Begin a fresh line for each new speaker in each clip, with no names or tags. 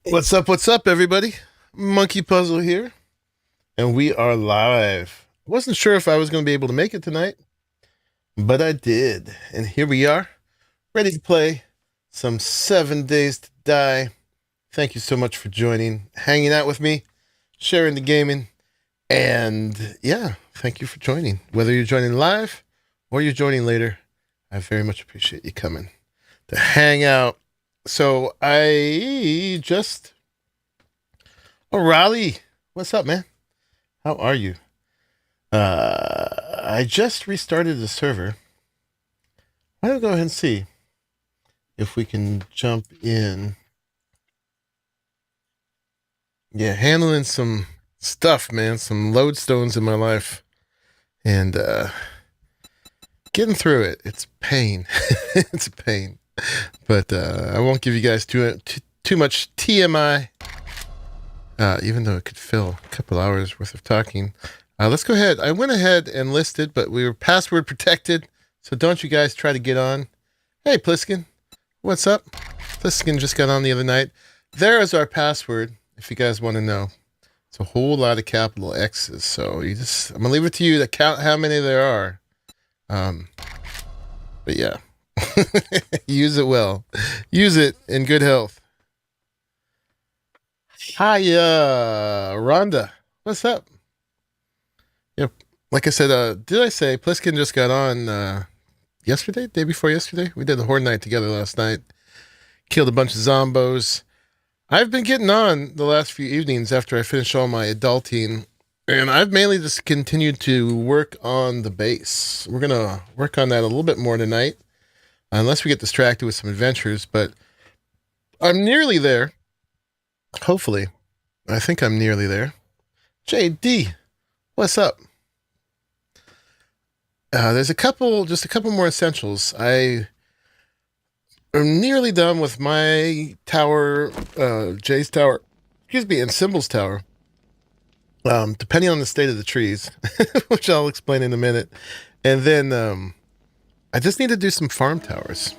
What's up, everybody? Monkey Puzzle here, and we are live. Wasn't sure if I was going to be able to make it tonight, but I did. And here we are, ready to play some 7 Days to Die. Thank you so much for joining, hanging out with me, sharing the gaming, and yeah, thank you for joining. Whether you're joining live or you're joining later, I very much appreciate you coming to hang out. So Raleigh, what's up, man? How are you? I just restarted the server. Why don't we go ahead and see if we can jump in? Yeah, handling some stuff, man. Some lodestones in my life. And getting through it. It's pain. It's a pain. But I won't give you guys too much TMI. Even though it could fill a couple hours worth of talking. Let's go ahead. I went ahead and listed, but we were password protected. So don't you guys try to get on. Hey, Pliskin. What's up? Pliskin just got on the other night. There is our password, if you guys want to know. It's a whole lot of capital X's. So I'm going to leave it to you to count how many there are. But yeah. Use it well. Use it in good health. Hi, Rhonda. What's up? Yep. Like I said, did I say Pliskin just got on yesterday? Day before yesterday? We did the Horde Night together last night. Killed a bunch of zombos. I've been getting on the last few evenings after I finished all my adulting. And I've mainly just continued to work on the base. We're going to work on that a little bit more tonight. Unless we get distracted with some adventures. But I'm nearly there. Hopefully. I think I'm nearly there. JD, what's up? There's just a couple more essentials. I am nearly done with my tower, Jay's tower, and Symbol's tower. Depending on the state of the trees, which I'll explain in a minute. And then I just need to do some farm towers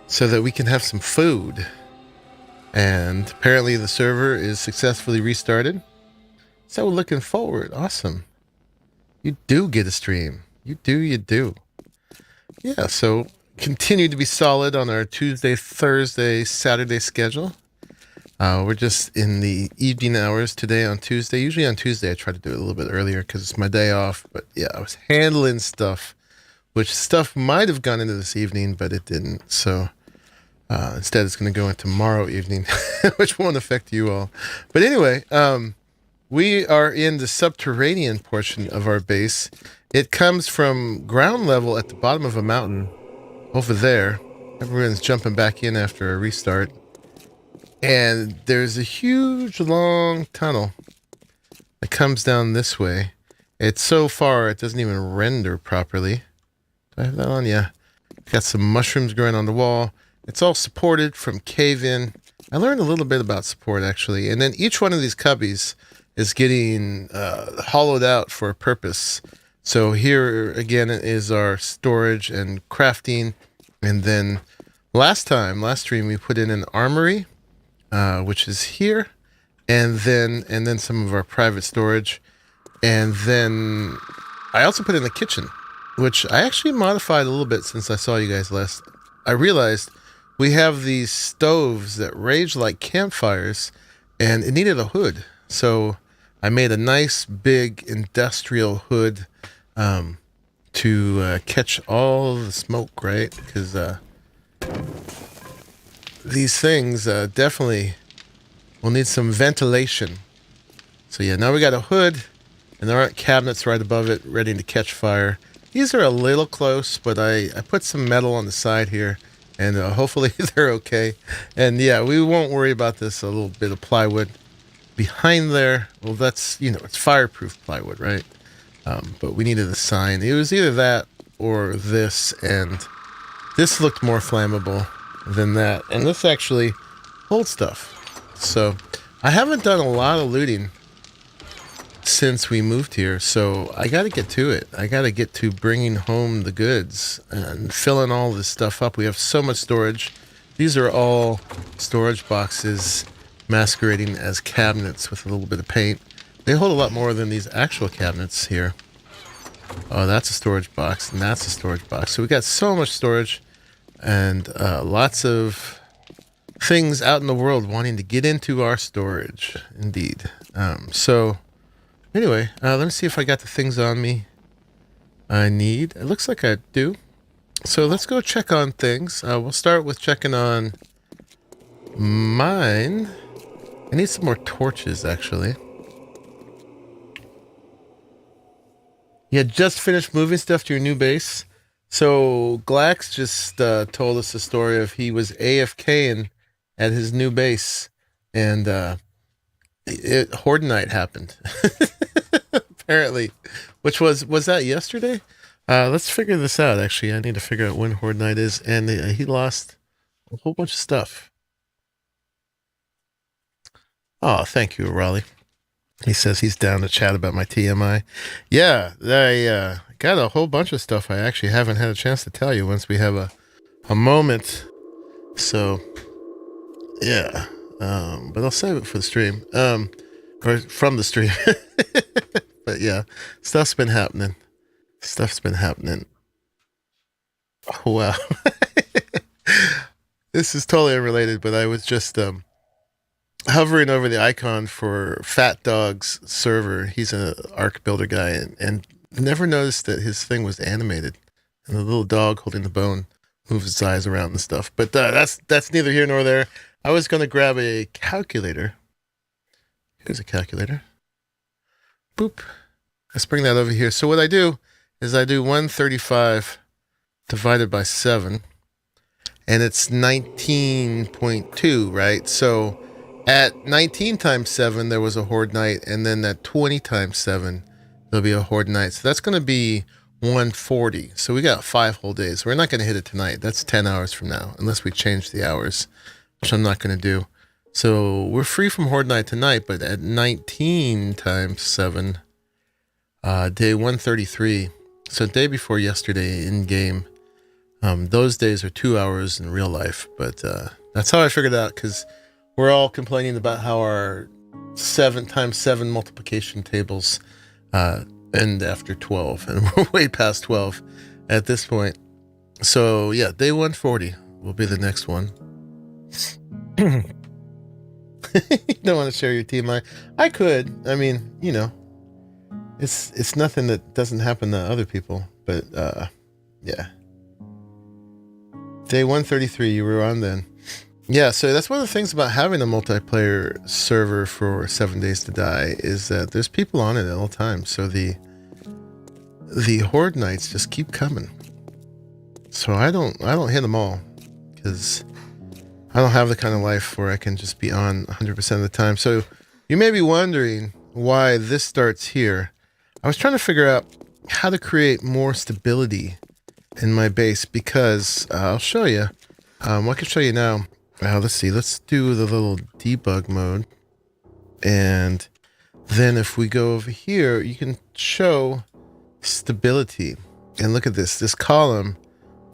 so that we can have some food. And apparently the server is successfully restarted. So looking forward. Awesome. You do get a stream. You do. Yeah, so continue to be solid on our Tuesday, Thursday, Saturday schedule. We're just in the evening hours today on Tuesday. Usually on Tuesday I try to do it a little bit earlier because it's my day off. But yeah, I was handling stuff, which stuff might have gone into this evening, but it didn't. So instead, it's going to go into tomorrow evening, which won't affect you all. But anyway, we are in the subterranean portion of our base. It comes from ground level at the bottom of a mountain over there. Everyone's jumping back in after a restart. And there's a huge, long tunnel that comes down this way. It's so far, it doesn't even render properly. Do I have that on? Yeah. Got some mushrooms growing on the wall. It's all supported from cave-in. I learned a little bit about support, actually. And then each one of these cubbies is getting hollowed out for a purpose. So here, again, is our storage and crafting. And then last stream, we put in an armory, which is here. And then some of our private storage. And then I also put in the kitchen, which I actually modified a little bit since I saw you guys last. I realized we have these stoves that rage like campfires, and it needed a hood. So I made a nice big industrial hood to catch all the smoke, right? Because these things definitely will need some ventilation. So yeah, now we got a hood, and there aren't cabinets right above it ready to catch fire. These are a little close, but I put some metal on the side here. And hopefully they're okay. And yeah, we won't worry about this. A little bit of plywood behind there. Well, that's, it's fireproof plywood, right? But we needed a sign. It was either that or this. And this looked more flammable than that. And this actually holds stuff. So I haven't done a lot of looting since we moved here, so I got to get to it. I got to get to bringing home the goods and filling all this stuff up. We have so much storage These are all storage boxes masquerading as cabinets with a little bit of paint. They hold a lot more than these actual cabinets here. Oh, that's a storage box, and that's a storage box. So we got so much storage and lots of things out in the world wanting to get into our storage. Indeed. So anyway, let me see if I got the things on me I need. It looks like I do. So let's go check on things. We'll start with checking on mine. I need some more torches, actually. You had just finished moving stuff to your new base. So Glax just told us the story of he was AFKing at his new base, and Horde Night happened. Apparently, which was that yesterday? Let's figure this out. Actually, I need to figure out when Horde Night is, and he lost a whole bunch of stuff. Oh, thank you, Raleigh. He says he's down to chat about my TMI. Yeah, I got a whole bunch of stuff I actually haven't had a chance to tell you once we have a moment. So, yeah. But I'll save it for the stream. Or from the stream. But yeah, stuff's been happening. Stuff's been happening. Oh, wow. This is totally unrelated, but I was just hovering over the icon for Fat Dog's server. He's an Arc Builder guy, and never noticed that his thing was animated. And the little dog holding the bone moves its eyes around and stuff. But that's neither here nor there. I was going to grab a calculator. Here's a calculator. Boop. Let's bring that over here. So what I do is I do 135 divided by 7. And it's 19.2, right? So at 19 times 7, there was a Horde Night. And then at 20 times 7, there'll be a Horde Night. So that's going to be 140. So we got 5 whole days. We're not going to hit it tonight. That's 10 hours from now, unless we change the hours, which I'm not going to do. So we're free from Horde Night tonight, but at 19 times 7, day 133. So day before yesterday in game. Those days are 2 hours in real life, but that's how I figured it out, because we're all complaining about how our 7 times 7 multiplication tables end after 12, and we're way past 12 at this point. So yeah, day 140 will be the next one. You don't want to share your TMI? I could. I mean, you know, it's nothing that doesn't happen to other people, but yeah. Day 133, you were on then. Yeah, so that's one of the things about having a multiplayer server for 7 Days to Die is that there's people on it at all times. So the Horde Nights just keep coming. So I don't hit them all, because I don't have the kind of life where I can just be on 100% of the time. So you may be wondering why this starts here. I was trying to figure out how to create more stability in my base, because I'll show you. I can show you now. Let's see. Let's do the little debug mode. And then if we go over here, you can show stability. And look at this. This column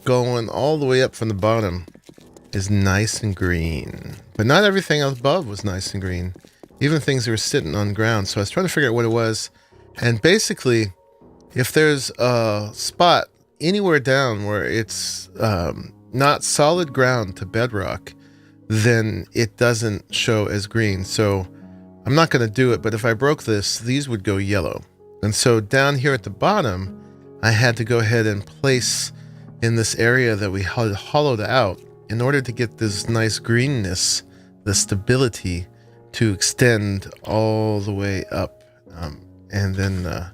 going all the way up from the bottom is nice and green. But not everything above was nice and green. Even things that were sitting on the ground. So I was trying to figure out what it was. And basically, if there's a spot anywhere down where it's not solid ground to bedrock, then it doesn't show as green. So I'm not going to do it, but if I broke this, these would go yellow. And so down here at the bottom, I had to go ahead and place in this area that we had hollowed out in order to get this nice greenness, the stability to extend all the way up. And then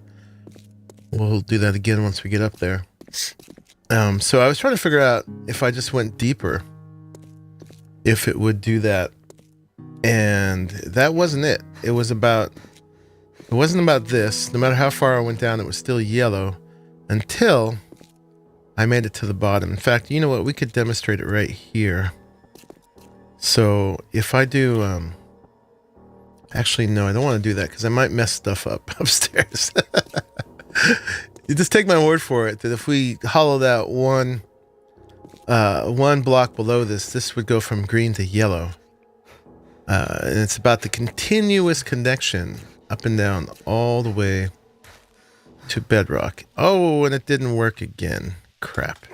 we'll do that again once we get up there. So I was trying to figure out if I just went deeper, if it would do that. And that wasn't it. It wasn't about this. No matter how far I went down, it was still yellow until I made it to the bottom. In fact, you know what? We could demonstrate it right here. So if I do, actually, no, I don't want to do that because I might mess stuff up upstairs. You just take my word for it that if we hollowed out one one block below this would go from green to yellow. And it's about the continuous connection up and down all the way to bedrock. Oh, and it didn't work again. Crap.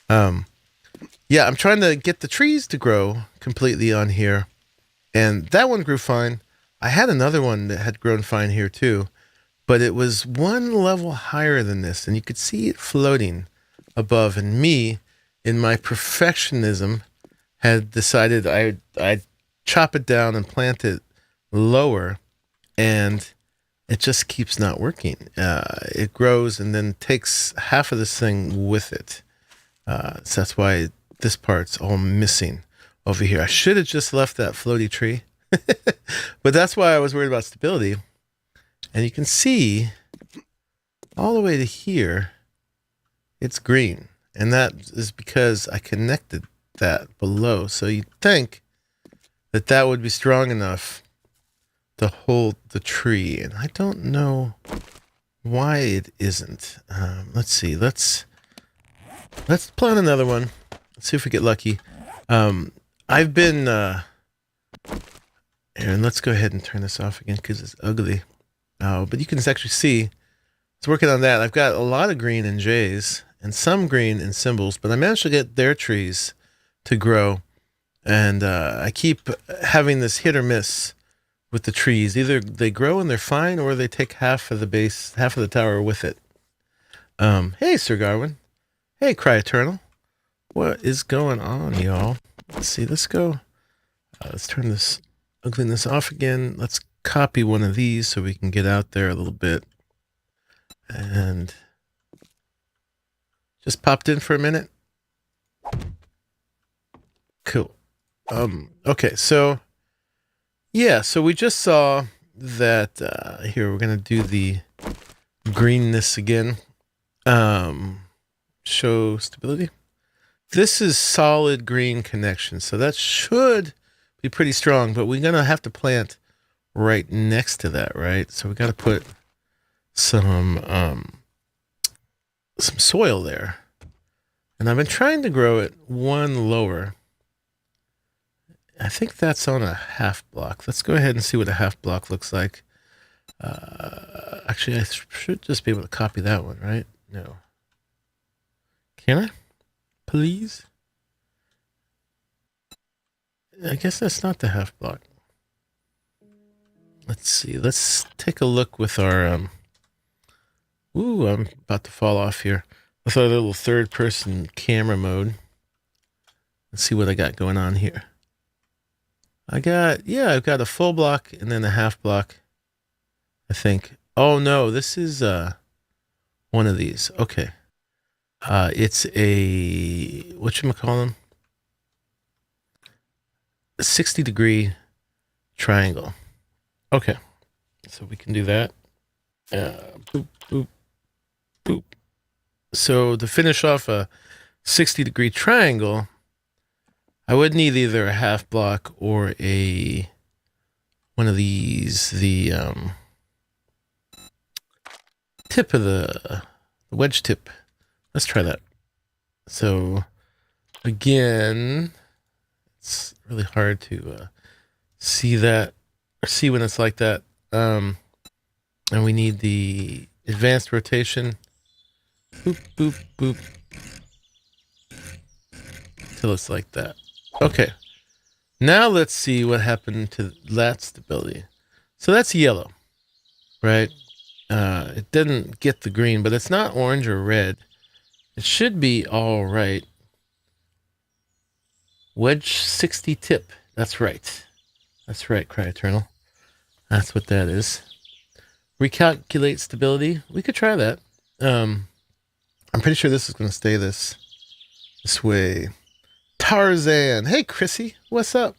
Yeah, I'm trying to get the trees to grow completely on here. And that one grew fine. I had another one that had grown fine here too. But it was one level higher than this. And you could see it floating above. And me, in my perfectionism, had decided I'd chop it down and plant it lower. And it just keeps not working. It grows and then takes half of this thing with it. So that's why this part's all missing over here. I should have just left that floaty tree. But that's why I was worried about stability. And you can see all the way to here, it's green. And that is because I connected that below. So you'd think that that would be strong enough to hold the tree. And I don't know why it isn't. Let's see. Let's plant another one. Let's see if we get lucky. I've been... here, and let's go ahead and turn this off again because it's ugly. But you can actually see it's working on that. I've got a lot of green in J's and some green in Symbols, but I managed to get their trees to grow. And I keep having this hit or miss with the trees. Either they grow and they're fine, or they take half of the base, half of the tower with it. Hey, Sir Garwin. Hey, Cry Eternal. What is going on, y'all? Let's see. Let's go. Let's turn this ugliness off again. Let's copy one of these so we can get out there a little bit. And just popped in for a minute. Cool. Okay, so yeah, so we just saw that here we're gonna do the greenness again. Show stability. This is solid green connection, so that should be pretty strong, but we're gonna have to plant right next to that, right? So we gotta put some soil there. And I've been trying to grow it one lower. I think that's on a half block. Let's go ahead and see what a half block looks like. Actually, I should just be able to copy that one, right? No. Can I? Please? I guess that's not the half block. Let's see. Let's take a look with our... Ooh, I'm about to fall off here. With our little third-person camera mode. Let's see what I got going on here. I've got a full block and then a half block, I think. Oh, no, this is one of these. Okay. It's a, whatchamacallem? A 60-degree triangle. Okay. So we can do that. Boop, boop, boop. So to finish off a 60-degree triangle, I would need either a half block or one of these, the tip of the wedge tip. Let's try that. So again, it's really hard to see that or see when it's like that. And we need the advanced rotation. Boop, boop, boop. Till it's like that. Okay, now let's see what happened to that stability. So that's yellow, right? It didn't get the green, but it's not orange or red. It should be all right. Wedge 60 tip. That's right. That's right, Cry Eternal. That's what that is. Recalculate stability. We could try that. I'm pretty sure this is going to stay this way. Tarzan. Hey, Chrissy. What's up?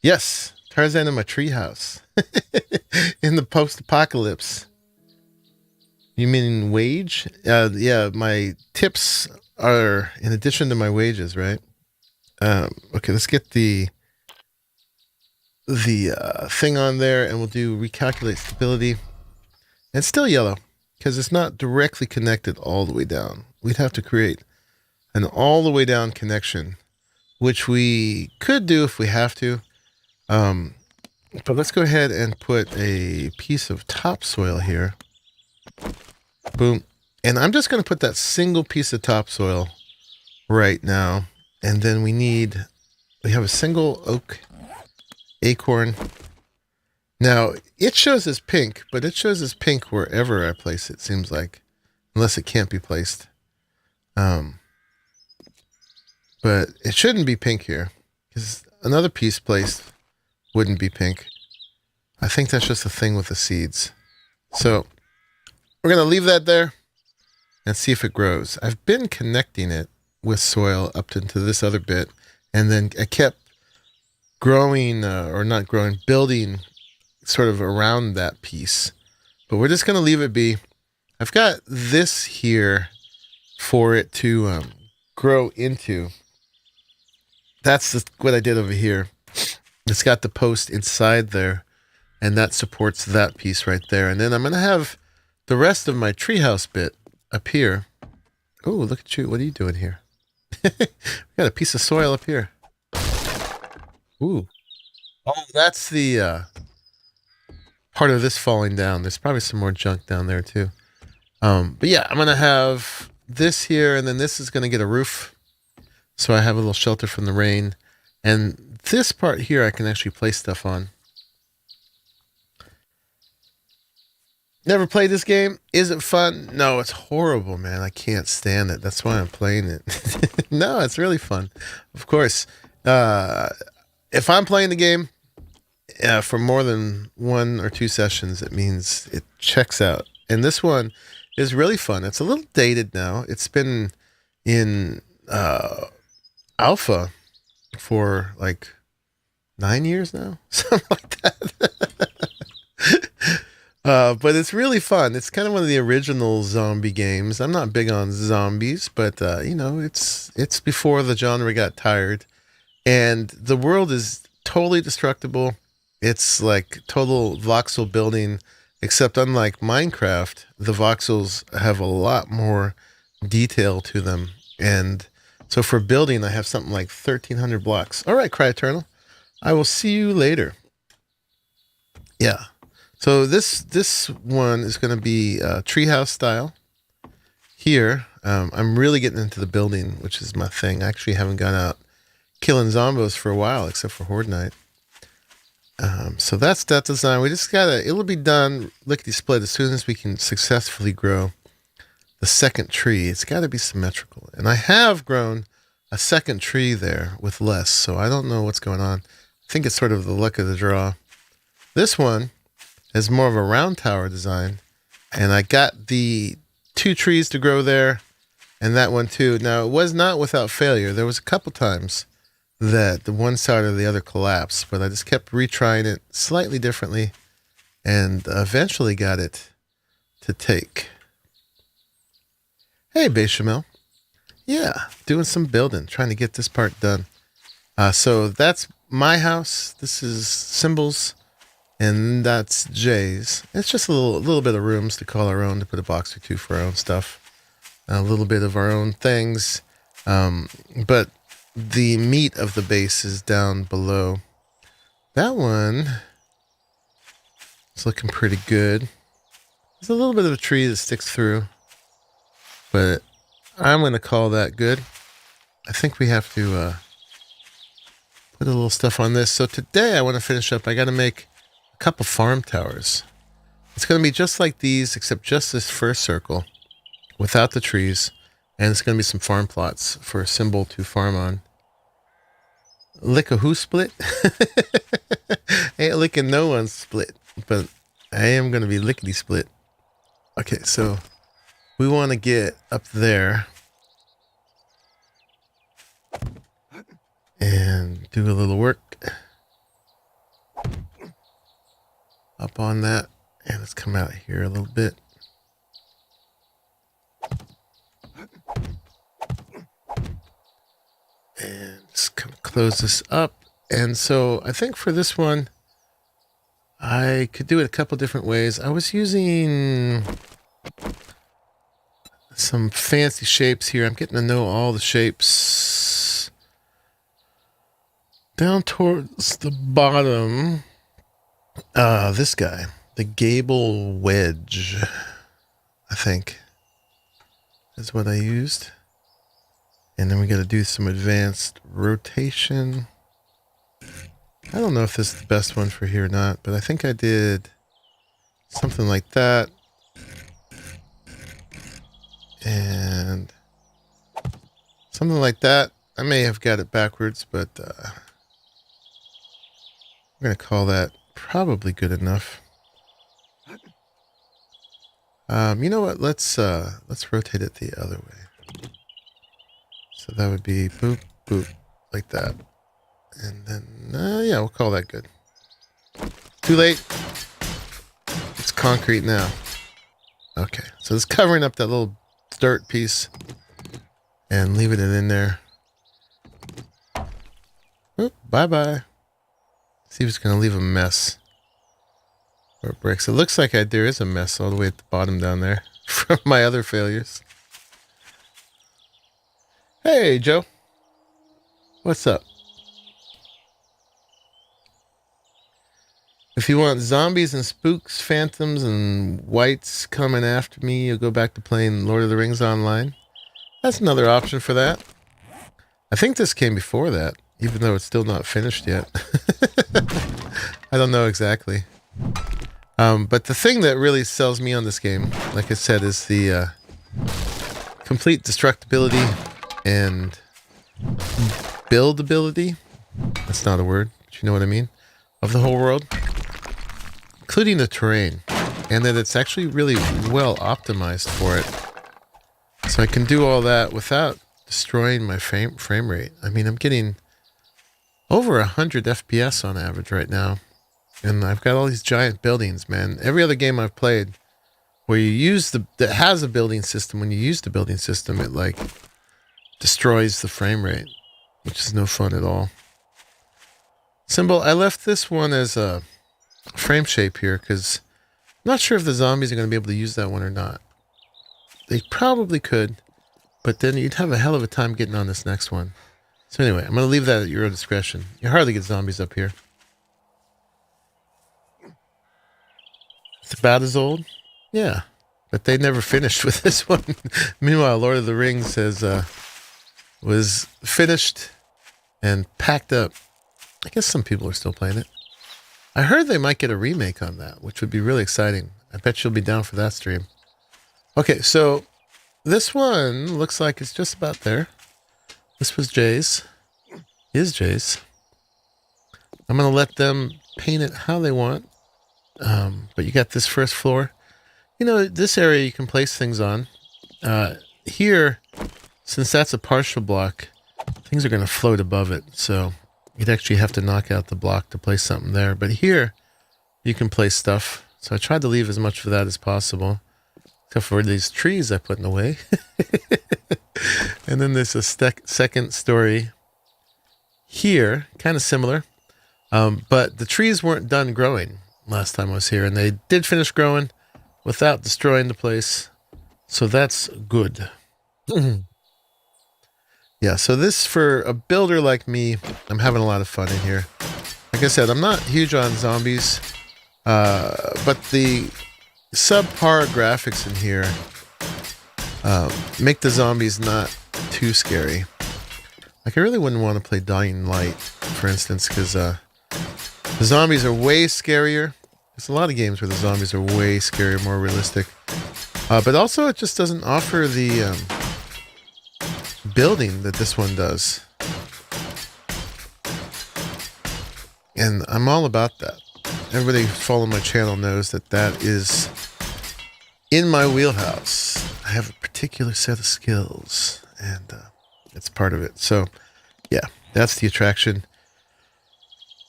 Yes, Tarzan in my treehouse. In the post-apocalypse. You mean wage? Yeah, my tips are in addition to my wages, right? Okay, let's get the thing on there, and we'll do recalculate stability. It's still yellow because it's not directly connected all the way down. We'd have to create an all the way down connection, which we could do if we have to. But let's go ahead and put a piece of topsoil here. Boom. And I'm just going to put that single piece of topsoil right now. And then we have a single oak acorn. Now, it shows as pink, but it shows as pink wherever I place it, seems like. Unless it can't be placed. But it shouldn't be pink here. Because another piece placed wouldn't be pink. I think that's just a thing with the seeds. So, we're going to leave that there and see if it grows. I've been connecting it with soil up into this other bit, and then I kept growing, building sort of around that piece. But we're just going to leave it be. I've got this here for it to grow into. That's what I did over here. It's got the post inside there, and that supports that piece right there. And then I'm going to have the rest of my treehouse bit up here. Oh, look at you. What are you doing here? We got a piece of soil up here. Ooh. Oh, that's the part of this falling down. There's probably some more junk down there too. But yeah, I'm going to have this here, and then this is going to get a roof. So I have a little shelter from the rain. And this part here I can actually place stuff on. Never played this game. Is it fun? No, it's horrible, man. I can't stand it. That's why I'm playing it. No, it's really fun. Of course. If I'm playing the game for more than 1 or 2 sessions, it means it checks out. And this one is really fun. It's a little dated now. It's been in alpha for like 9 years now. Something like that. But it's really fun. It's kind of one of the original zombie games. I'm not big on zombies, but it's before the genre got tired. And the world is totally destructible. It's like total voxel building, except unlike Minecraft, the voxels have a lot more detail to them. And so for building, I have something like 1,300 blocks. All right, Cry Eternal. I will see you later. Yeah. So this one is going to be treehouse style. Here, I'm really getting into the building, which is my thing. I actually haven't gone out killing zombos for a while, except for Horde Night. So that's that design. We just it'll be done lickety split as soon as we can successfully grow the second tree. It's got to be symmetrical. And I have grown a second tree there with less, so I don't know what's going on. I think it's sort of the luck of the draw. This one is more of a round tower design, and I got the 2 trees to grow there, and that one too. Now, it was not without failure. There was a couple times that the one side or the other collapsed, but I just kept retrying it slightly differently, and eventually got it to take. Hey, Bechamel. Yeah, doing some building, trying to get this part done. So that's my house. This is Symbols. And that's Jay's. It's just a little bit of rooms to call our own, to put a box or 2 for our own stuff. A little bit of our own things. But the meat of the base is down below. That one is looking pretty good. There's a little bit of a tree that sticks through. But I'm going to call that good. I think we have to put a little stuff on this. So today I want to finish up. I got to make a couple farm towers. It's going to be just like these, except just this first circle without the trees, and it's going to be some farm plots for a symbol to farm on. Lick a who split? Ain't licking no one split, but I am going to be lickety split. Okay, so we want to get up there and do a little work up on that, and let's come out here a little bit. And just kind of close this up. And so I think for this one, I could do it a couple different ways. I was using some fancy shapes here. I'm getting to know all the shapes. Down towards the bottom, this guy, the gable wedge, I think, is what I used. And then we got to do some advanced rotation. I don't know if this is the best one for here or not, but I think I did something like that. And something like that. I may have got it backwards, but I'm going to call that probably good enough. You know what? Let's rotate it the other way. So that would be boop, boop, like that. And then, yeah, we'll call that good. Too late. It's concrete now. Okay, so it's covering up that little dirt piece and leaving it in there. Oh, bye-bye. See if it's going to leave a mess. Or bricks. It looks like there is a mess all the way at the bottom down there from my other failures. Hey, Joe. What's up? If you want zombies and spooks, phantoms, and whites coming after me, you'll go back to playing Lord of the Rings Online. That's another option for that. I think this came before that, even though it's still not finished yet. I don't know exactly. But the thing that really sells me on this game, like I said, is the complete destructibility and buildability. That's not a word, but you know what I mean? Of the whole world. Including the terrain. And that it's actually really well optimized for it. So I can do all that without destroying my frame rate. I mean, I'm getting over 100 FPS on average right now. And I've got all these giant buildings, man. Every other game I've played where you use that has a building system, when you use the building system, it like destroys the frame rate, which is no fun at all. Symbol, I left this one as a frame shape here because I'm not sure if the zombies are going to be able to use that one or not. They probably could, but then you'd have a hell of a time getting on this next one. So anyway, I'm going to leave that at your own discretion. You hardly get zombies up here. It's about as old? Yeah. But they never finished with this one. Meanwhile, Lord of the Rings was finished and packed up. I guess some people are still playing it. I heard they might get a remake on that, which would be really exciting. I bet you'll be down for that stream. Okay, so this one looks like it's just about there. This was Jay's. Is Jay's. I'm going to let them paint it how they want. But you got this first floor. You know, this area you can place things on. Here, since that's a partial block, things are going to float above it. So you'd actually have to knock out the block to place something there. But here, you can place stuff. So I tried to leave as much of that as possible. Except for these trees I put in the way. And then there's a second story here. Kind of similar. But the trees weren't done growing last time I was here. And they did finish growing without destroying the place. So that's good. Yeah, so this, for a builder like me, I'm having a lot of fun in here. Like I said, I'm not huge on zombies, but the subpar graphics in here make the zombies not too scary. Like, I really wouldn't want to play Dying Light, for instance, because the zombies are way scarier. There's a lot of games where the zombies are way scarier, more realistic. But also, it just doesn't offer the building that this one does. And I'm all about that. Everybody who follows my channel knows that that is in my wheelhouse. I have a particular set of skills, and it's part of it. So, yeah, that's the attraction.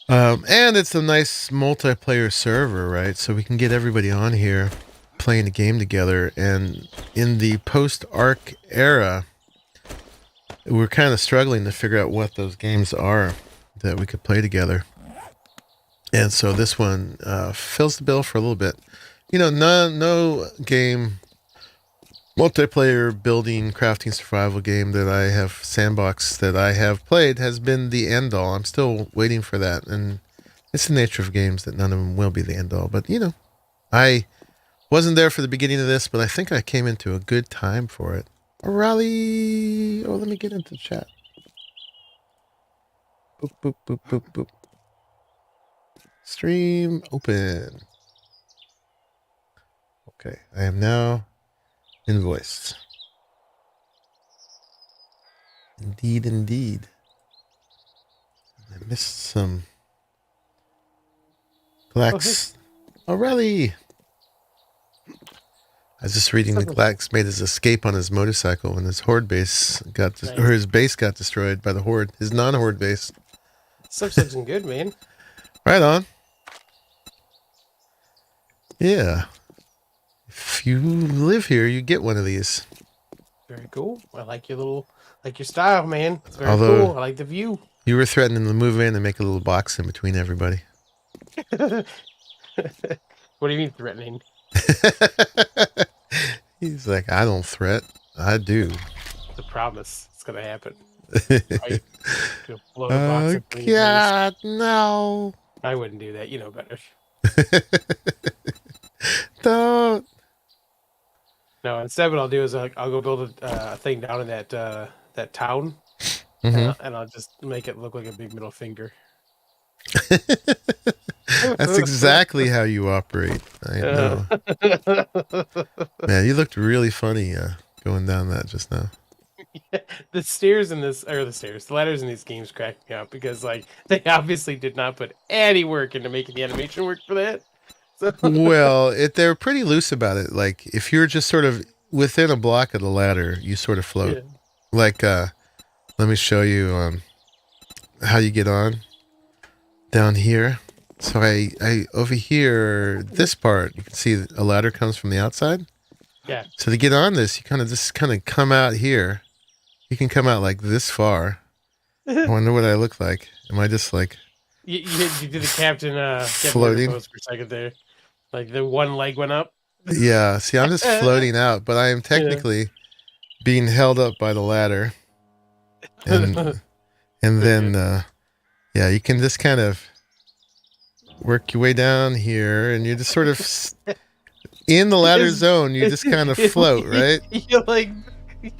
And it's a nice multiplayer server, right? So we can get everybody on here playing a game together. And in the post-Ark era, we're kind of struggling to figure out what those games are that we could play together. And so this one fills the bill for a little bit. You know, no game multiplayer building, crafting, survival game that I have, sandbox that I have played, has been the end all. I'm still waiting for that, and it's the nature of games that none of them will be the end all. But I wasn't there for the beginning of this, but I think I came into a good time for it. A rally. Oh, let me get into the chat. Boop, boop, boop, boop, boop. Stream open. Okay, I am now invoiced. Indeed, indeed. I missed some Glax. Oh, rally. I was just reading that Glax made his escape on his motorcycle when his horde base got, or his base got destroyed by the horde, his non-horde base.
Stuff's looking good, man.
Right on. Yeah. If you live here, you get one of these.
Very cool. I like your style, man. It's very cool. I like the view.
You were threatening to move in and make a little box in between everybody.
What do you mean threatening?
He's like, I don't threat. I do.
It's a promise. It's gonna happen.
Right? Oh, God, no.
I wouldn't do that. You know better.
Don't.
No, instead what I'll do is I'll go build a thing down in that town,
Mm-hmm.
and I'll just make it look like a big middle finger.
That's exactly how you operate. I know. Man, you looked really funny going down that just now.
Yeah, the ladders in these games crack me up because they obviously did not put any work into making the animation work for that. So.
Well, they're pretty loose about it. Like if you're just sort of within a block of the ladder, you sort of float. Yeah. Like let me show you how you get on down here. So I over here, this part, you can see a ladder comes from the outside.
Yeah.
So to get on this, you kind of come out here. You can come out like this far. I wonder what I look like. Am I just like
you did the captain
floating
pose for a second there, like the one leg went up.
Yeah. See, I'm just floating out, but I am technically being held up by the ladder, and then yeah, you can just kind of work your way down here, and you're just sort of in the ladder zone. You just kind of float, right?
You're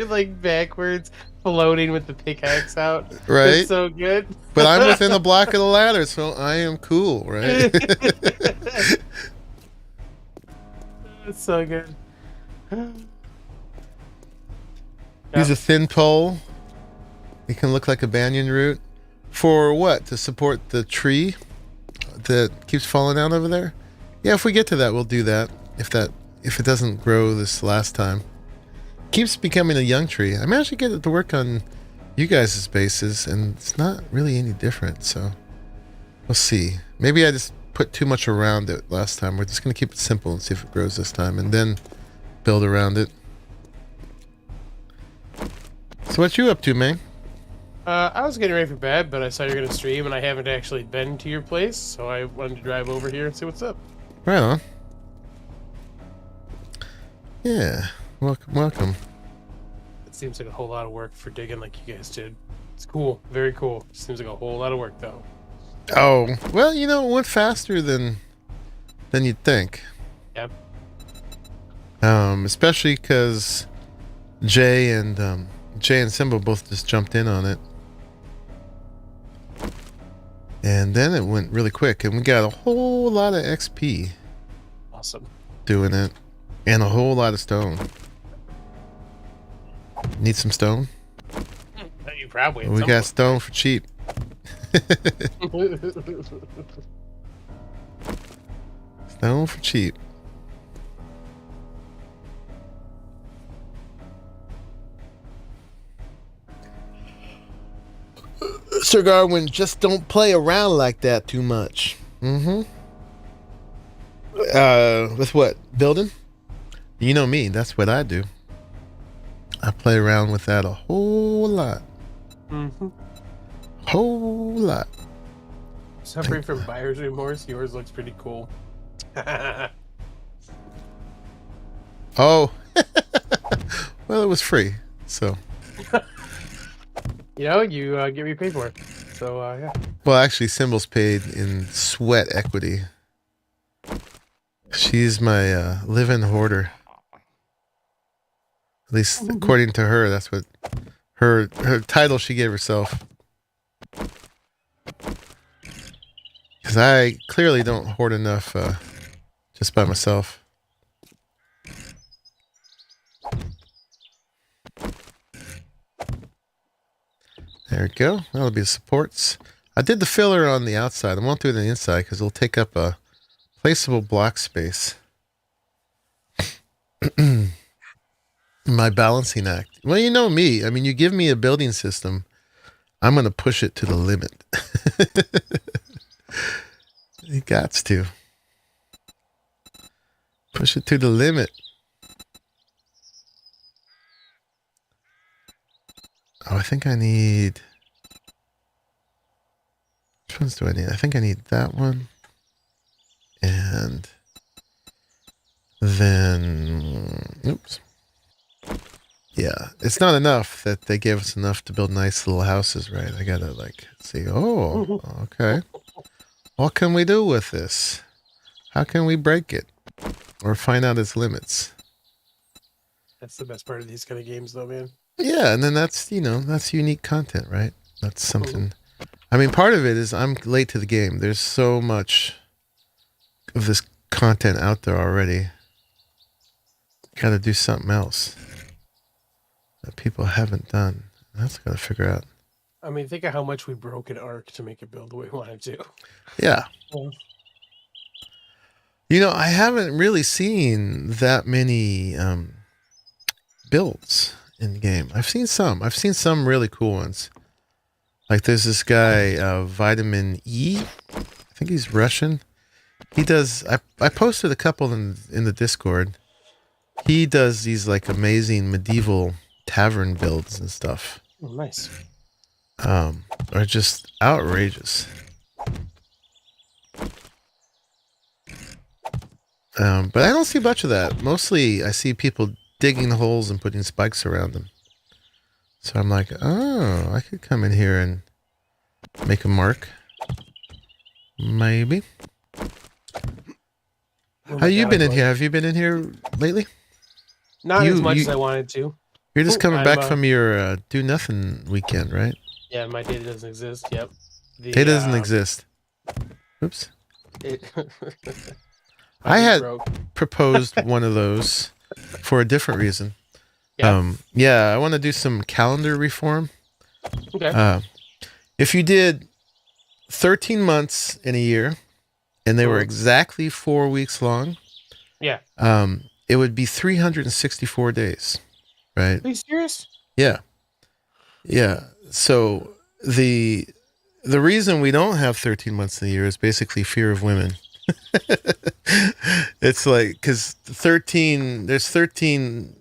like backwards floating with the pickaxe out.
Right.
It's so good.
But I'm within the block of the ladder, so I am cool, right?
It's so good.
Use a thin pole. It can look like a banyan root. For what? To support the tree that keeps falling down over there? Yeah, if we get to that, we'll do that. If it doesn't grow this last time. Keeps becoming a young tree. I managed to get it to work on you guys' bases, and it's not really any different, so we'll see. Maybe I just put too much around it last time. We're just going to keep it simple and see if it grows this time, and then build around it. So what you up to, man?
I was getting ready for bed, but I saw you were going to stream, and I haven't actually been to your place, so I wanted to drive over here and see what's up.
Right on. Yeah. Welcome.
It seems like a whole lot of work for digging like you guys did. It's cool. Very cool. Seems like a whole lot of work, though.
Oh, well, it went faster than you'd think.
Yep.
Especially because Jay and Simba both just jumped in on it. And then it went really quick, and we got a whole lot of XP.
Awesome.
Doing it. And a whole lot of stone. Need some stone?
You probably.
We got stone for cheap. Stone for cheap. Sir Garwin, just don't play around like that too much. Mm-hmm. With what? Building? You know me, that's what I do. I play around with that a whole lot.
Mm-hmm.
Whole lot.
Suffering from buyer's remorse, yours looks pretty cool.
Oh. Well, it was free, so.
You know, you get what you pay for. So yeah.
Well, actually, Symbol's paid in sweat equity. She's my live-in hoarder. At least according to her, that's what her title she gave herself. Because I clearly don't hoard enough just by myself. There we go. That'll be the supports. I did the filler on the outside. I won't do it on the inside because it'll take up a placeable block space. My balancing act. Well, you know me. I mean, you give me a building system, I'm going to push it to the limit. You got to. Push it to the limit. Oh, I think I need... Which ones do I need? I think I need that one. And then... Oops. Yeah, it's not enough that they gave us enough to build nice little houses, right? I gotta, like, see, oh, okay. What can we do with this? How can we break it? Or find out its limits?
That's the best part of these kind of games, though, man.
Yeah, and then that's, you know, that's unique content, right? That's something... I mean, part of it is I'm late to the game. There's so much of this content out there already. Gotta do something else that people haven't done. That's gotta figure out.
I mean, think of how much we broke an arc to make it build the way we wanted to.
Yeah. You know, I haven't really seen that many builds in the game. I've seen some. I've seen some really cool ones. Like there's this guy, Vitamin E. I think he's Russian. He does... I posted a couple in the Discord. He does these like amazing medieval tavern builds and stuff.
Oh, nice.
Are just outrageous. But I don't see much of that. Mostly I see people digging holes and putting spikes around them. So I'm like, oh, I could come in here and make a mark. Maybe.
Oh
How you
God,
been in here? Have you been in here lately?
Not as much as I wanted to.
You're just coming back
I'm,
from your do nothing weekend, right?
Yeah, my data doesn't exist. Yep.
It doesn't exist. Oops.
It
I had
broke.
proposed one of those for a different reason.
Yeah.
Yeah, I want to do some calendar reform.
Okay.
If you did 13 months in a year, and they were exactly 4 weeks long,
Yeah.
it would be 364 days, right?
Are you serious?
Yeah. Yeah. So the reason we don't have 13 months in a year is basically fear of women. It's like, because there's 13,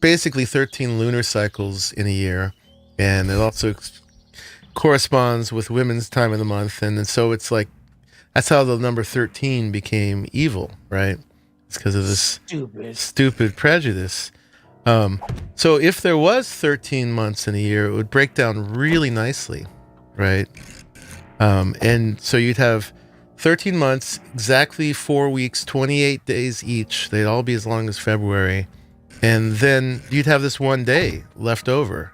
basically 13 lunar cycles in a year, and it also corresponds with women's time of the month, and so it's like, that's how the number 13 became evil, right? It's because of this stupid prejudice. So if there was 13 months in a year, it would break down really nicely, right? And so you'd have 13 months, exactly 4 weeks, 28 days each. They'd all be as long as February. And then you'd have this one day left over.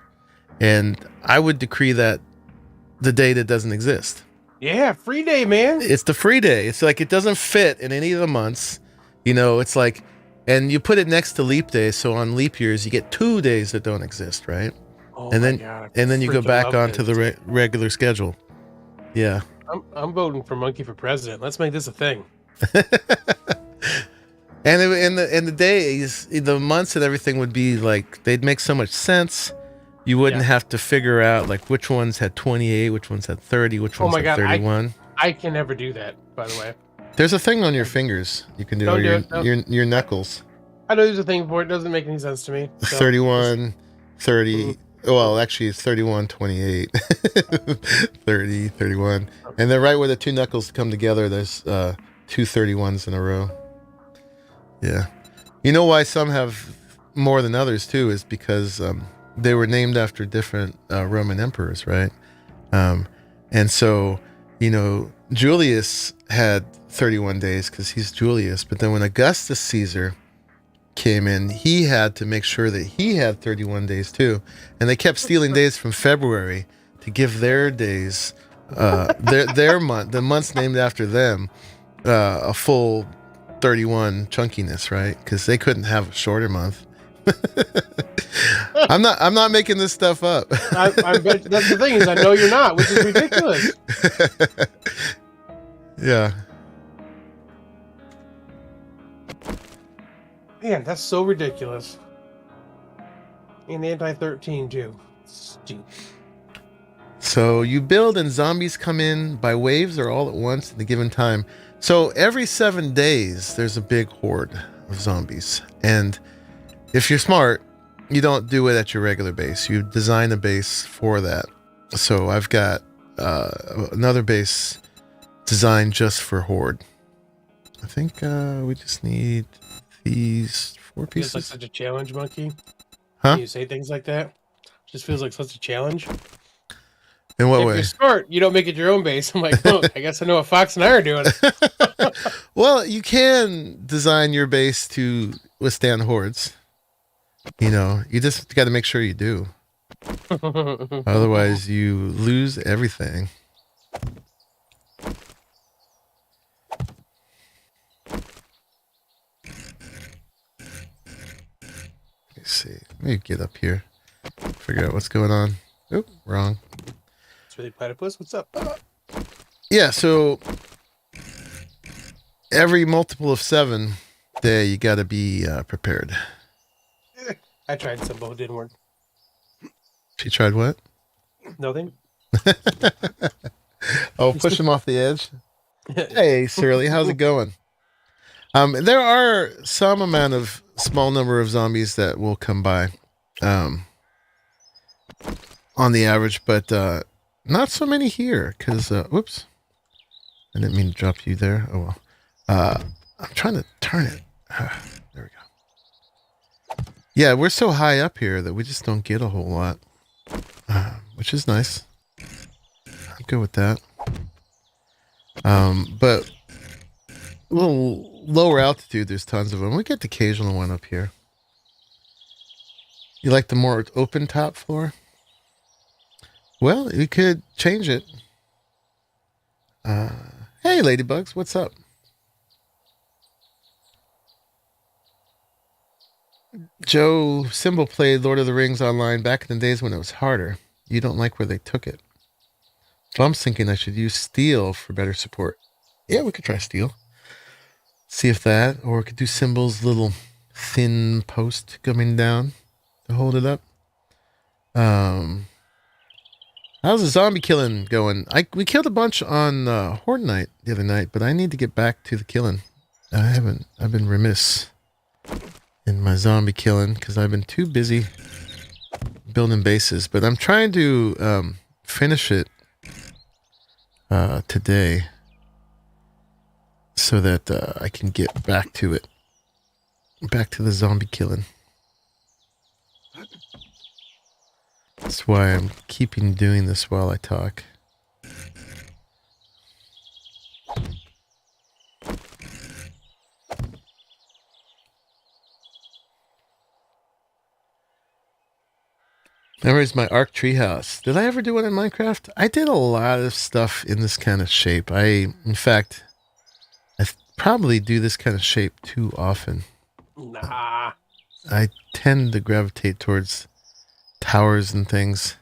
And I would decree that the day that doesn't exist.
Yeah, free day, man.
It's the free day. It's like it doesn't fit in any of the months. You know, it's like, and you put it next to leap day. So on leap years, you get 2 days that don't exist, right?
Oh
and then,
my God,
and then you go
freaking
back
love
onto
this.
the regular schedule. Yeah.
I'm voting for Monkey for president. Let's make this a thing.
And in the days, the months and everything would be like, they'd make so much sense. You wouldn't have to figure out like which ones had 28, which ones had 30, which ones had 31.
I can never do that, by the way.
There's a thing on your fingers you can do,
Don't
or
do it,
your knuckles.
I know there's a thing for it. It doesn't make any sense to me. So.
31, 30. Well, actually, it's 31, 28, 30, 31. And then right where the two knuckles come together, there's 2 31s in a row. Yeah. You know why some have more than others too is because they were named after different Roman emperors, right? And so, Julius had 31 days because he's Julius. But then when Augustus Caesar came in, he had to make sure that he had 31 days too. And they kept stealing days from February to give their days, their month, the months named after them, a full 31 chunkiness, right? Because they couldn't have a shorter month. I'm not making this stuff up.
That's the thing is I know you're not, which is ridiculous.
Yeah.
Man, that's so ridiculous. And anti-13 too. Stupid.
So you build and zombies come in by waves or all at once at a given time. So every 7 days there's a big horde of zombies. And if you're smart, you don't do it at your regular base. You design a base for that. So I've got another base designed just for horde. I think we just need these 4 pieces.
Feels like such a challenge, Monkey.
Huh?
When you say things like that, just feels like such a challenge.
In what
if
way?
You're smart, you don't make it your own base. I'm like, oh, I guess I know what Fox and I are doing.
Well, you can design your base to withstand hordes. You just got to make sure you do. Otherwise, you lose everything. Let's see. Let me get up here. Figure out what's going on. Oop, wrong.
It's really platypus. What's up?
Yeah, so every multiple of 7 day, you got to be prepared.
I tried Simbo. It didn't work.
She tried what?
Nothing.
Oh, push him off the edge. Hey, Surly, how's it going? There are some amount of small number of zombies that will come by on the average, but not so many here because, whoops. I didn't mean to drop you there. Oh, well. I'm trying to turn it. There we go. Yeah, we're so high up here that we just don't get a whole lot, which is nice. I'm good with that. But a little lower altitude, there's tons of them. We get the occasional one up here. You like the more open top floor? Well, you could change it. Hey, ladybugs, what's up? Joe Symbol played Lord of the Rings online back in the days when it was harder. You don't like where they took it. So I'm thinking I should use steel for better support. Yeah, we could try steel. See if that, or we could do Symbol's little thin post coming down to hold it up. How's the zombie killing going? We killed a bunch on Horde Night the other night, but I need to get back to the killing. I've been remiss in my zombie killing because I've been too busy building bases, but I'm trying to finish it today so that I can get back to it, back to the zombie killing. That's why I'm keeping doing this while I talk. Memories my Arc Treehouse. Did I ever do one in Minecraft? I did a lot of stuff in this kind of shape. In fact, I probably do this kind of shape too often.
Nah.
I tend to gravitate towards towers and things.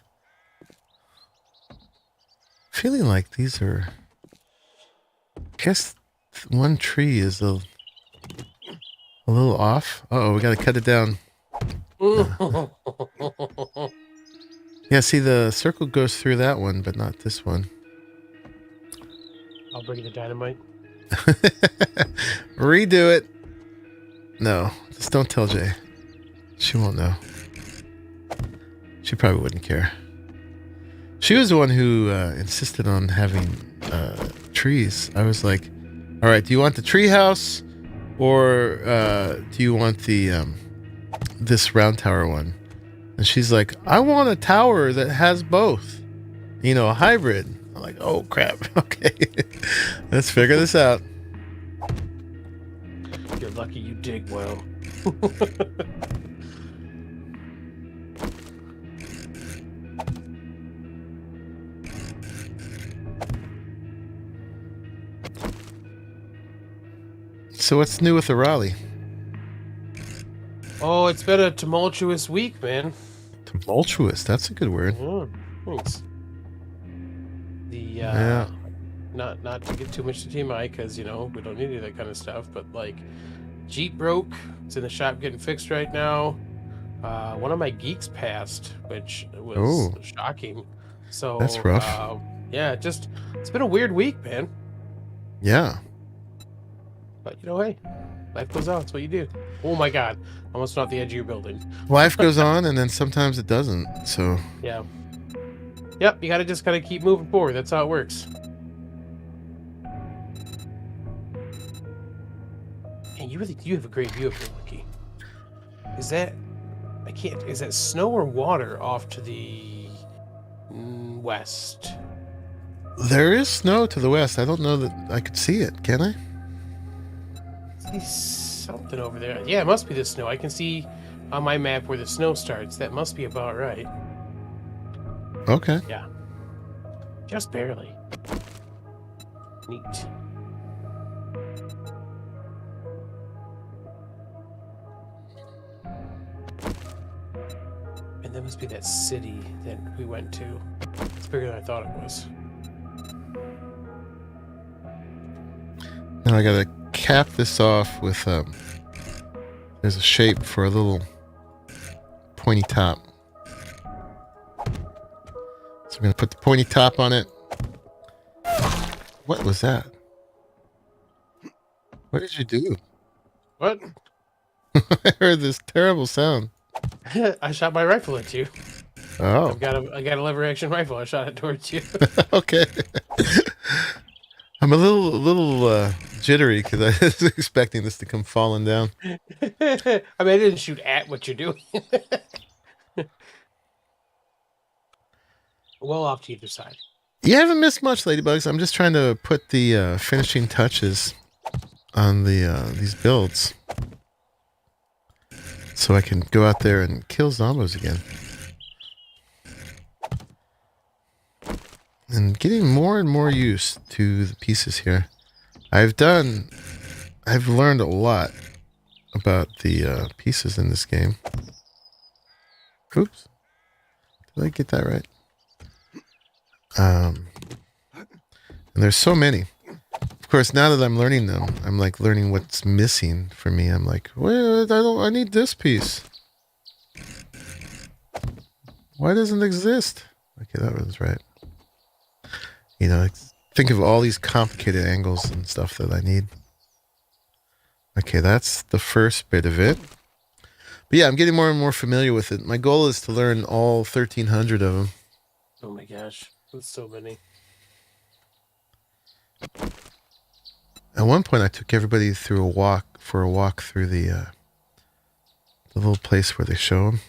Feeling like these are... I guess one tree is a little off. Uh-oh, we gotta cut it down. Yeah, see, the circle goes through that one, but not this one.
I'll bring you the dynamite.
Redo it. No, just don't tell Jay. She won't know. She probably wouldn't care. She was the one who insisted on having trees. I was like, all right, do you want the tree house or do you want the this round tower one. And she's like, I want a tower that has both. You know, a hybrid. I'm like, oh crap. Okay. Let's figure this out.
You're lucky you dig well.
So what's new with the Raleigh?
Oh, it's been a tumultuous week, man.
Tumultuous. That's a good word.
Yeah, thanks.
Yeah.
Not to get too much to TMI, because you know we don't need any of that kind of stuff. But like, Jeep broke. It's in the shop getting fixed right now. One of my geeks passed, which was shocking. So
that's rough.
Yeah, it's been a weird week, man.
Yeah.
But you know, hey, life goes on. That's what you do. Oh my God, almost off the edge of your building.
Life goes on, and then sometimes it doesn't. So
yeah. Yep, you gotta just keep moving forward. That's how it works. And you really do have a great view of here, Lucky. Is that is that snow or water off to the west?
there is snow to the west. I don't know that I could see it. Can I?
I see something over there. Yeah, it must be the snow. I can see on my map where the snow starts. That must be about right.
Okay.
Yeah. Just barely. Neat. And that must be that city that we went to. It's bigger than I thought it was.
Now I gotta cap this off with there's a shape for a little pointy top. So I'm gonna put the pointy top on it. What was that? What did you do?
What?
I heard this terrible sound.
I shot my rifle at you.
Oh.
I got a lever action rifle. I shot it towards you.
Okay. I'm a little jittery because I was expecting this to come falling down.
I mean, I didn't shoot at what you're doing. Well off to either side.
You haven't missed much, Ladybugs. I'm just trying to put the finishing touches on these builds so I can go out there and kill zombos again. And getting more and more used to the pieces here. I've learned a lot about the pieces in this game. Oops. Did I get that right? And there's so many. Of course, now that I'm learning them, I'm like learning what's missing for me. I'm like, well, I need this piece. Why doesn't it exist? Okay, that was right. You know, think of all these complicated angles and stuff that I need. Okay, that's the first bit of it. But yeah, I'm getting more and more familiar with it. My goal is to learn all 1,300 of them.
Oh my gosh, that's so many.
At one point, I took everybody through a walk through the little place where they show them.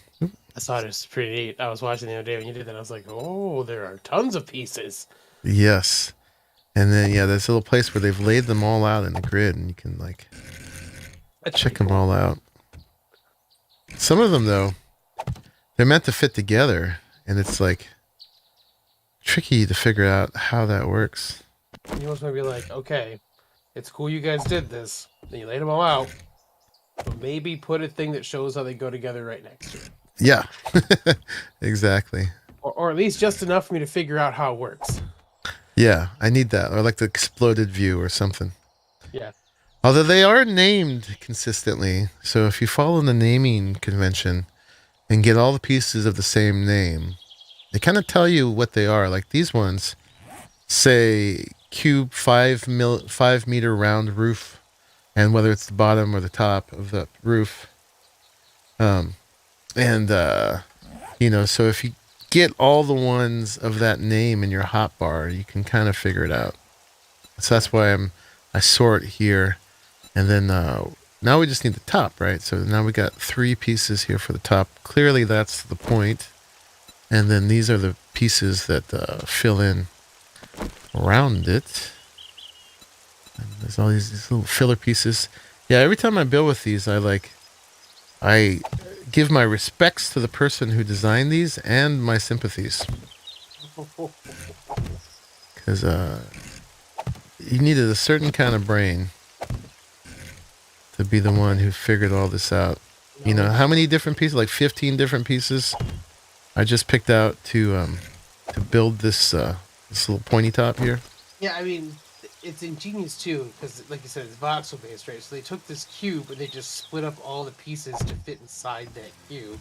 I thought it was pretty neat. I was watching the other day when you did that. I was like, oh, there are tons of pieces.
Yes. And then, yeah, there's a little place where they've laid them all out in the grid, and you can, like, check them all out. Some of them, though, they're meant to fit together, and it's, like, tricky to figure out how that works.
You almost might be like, okay, it's cool you guys did this. Then you laid them all out. But maybe put a thing that shows how they go together right next to it.
Yeah, exactly.
Or at least just enough for me to figure out how it works.
Yeah, I need that. Or like the exploded view or something.
Yeah.
Although they are named consistently. So if you follow the naming convention and get all the pieces of the same name, they kind of tell you what they are. Like these ones say cube 5 meter round roof, and whether it's the bottom or the top of the roof. You know, so if you get all the ones of that name in your hotbar, you can kind of figure it out. So that's why I sort here, and then now we just need the top, right? So now we got 3 pieces here for the top. Clearly that's the point. And then these are the pieces that fill in around it. And there's all these little filler pieces. Yeah, every time I build with these, I give my respects to the person who designed these and my sympathies. Because you needed a certain kind of brain to be the one who figured all this out. You know, how many different pieces? Like 15 different pieces I just picked out to build this this little pointy top here.
Yeah, I mean, it's ingenious too, because like you said, it's voxel based, right? So they took this cube and they just split up all the pieces to fit inside that cube.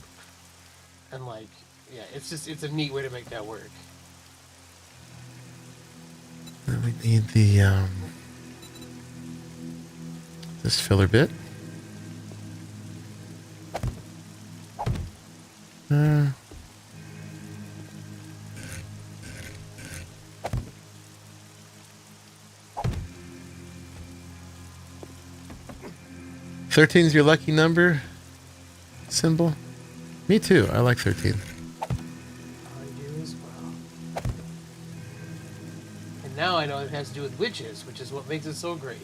And like, yeah, it's a neat way to make that work.
Then we need the this filler bit. 13 is your lucky number symbol? Me too. I like 13.
I do as well. And now I know it has to do with witches, which is what makes it so great.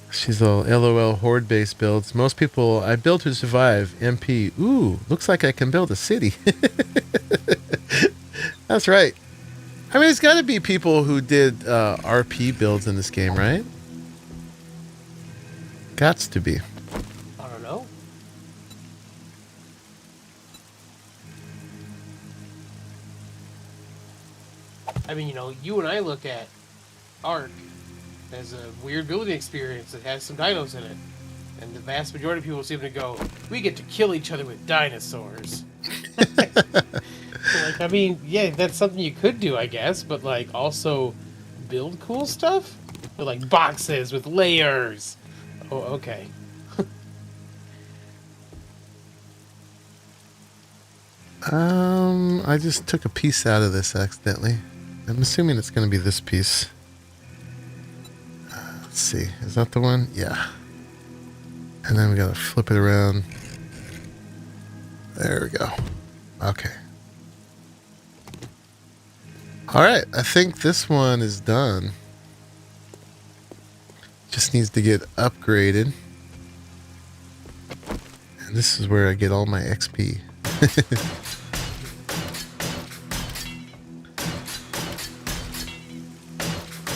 She's all LOL horde-based builds. Most people I build to survive. MP. Ooh, looks like I can build a city. That's right. I mean, it's got to be people who did RP builds in this game, right? Gots to be.
I don't know. I mean, you know, you and I look at Ark as a weird building experience that has some dinos in it. And the vast majority of people seem to go, we get to kill each other with dinosaurs. Like, I mean, yeah, that's something you could do, I guess, but like also build cool stuff? With, like boxes with layers. Oh, okay.
I just took a piece out of this accidentally. I'm assuming it's going to be this piece. Let's see. Is that the one? Yeah. And then we got to flip it around. There we go. Okay. All right. I think this one is done. Just needs to get upgraded. And this is where I get all my XP.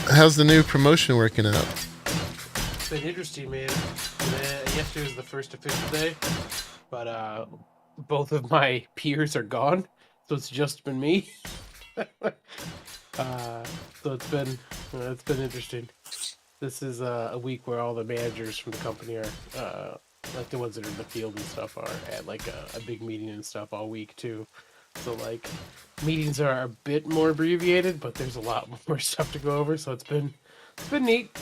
How's the new promotion working out?
It's been interesting, man. Yesterday was the first official day, but both of my peers are gone, so it's just been me. So it's been interesting. This is a week where all the managers from the company are like the ones that are in the field and stuff are at like a big meeting and stuff all week too. So like meetings are a bit more abbreviated, but there's a lot more stuff to go over. So it's been neat.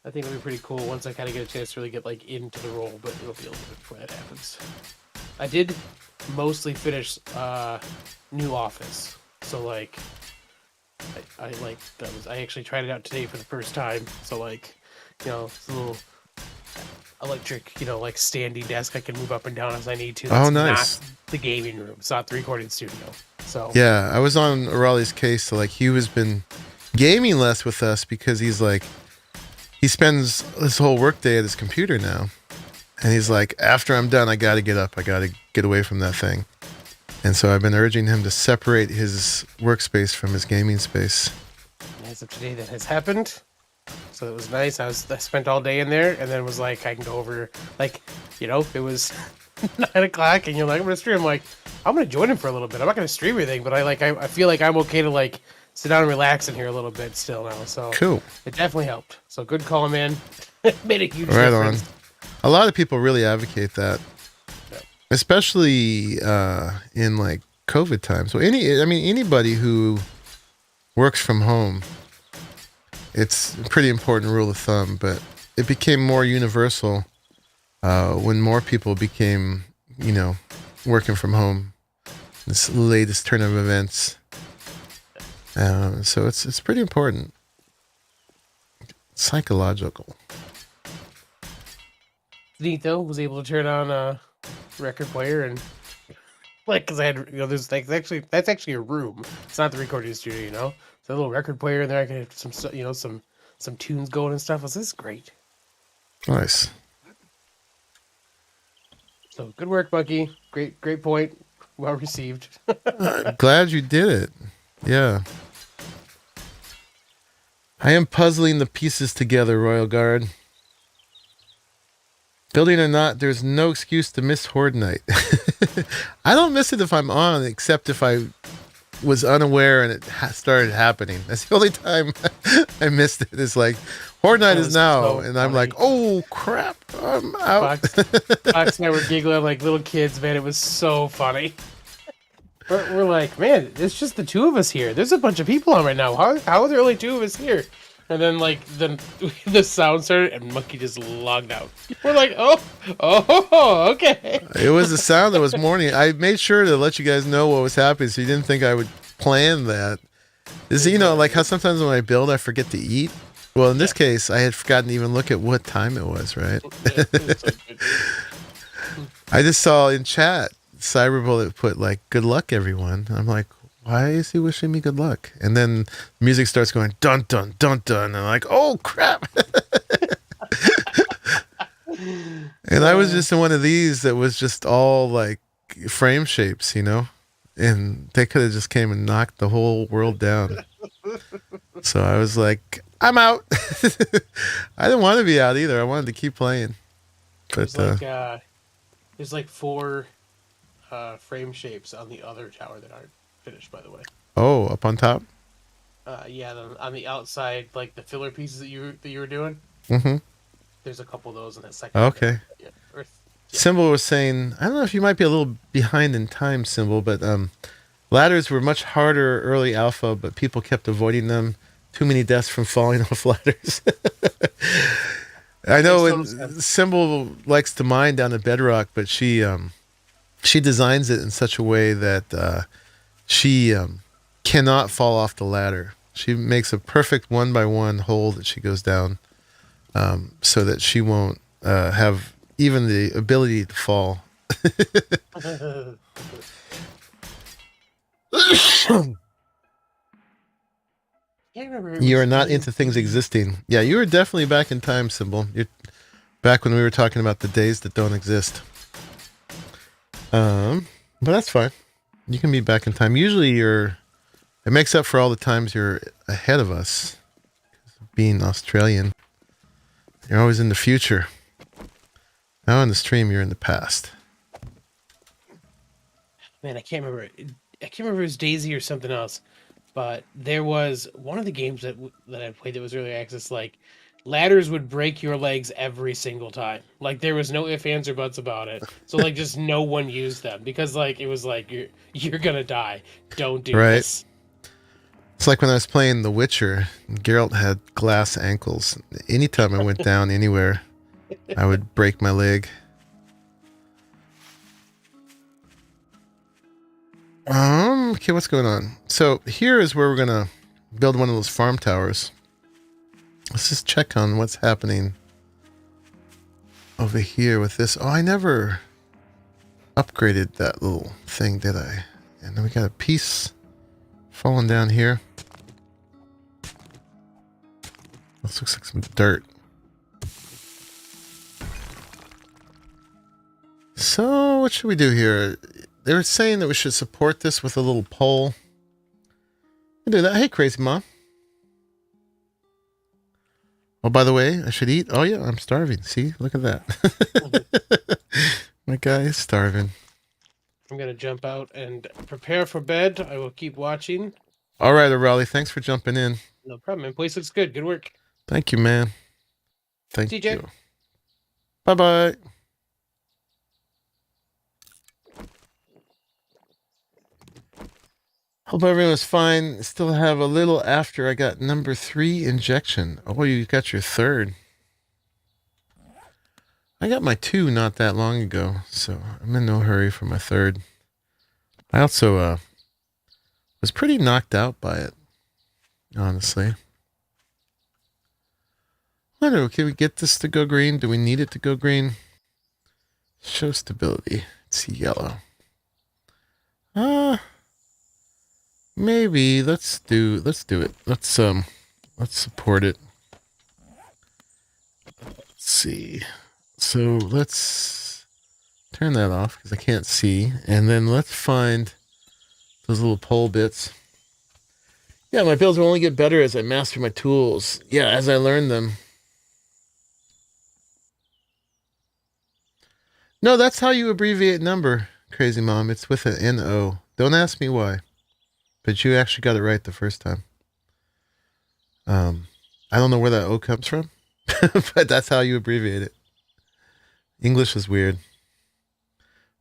I think it'll be pretty cool once I kind of get a chance to really get like into the role, but it'll be a little bit before that happens. I did mostly finish new Office, so like I like that was I actually tried it out today for the first time. So like, you know, it's a little electric, you know, like standing desk I can move up and down as I need to. That's
nice.
Not the gaming room. It's not the recording studio. So
yeah, I was on Raleigh's case. So like he was been gaming less with us because he's like he spends his whole workday at his computer now, and he's like, after I'm done, I got to get up. I got to get away from that thing. And so I've been urging him to separate his workspace from his gaming space.
As of today, that has happened. So it was nice. I spent all day in there, and then was like, I can go over, like, you know, it was 9 o'clock, and you're like, I'm gonna stream. I'm like, I'm gonna join him for a little bit. I'm not gonna stream anything, but I feel like I'm okay to like sit down and relax in here a little bit still now. So
cool.
It definitely helped. So good call, man. Made a huge
right
difference.
On. A lot of people really advocate that, especially in like COVID times. So anybody who works from home, it's a pretty important rule of thumb, but it became more universal when more people became, you know, working from home. This latest turn of events. So it's pretty important. Psychological.
Neat though. Was able to turn on a record player and like, cause I had, there's like that's actually a room. It's not the recording studio, It's a little record player in there. I can have some tunes going and stuff. This is great.
Nice.
So good work, Bucky. Great point. Well received.
Glad you did it. Yeah. I am puzzling the pieces together, Royal Guard. Building or not, there's no excuse to miss Horde Night. I don't miss it if I'm on, except if I was unaware and it started happening. That's the only time I missed it. It's like, Horde Night is now.
So
and I'm
funny.
like, oh, crap. I'm out.
Fox and I were giggling like little kids, man. It was so funny. We're like, man, it's just the two of us here. There's a bunch of people on right now. How are there only two of us here? And then the sound started and Monkey just logged out. We're like, oh, okay.
It was the sound that was morning. I made sure to let you guys know what was happening so you didn't think I would plan that. Is like how sometimes when I build I forget to eat? Well, in this case, I had forgotten to even look at what time it was, right? I just saw in chat Cyberbullet put like good luck everyone. I'm like, why is he wishing me good luck? And then music starts going dun dun dun dun and I'm like, oh crap. And I was just in one of these that was just all like frame shapes, and they could have just came and knocked the whole world down. So I was like, I'm out. I didn't want to be out either. I wanted to keep playing. But
there's like 4 frame shapes on the other tower that aren't finished, by the way.
Oh, up on top?
Yeah, on the outside, like the filler pieces that you were doing.
Mm-hmm.
There's a couple of those in that second.
Okay.
Yeah.
Symbol was saying, I don't know if you might be a little behind in time, Symbol, but ladders were much harder early alpha, but people kept avoiding them. Too many deaths from falling off ladders. I know Symbol likes to mine down at Bedrock, but she designs it in such a way that she cannot fall off the ladder. She makes a perfect 1x1 hole that she goes down so that she won't have even the ability to fall. You are not into things existing. Yeah, you were definitely back in time, Symbol. You're back when we were talking about the days that don't exist. But that's fine. You can be back in time. Usually it makes up for all the times you're ahead of us. Being Australian, you're always in the future. Now in the stream, you're in the past.
Man, I can't remember. I can't remember if it was Daisy or something else. But there was one of the games that I played that was early access. Like, ladders would break your legs every single time. Like, there was no ifs, ands, or buts about it. So like, just no one used them because like it was like you're gonna die. Don't do this.
It's like when I was playing The Witcher. Geralt had glass ankles. Anytime I went down anywhere, I would break my leg. Okay, what's going on? So here is where we're gonna build one of those farm towers. Let's just check on what's happening over here with this. Oh, I never upgraded that little thing, did I? And then we got a piece falling down here. This looks like some dirt. So what should we do here? They were saying that we should support this with a little pole. I do that. Hey, Crazy Mom. Oh, by the way, I should eat. Oh, yeah, I'm starving. See? Look at that. My guy is starving.
I'm going to jump out and prepare for bed. I will keep watching.
All right, O'Reilly. Thanks for jumping in.
No problem, man. Place looks good. Good work.
Thank you, man. Thank
TJ.
you. Bye-bye. Hope everyone's fine. Still have a little after I got number 3 injection. Oh, you got your 3rd. I got my 2 not that long ago, so I'm in no hurry for my 3rd. I also was pretty knocked out by it, honestly. I don't know. Can we get this to go green? Do we need it to go green? Show stability. Let's see yellow. Maybe let's do it. Let's support it. Let's see. So let's turn that off because I can't see. And then let's find those little pole bits. Yeah, my builds will only get better as I master my tools. Yeah, as I learn them. No, that's how you abbreviate number, Crazy Mom. It's with an N-O. Don't ask me why. But you actually got it right the first time. I don't know where that O comes from. But that's how you abbreviate it. English is weird.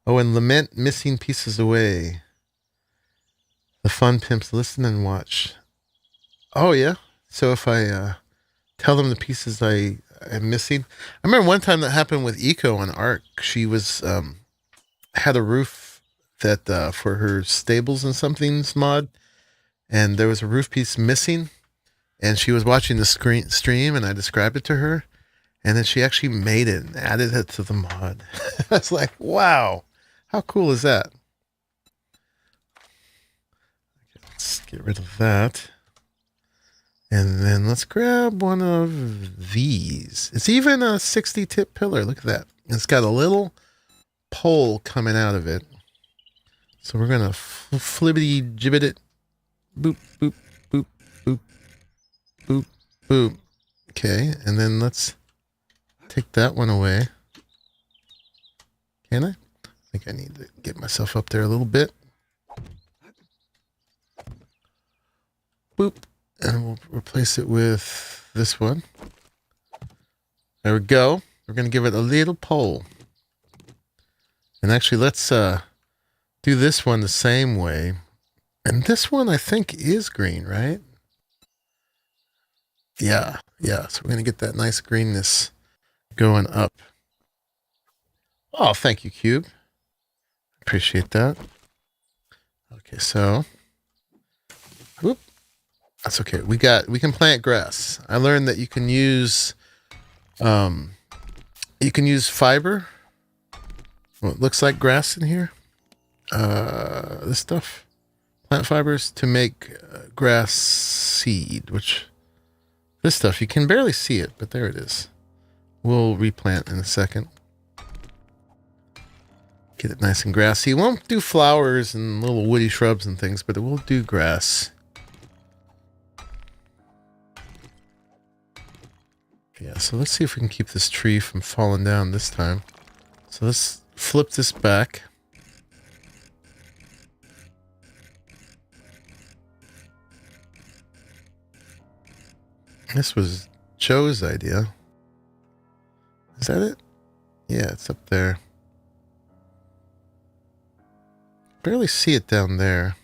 Oh, and lament missing pieces away. The fun pimps listen and watch. Oh, yeah? So if I tell them the pieces I am missing. I remember one time that happened with Eco on Ark. She was had a roof that for her stables and somethings mod, and there was a roof piece missing, and she was watching the stream, and I described it to her, and then she actually made it and added it to the mod. I was like, wow, how cool is that? Okay, let's get rid of that. And then let's grab one of these. It's even a 60 tip pillar. Look at that. It's got a little pole coming out of it. So we're going to flibbity gibbet it. Boop, boop, boop, boop, boop, boop. Okay. And then let's take that one away. Can I? I think I need to get myself up there a little bit. Boop. And we'll replace it with this one. There we go. We're going to give it a little pole. And actually, let's do this one the same way. And this one, I think, is green, right? Yeah. So we're going to get that nice greenness going up. Oh, thank you, Cube. Appreciate that. Okay, so... Whoop. That's okay. We can plant grass. I learned that you can use fiber. Well, it looks like grass in here. This stuff, plant fibers to make grass seed. Which this stuff you can barely see it, but there it is. We'll replant in a second. Get it nice and grassy. It won't do flowers and little woody shrubs and things, but it will do grass. Yeah, so let's see if we can keep this tree from falling down this time. So let's flip this back. This was Joe's idea. Is that it? Yeah, it's up there. Barely see it down there.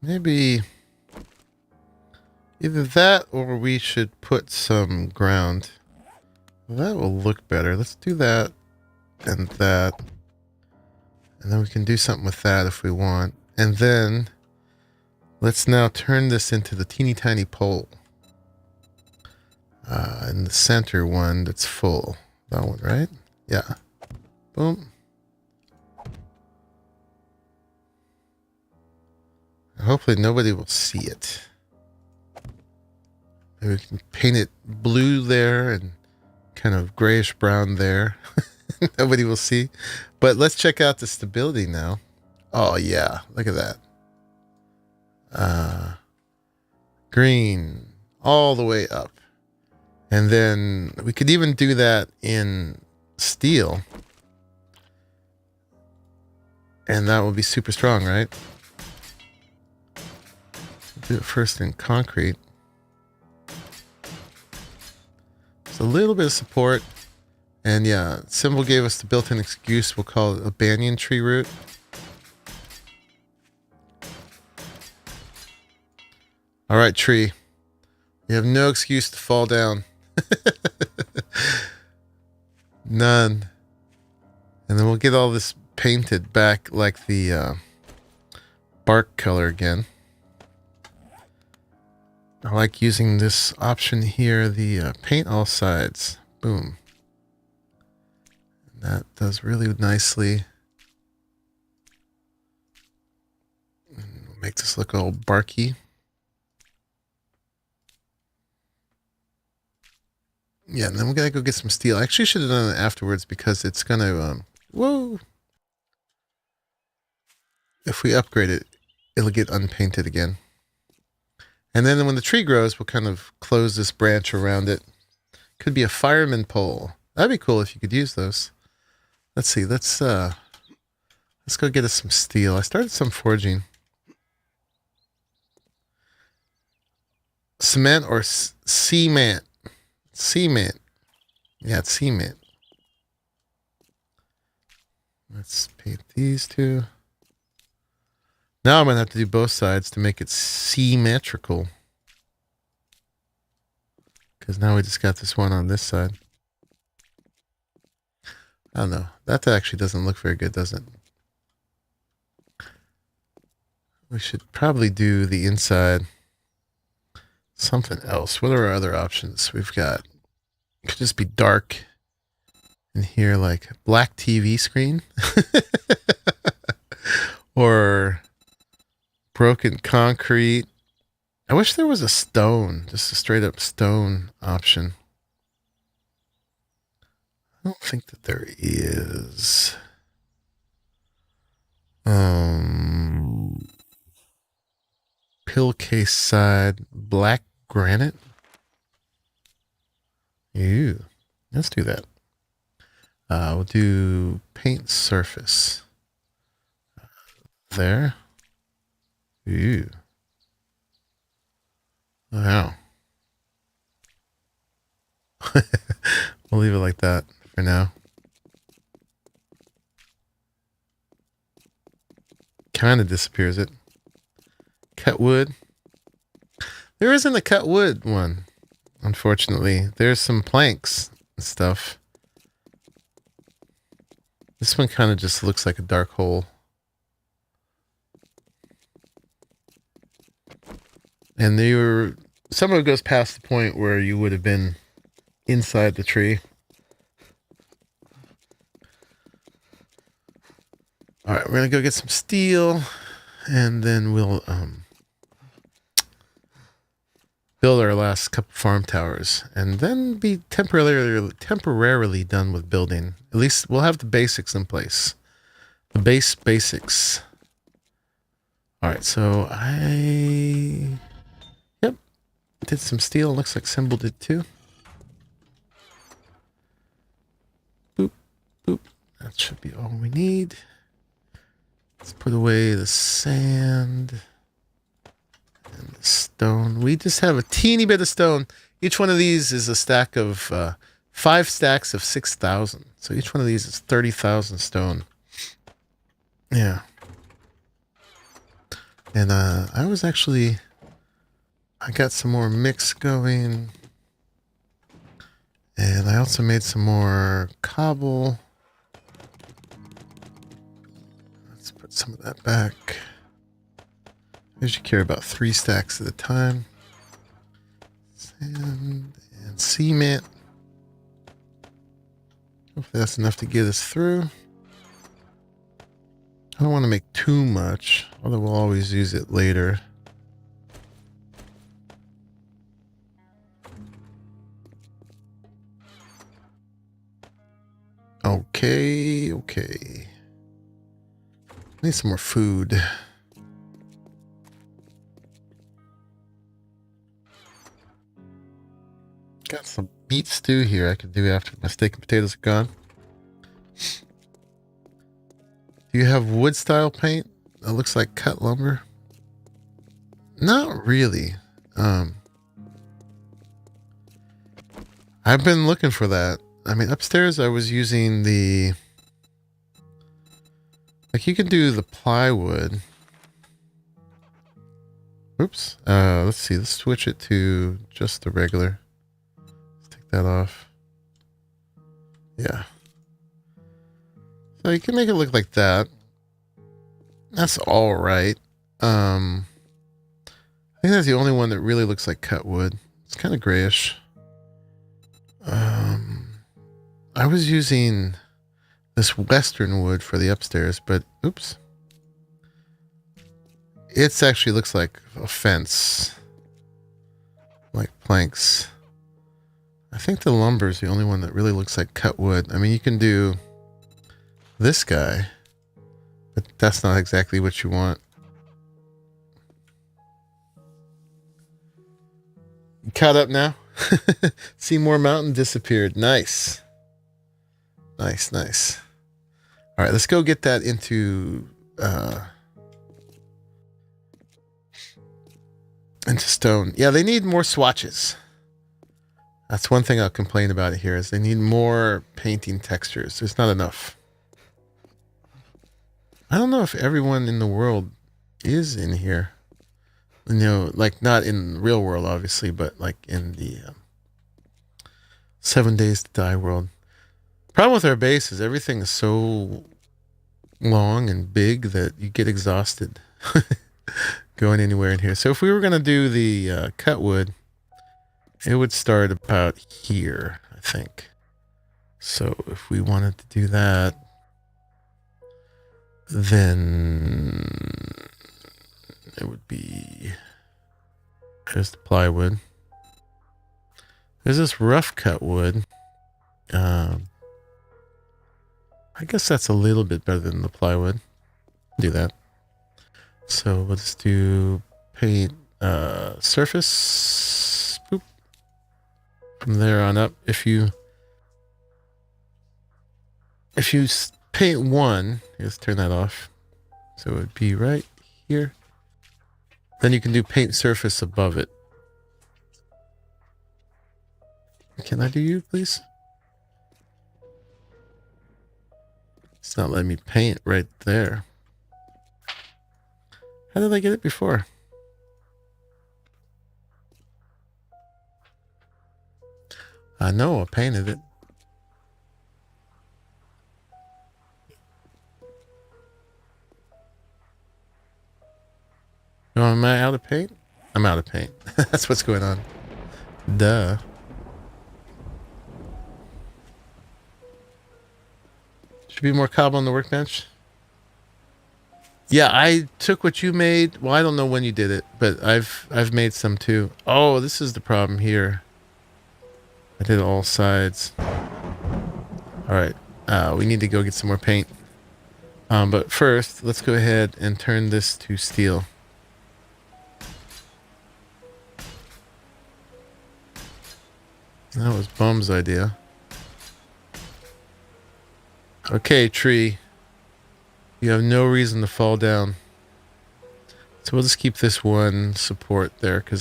Maybe... either that or we should put some ground. That will look better. Let's do that and that. And then we can do something with that if we want. And then let's now turn this into the teeny tiny pole. And the center one that's full. That one, right? Yeah. Boom. Hopefully nobody will see it. Maybe we can paint it blue there and kind of grayish brown there. Nobody will see. But let's check out the stability now. Oh, yeah. Look at that. Green all the way up. And then we could even do that in steel. And that will be super strong, right? Do it first in concrete. A little bit of support, and yeah, Symbol gave us the built-in excuse. We'll call it a banyan tree root. All right, tree, you have no excuse to fall down. None. And then we'll get all this painted back like the bark color again. I like using this option here, the paint all sides. Boom. That does really nicely. Make this look all barky. Yeah, and then we gotta go get some steel. I actually should have done it afterwards because it's gonna, whoa. If we upgrade it, it'll get unpainted again. And then when the tree grows, we'll kind of close this branch around it. Could be a fireman pole. That'd be cool if you could use those. Let's see, let's go get us some steel. I started some forging. Cement or cement? Cement. Yeah, it's cement. Let's paint these two. Now I'm going to have to do both sides to make it symmetrical. Because now we just got this one on this side. I don't know. That actually doesn't look very good, does it? We should probably do the inside. Something else. What are our other options? We've got, it could just be dark in here, like black TV screen. Or broken concrete. I wish there was a stone, just a straight up stone option. I don't think that there is. Pill case side, black granite. Ew. Let's do that. We'll do paint surface. There. Ew. Wow. We'll leave it like that for now. Kind of disappears it. Cut wood. There isn't a cut wood one, unfortunately. There's some planks and stuff. This one kind of just looks like a dark hole. And some of it goes past the point where you would have been inside the tree. All right, we're going to go get some steel, and then we'll build our last couple farm towers, and then be temporarily done with building. At least we'll have the basics in place. The basics. All right, so yep, did some steel. Looks like Symbol did too. Boop, boop. That should be all we need. Let's put away the sand and the stone. We just have a teeny bit of stone. Each one of these is a stack of 5 stacks of 6,000. So each one of these is 30,000 stone. Yeah. And I got some more mix going. And I also made some more cobble. Let's put some of that back. I usually carry about 3 stacks at a time. Sand and cement. Hopefully that's enough to get us through. I don't want to make too much, although we'll always use it later. Okay. Need some more food. Got some meat stew here I could do after my steak and potatoes are gone. Do you have wood style paint that looks like cut lumber? Not really. I've been looking for that. I mean, upstairs I was using the... Like, you can do the plywood. Oops. Let's see. Let's switch it to just the regular. Let's take that off. Yeah. So you can make it look like that. That's all right. I think that's the only one that really looks like cut wood. It's kind of grayish. I was using this western wood for the upstairs, but oops. It actually looks like a fence. Like planks. I think the lumber is the only one that really looks like cut wood. I mean, you can do this guy, but that's not exactly what you want. You caught up now? Seymour Mountain disappeared. Nice. Nice, nice. All right, let's go get that into stone. Yeah, they need more swatches. That's one thing I'll complain about it here is they need more painting textures. There's not enough. I don't know if everyone in the world is in here. You know, like not in the real world, obviously, but like in the 7 Days to Die world. Problem with our base is everything is so long and big that you get exhausted going anywhere in here. So if we were going to do the cut wood, it would start about here, I think. So if we wanted to do that, then it would be, there's the plywood. There's this rough cut wood. I guess that's a little bit better than the plywood. Do that. So let's do paint surface. Boop. From there on up, if you paint one, let's turn that off. So it would be right here. Then you can do paint surface above it. Can I do you, please? It's not letting me paint right there. How did I get it before? I know I painted it. Oh, am I out of paint? I'm out of paint. That's what's going on. Duh. Should be more cobble on the workbench. Yeah, I took what you made. Well, I don't know when you did it, but I've made some too. Oh, this is the problem here. I did all sides. All right, we need to go get some more paint. But first, let's go ahead and turn this to steel. That was Bum's idea. Okay, tree. You have no reason to fall down. So we'll just keep this one support there, because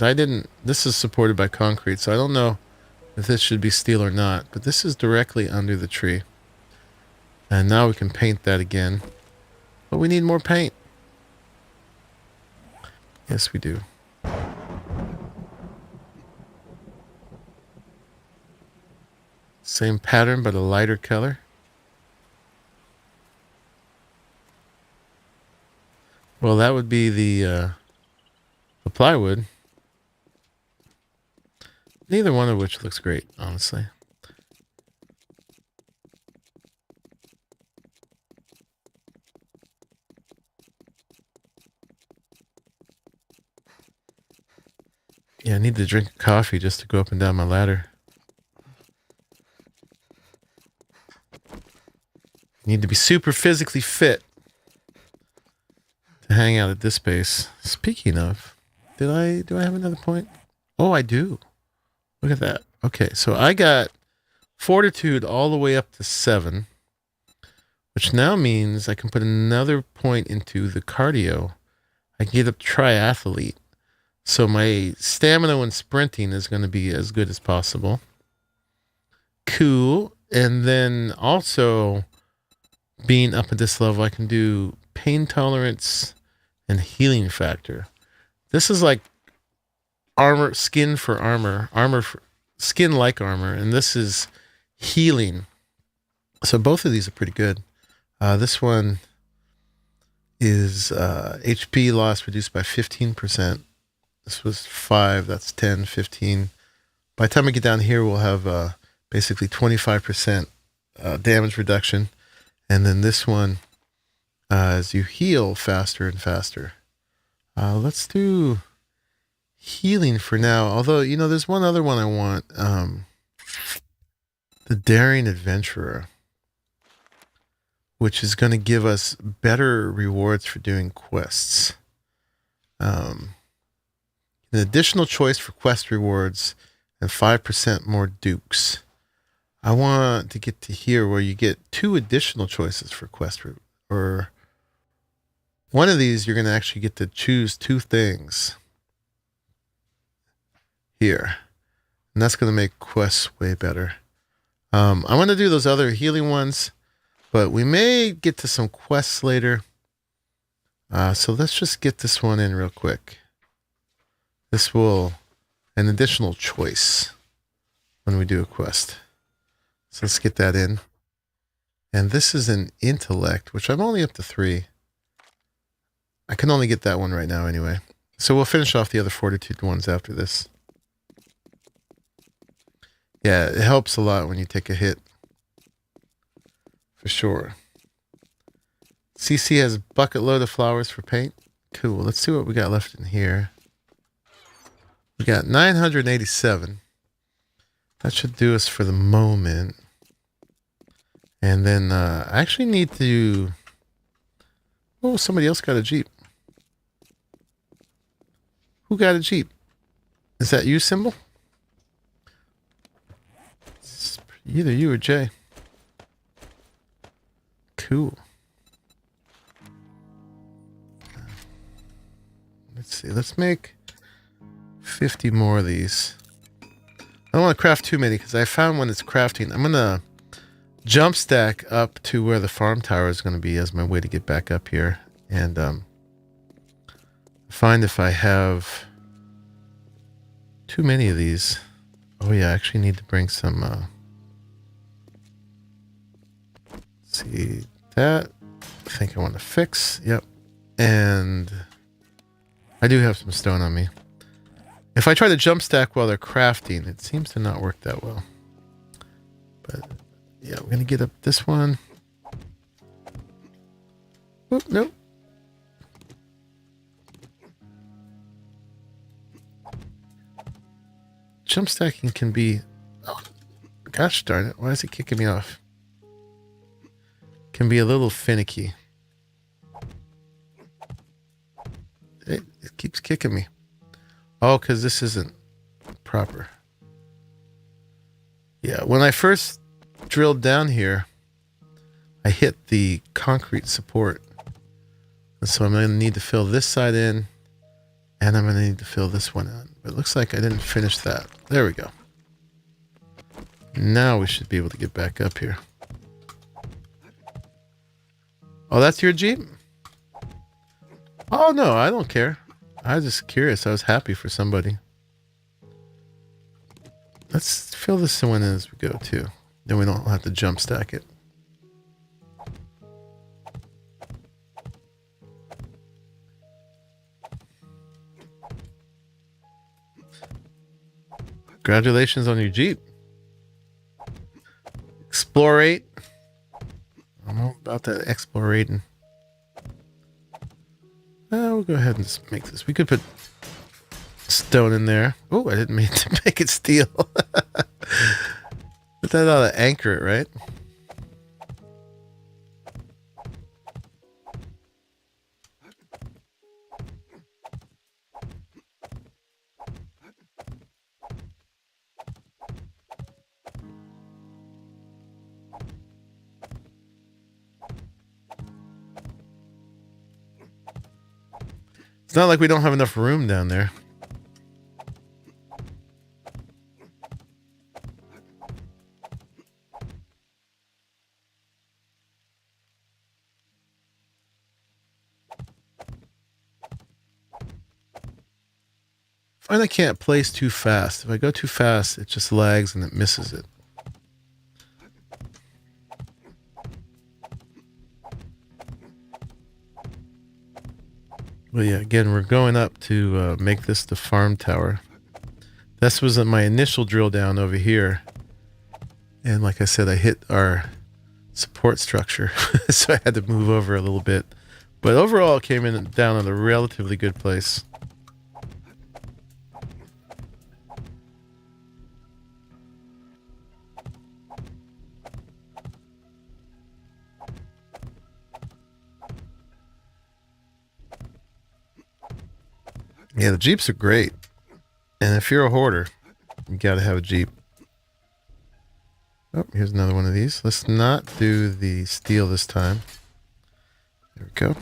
this is supported by concrete, so I don't know if this should be steel or not, but this is directly under the tree. And now we can paint that again. But we need more paint. Yes, we do. Same pattern, but a lighter color. Well, that would be the plywood. Neither one of which looks great, honestly. Yeah, I need to drink coffee just to go up and down my ladder. Need to be super physically fit to hang out at this base. Speaking of, do I have another point? Oh, I do. Look at that. Okay, so I got fortitude all the way up to 7, which now means I can put another point into the cardio. I can get up triathlete. So my stamina when sprinting is going to be as good as possible. Cool. And then also, being up at this level, I can do pain tolerance and healing factor. This is like armor, skin for armor, skin like armor, and this is healing. So both of these are pretty good. This one is HP loss reduced by 15%. This was 5. That's 10, 15. By the time we get down here, we'll have basically 25% damage reduction. And then this one, as you heal faster and faster. Let's do healing for now. Although, you know, there's one other one I want. The Daring Adventurer, which is going to give us better rewards for doing quests. An additional choice for quest rewards and 5% more dukes. I want to get to here where you get 2 additional choices for quest or one of these you're going to actually get to choose 2 things here. And that's going to make quests way better. I want to do those other healing ones, but we may get to some quests later. So let's just get this one in real quick. This will an additional choice when we do a quest. So let's get that in. And this is an intellect, which I'm only up to 3. I can only get that one right now anyway. So we'll finish off the other fortitude ones after this. Yeah, it helps a lot when you take a hit. For sure. CC has a bucket load of flowers for paint. Cool. Let's see what we got left in here. We got 987. That should do us for the moment. And then I actually need to... Oh, somebody else got a Jeep. Who got a Jeep? Is that you, Symbol? It's either you or Jay. Cool. Let's see. Let's make 50 more of these. I don't want to craft too many because I found when it's crafting, I'm going to jump stack up to where the farm tower is going to be as my way to get back up here. And find if I have too many of these. Oh yeah, I actually need to bring some... see that. I think I want to fix. Yep. And I do have some stone on me. If I try to jump stack while they're crafting, it seems to not work that well. But yeah, we're going to get up this one. Oop, nope. Jump stacking can be... Oh, gosh darn it. Why is it kicking me off? Can be a little finicky. It keeps kicking me. Oh, because this isn't proper. Yeah, when I first drilled down here, I hit the concrete support. And so I'm going to need to fill this side in, and I'm going to need to fill this one in. But it looks like I didn't finish that. There we go. Now we should be able to get back up here. Oh, that's your Jeep? Oh, no, I don't care. I was just curious. I was happy for somebody. Let's fill this one in as we go, too. Then we don't have to jump stack it. Congratulations on your Jeep. Explorate. I don't know about that explorating. We'll go ahead and just make this. We could put stone in there. Oh, I didn't mean to make it steel. But that ought to anchor it, right? It's not like we don't have enough room down there. I find I can't place too fast. If I go too fast, it just lags and it misses it. Well, yeah, again, we're going up to make this the farm tower. This was my initial drill down over here. And like I said, I hit our support structure. So I had to move over a little bit. But overall, it came in down in a relatively good place. Yeah, the Jeeps are great. And if you're a hoarder, you gotta have a Jeep. Oh, here's another one of these. Let's not do the steel this time. There we go.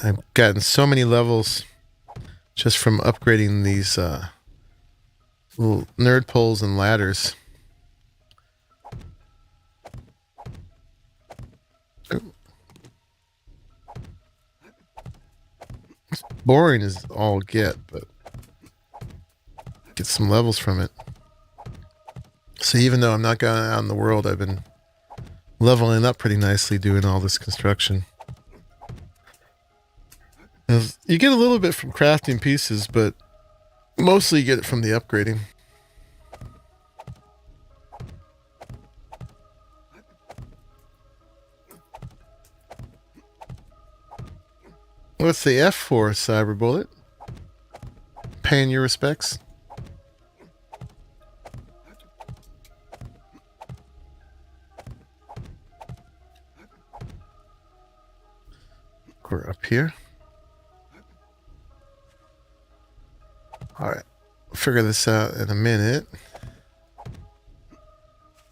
I've gotten so many levels just from upgrading these little nerd poles and ladders. It's boring as all get, but get some levels from it. So even though I'm not going out in the world, I've been leveling up pretty nicely doing all this construction. You get a little bit from crafting pieces, but mostly you get it from the upgrading. What's the F for, Cyber Bullet? Paying your respects? We're up here. Alright. We'll figure this out in a minute.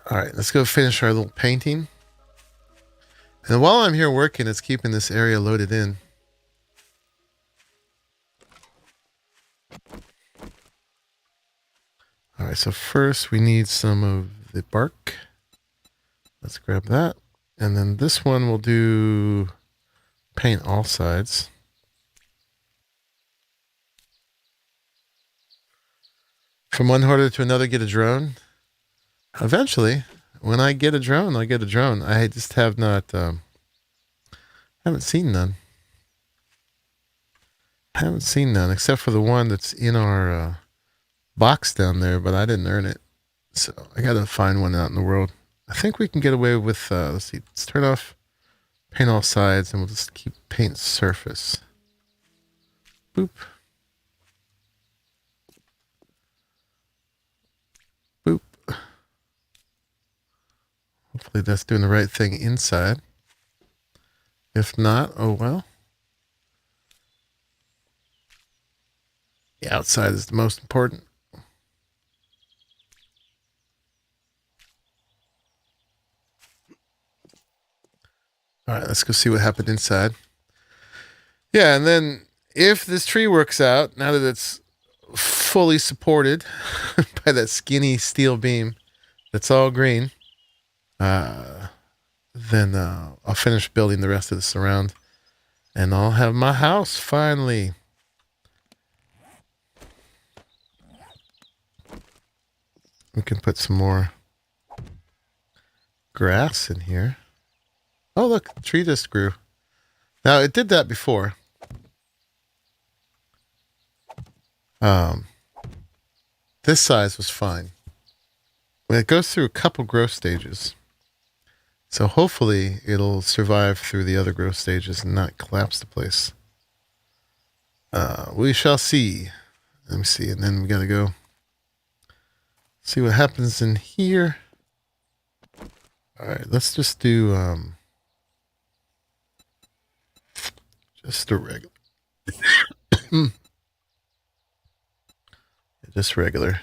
Alright, let's go finish our little painting. And while I'm here working, it's keeping this area loaded in. Alright, so first we need some of the bark. Let's grab that. And then this one we'll do paint all sides. From one hoarder to another, get a drone. Eventually, when I get a drone, I'll get a drone. I just have not, haven't seen none. Haven't seen none, except for the one that's in our box down there, but I didn't earn it. So I gotta find one out in the world. I think we can get away with, let's see, let's turn off paint all sides and we'll just keep paint surface. Boop. Boop. Hopefully that's doing the right thing inside. If not, oh well. The outside is the most important. All right, let's go see what happened inside. Yeah, and then if this tree works out, now that it's fully supported by that skinny steel beam that's all green, then I'll finish building the rest of this around, and I'll have my house finally. We can put some more grass in here. Oh, look, the tree just grew. Now, it did that before. This size was fine. It goes through a couple growth stages. So hopefully it'll survive through the other growth stages and not collapse the place. We shall see. Let me see. And then we got to go see what happens in here. All right, let's just do just a regular. Just regular.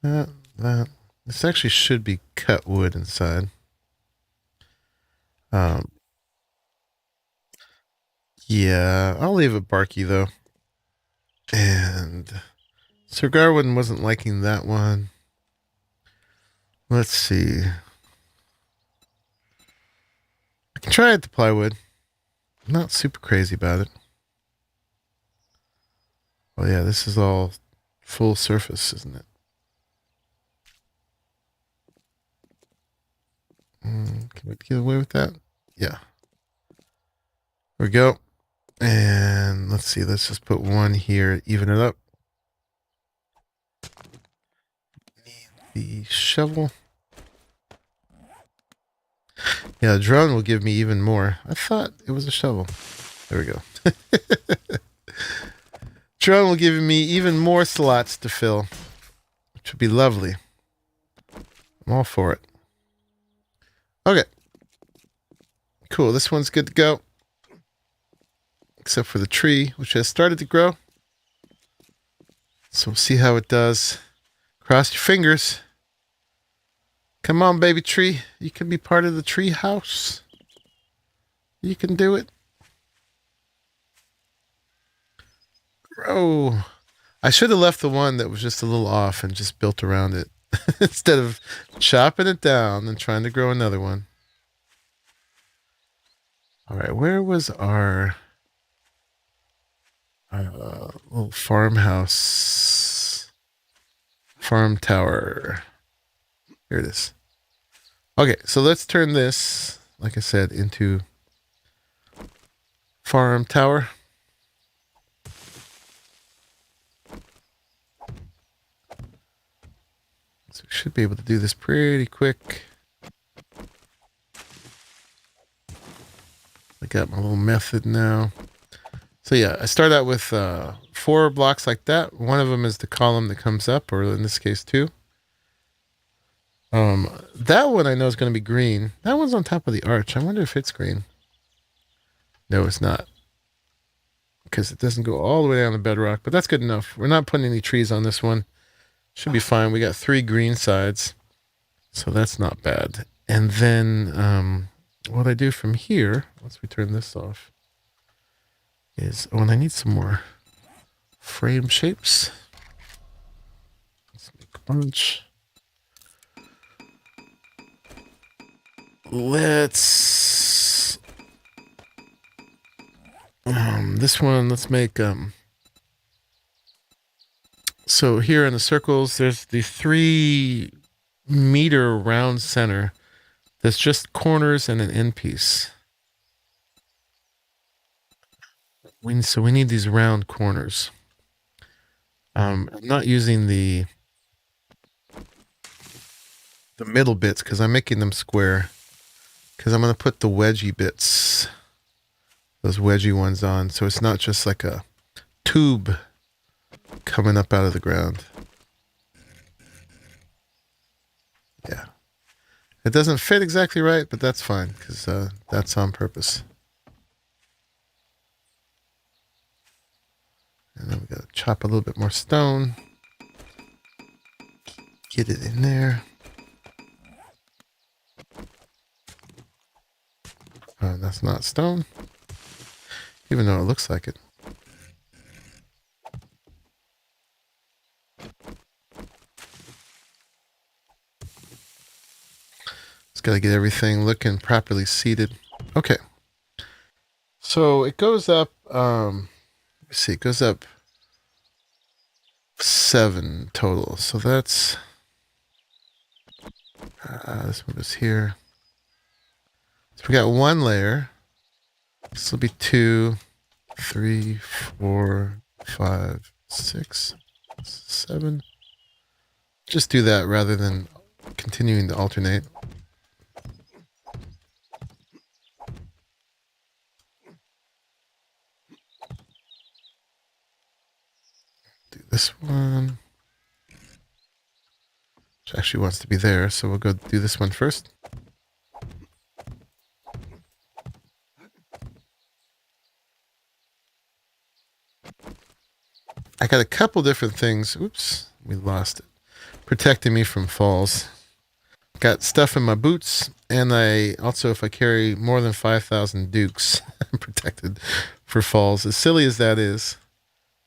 That. This actually should be cut wood inside. Yeah, I'll leave it barky though. And Sir Garwin wasn't liking that one. Let's see. I can try it to plywood. I'm not super crazy about it. Oh yeah, this is all full surface, isn't it? Can we get away with that? Yeah. There we go. And let's see, let's just put one here, even it up. The shovel. Yeah, the drone will give me even more. I thought it was a shovel. There we go. Drone will give me even more slots to fill, which would be lovely. I'm all for it. Okay. Cool. This one's good to go. Except for the tree, which has started to grow. So we'll see how it does. Cross your fingers. Come on, baby tree. You can be part of the tree house. You can do it. Grow. I should have left the one that was just a little off and just built around it. Instead of chopping it down and trying to grow another one. All right, where was our little farmhouse? Farm tower. Here it is. Okay, so let's turn this, like I said, into farm tower. So we should be able to do this pretty quick. I got my little method now. So yeah, I start out with 4 blocks like that. One of them is the column that comes up, or in this case 2. That one I know is going to be green. That one's on top of the arch. I wonder if it's green. No, it's not. Because it doesn't go all the way down the bedrock, but that's good enough. We're not putting any trees on this one. Should be fine. We got 3 green sides, so that's not bad. And then what I do from here, once we turn this off, is, oh, and I need some more frame shapes. Let's make a bunch. Let's this one, let's make so here in the circles there's the 3-meter round center that's just corners and an end piece. So we need these round corners. I'm not using the middle bits because I'm making them square. Because I'm going to put the wedgy bits, those wedgy ones on, so it's not just like a tube coming up out of the ground. Yeah. It doesn't fit exactly right, but that's fine, because that's on purpose. And then we got to chop a little bit more stone. Get it in there. That's not stone, even though it looks like it. Just got to get everything looking properly seated. Okay. So it goes up, let's see, it goes up 7 total. So that's, this one goes here. So we got 1 layer. This will be 2, 3, 4, 5, 6, 7. Just do that rather than continuing to alternate. Do this one. Which actually wants to be there, so we'll go do this one first. I got a couple different things. Oops, we lost it. Protecting me from falls. Got stuff in my boots, and I also, if I carry more than 5,000 dukes, I'm protected for falls. As silly as that is,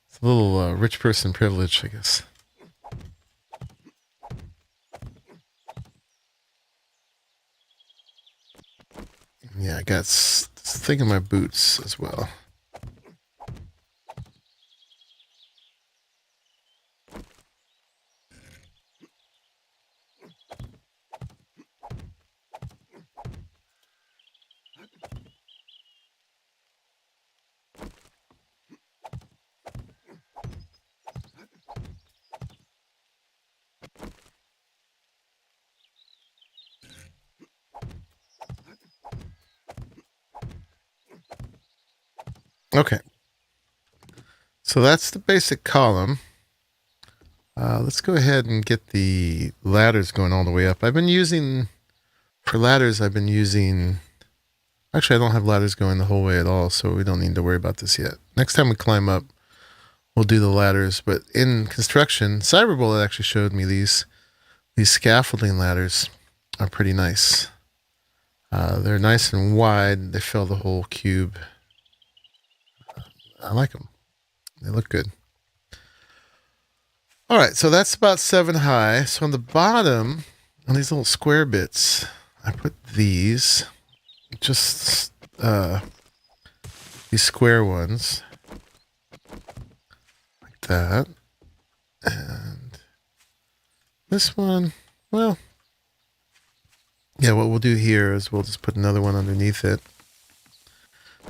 it's a little rich person privilege, I guess. Yeah, I got this thing in my boots as well. Okay. So that's the basic column. Let's go ahead and get the ladders going all the way up. For ladders, actually, I don't have ladders going the whole way at all, so we don't need to worry about this yet. Next time we climb up, we'll do the ladders. But in construction, Cyberbullet actually showed me these scaffolding ladders are pretty nice. They're nice and wide. They fill the whole cube. I like them. They look good. All right, so that's about 7 high. So on the bottom, on these little square bits, I put these, just these square ones, like that. And this one, well, yeah, what we'll do here is we'll just put another one underneath it.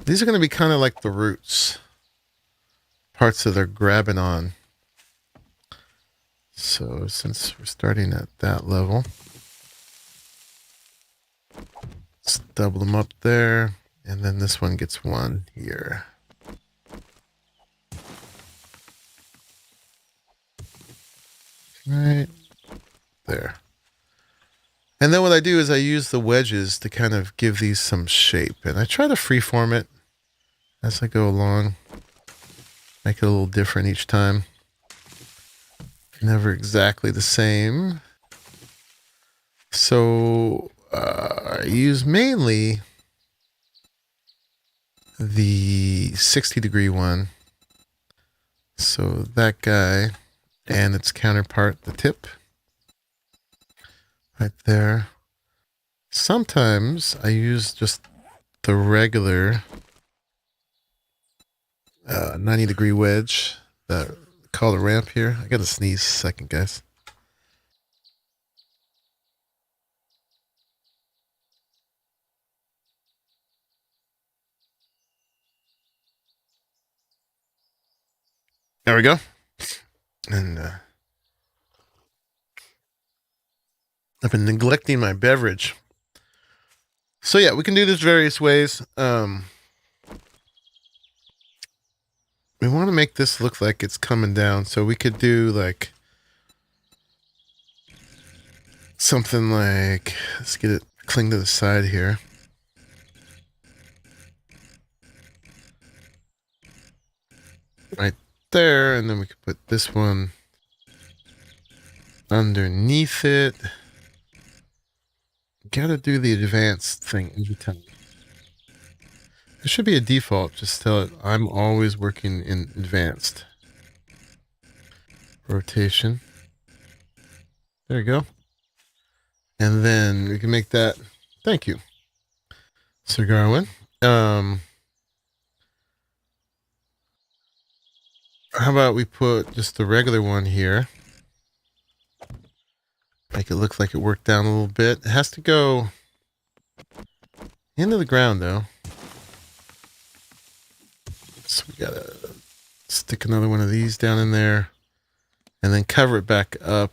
These are going to be kind of like the roots, parts that they're grabbing on. So since we're starting at that level, let's double them up there. And then this one gets one here. Right there. And then what I do is I use the wedges to kind of give these some shape. And I try to freeform it as I go along. Make it a little different each time. Never exactly the same. So I use mainly the 60-degree one. So that guy and its counterpart, the tip. Right there. Sometimes I use just the regular 90-degree wedge that call the ramp here. I gotta sneeze a second, guys. There we go. And I've been neglecting my beverage. So yeah, we can do this various ways. We want to make this look like it's coming down, so we could do like something like, let's get it cling to the side here. Right there, and then we could put this one underneath it. Gotta do the advanced thing every time. There should be a default, just tell it I'm always working in advanced. Rotation. There you go. And then we can make that, thank you, Sir Garwin. How about we put just the regular one here? Make it look like it worked down a little bit. It has to go into the ground though. So we gotta stick another one of these down in there and then cover it back up.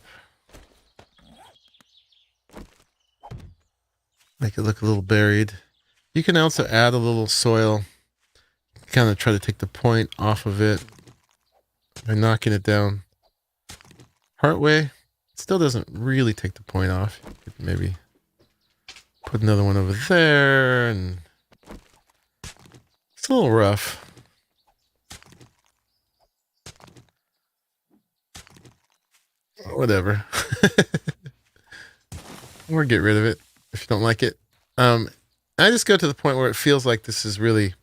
Make it look a little buried. You can also add a little soil. Kind of try to take the point off of it by knocking it down partway. It still doesn't really take the point off. Maybe put another one over there, and it's a little rough. Whatever. Or get rid of it if you don't like it. I just go to the point where it feels like this is really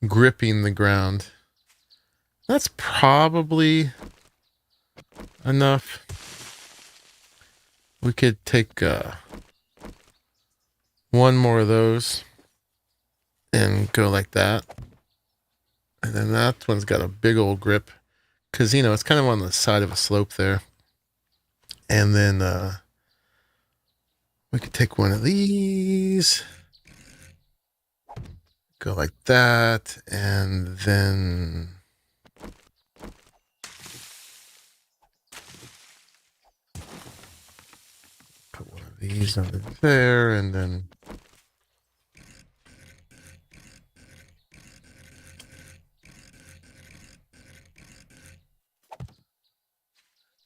gripping the ground. That's probably enough. We could take one more of those and go like that. And then that one's got a big old grip because, you know, it's kind of on the side of a slope there. And then we could take one of these, go like that, and then put one of these under there, and then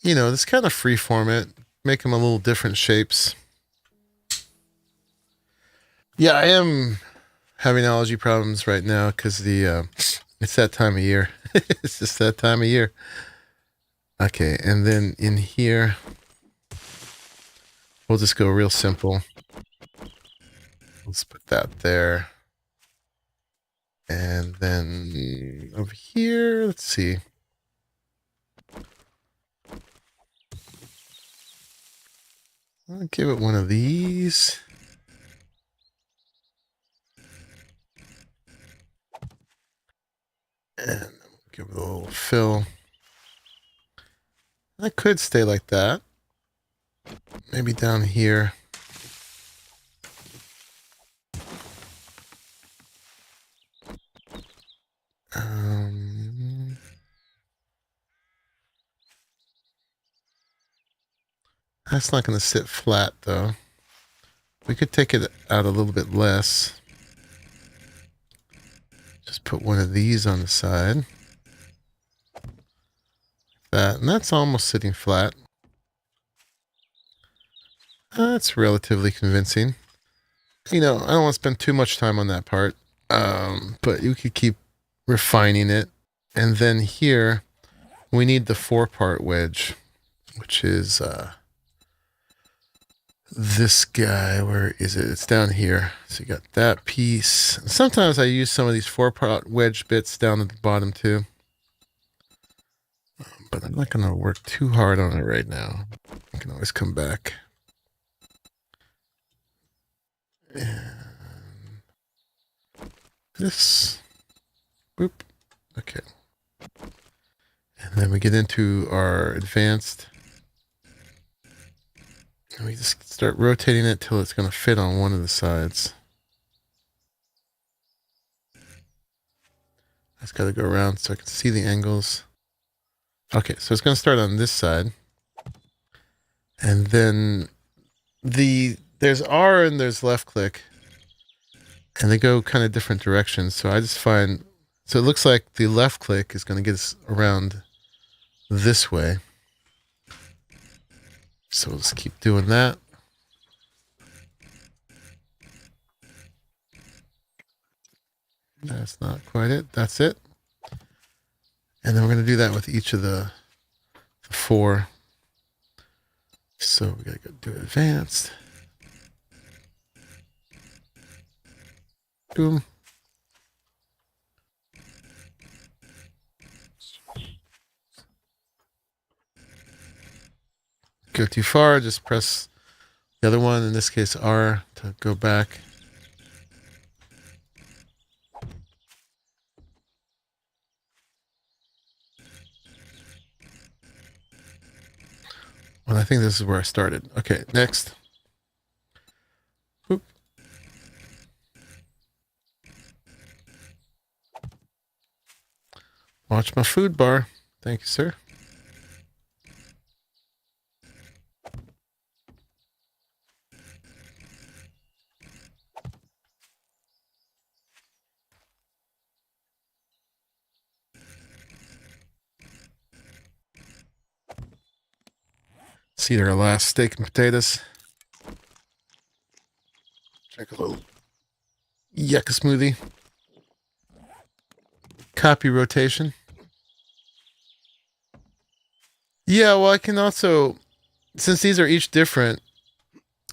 you know, just kind of freeform it, make them a little different shapes. Yeah, I am having allergy problems right now because it's that time of year. It's just that time of year. Okay, and then in here, we'll just go real simple. Let's put that there. And then over here, let's see. I'll give it one of these. And give it a little fill. I could stay like that. Maybe down here. That's not going to sit flat, though. We could take it out a little bit less. Just put one of these on the side. That, and that's almost sitting flat. That's relatively convincing. You know, I don't want to spend too much time on that part, but you could keep refining it. And then here, we need the 4-part wedge, which is this guy. Where is it? It's down here. So you got that piece. Sometimes I use some of these 4-part wedge bits down at the bottom too. But I'm not going to work too hard on it right now. I can always come back. And this. Boop. Okay. And then we get into our advanced. And we just start rotating it till it's going to fit on one of the sides. I just got to go around so I can see the angles. Okay, so it's going to start on this side. And then there's R and there's left click. And they go kind of different directions. So I just find, so it looks like the left click is going to get us around this way. So we'll just keep doing that. That's not quite it. That's it. And then we're going to do that with each of the 4. So we got to go do advanced. Boom. Go too far, just press the other one, in this case R, to go back. Well, I think this is where I started. Okay, next. Oop. Watch my food bar. Thank you, sir. Let's eat our last steak and potatoes. Drink a little yucca smoothie. Copy rotation. Yeah, well, I can also, since these are each different,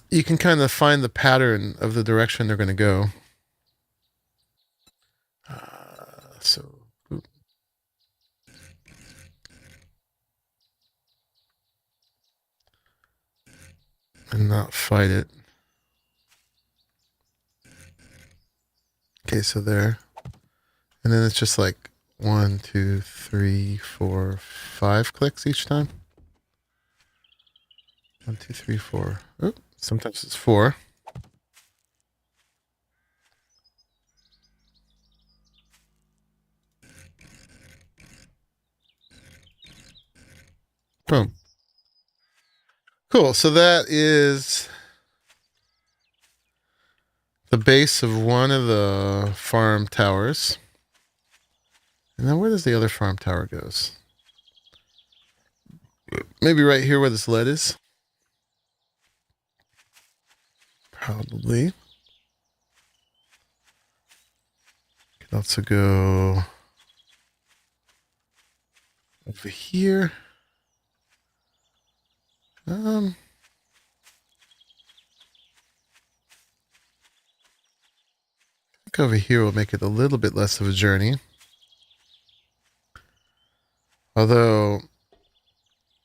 you can kind of find the pattern of the direction they're going to go. So, oop. And not fight it. Okay, so there. And then it's just like 1, 2, 3, 4, 5 clicks each time. 1, 2, 3, 4. Oh, sometimes it's 4. Boom. Cool. So that is the base of one of the farm towers. And then where does the other farm tower goes? Maybe right here where this lead is. Probably. Could also go over here. I think over here will make it a little bit less of a journey. Although,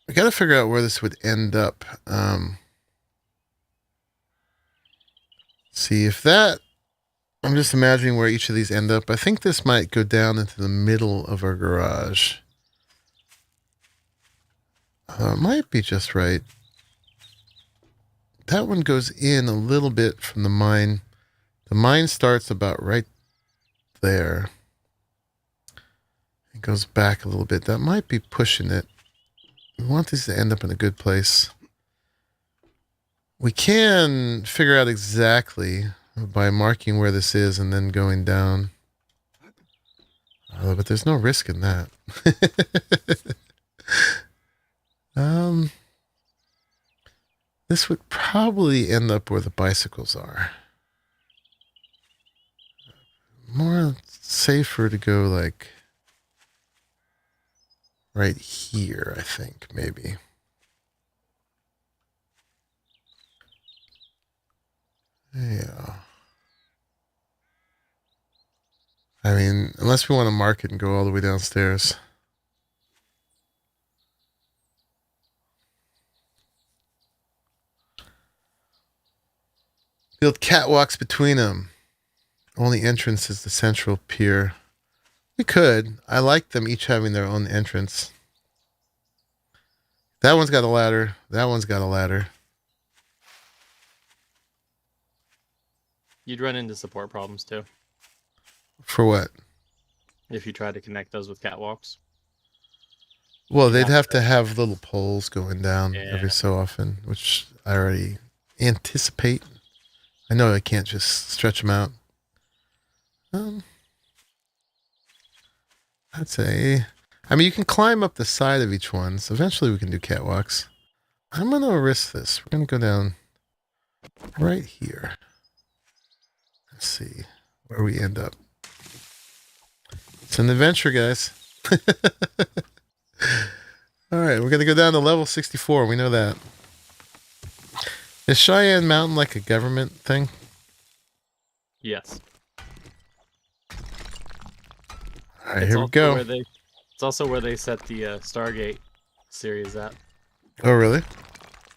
I gotta figure out where this would end up. See if that... I'm just imagining where each of these end up. I think this might go down into the middle of our garage. It might be just right. That one goes in a little bit from the mine. The mine starts about right there. It goes back a little bit. That might be pushing it. We want these to end up in a good place. We can figure out exactly by marking where this is and then going down. But there's no risk in that. This would probably end up where the bicycles are. More safer to go like right here, I think, maybe. Yeah. I mean, unless we want to mark it and go all the way downstairs. Build catwalks between them. Only entrance is the central pier. We could. I like them each having their own entrance. That one's got a ladder. That one's got a ladder.
You'd run into support problems too.
For what?
If you try to connect those with catwalks.
Well, they'd have to have little poles going down every
Yeah.
so often, which I already anticipate. I know I can't just stretch them out. I'd say... I mean, you can climb up the side of each one, so eventually we can do catwalks. I'm going to risk this. We're going to go down right here. Let's see where we end up. It's an adventure, guys. All right, we're going to go down to level 64. We know that. Is Cheyenne Mountain like a government thing?
Yes.
All right, here we go.
It's also where they set the Stargate series at.
Oh, really?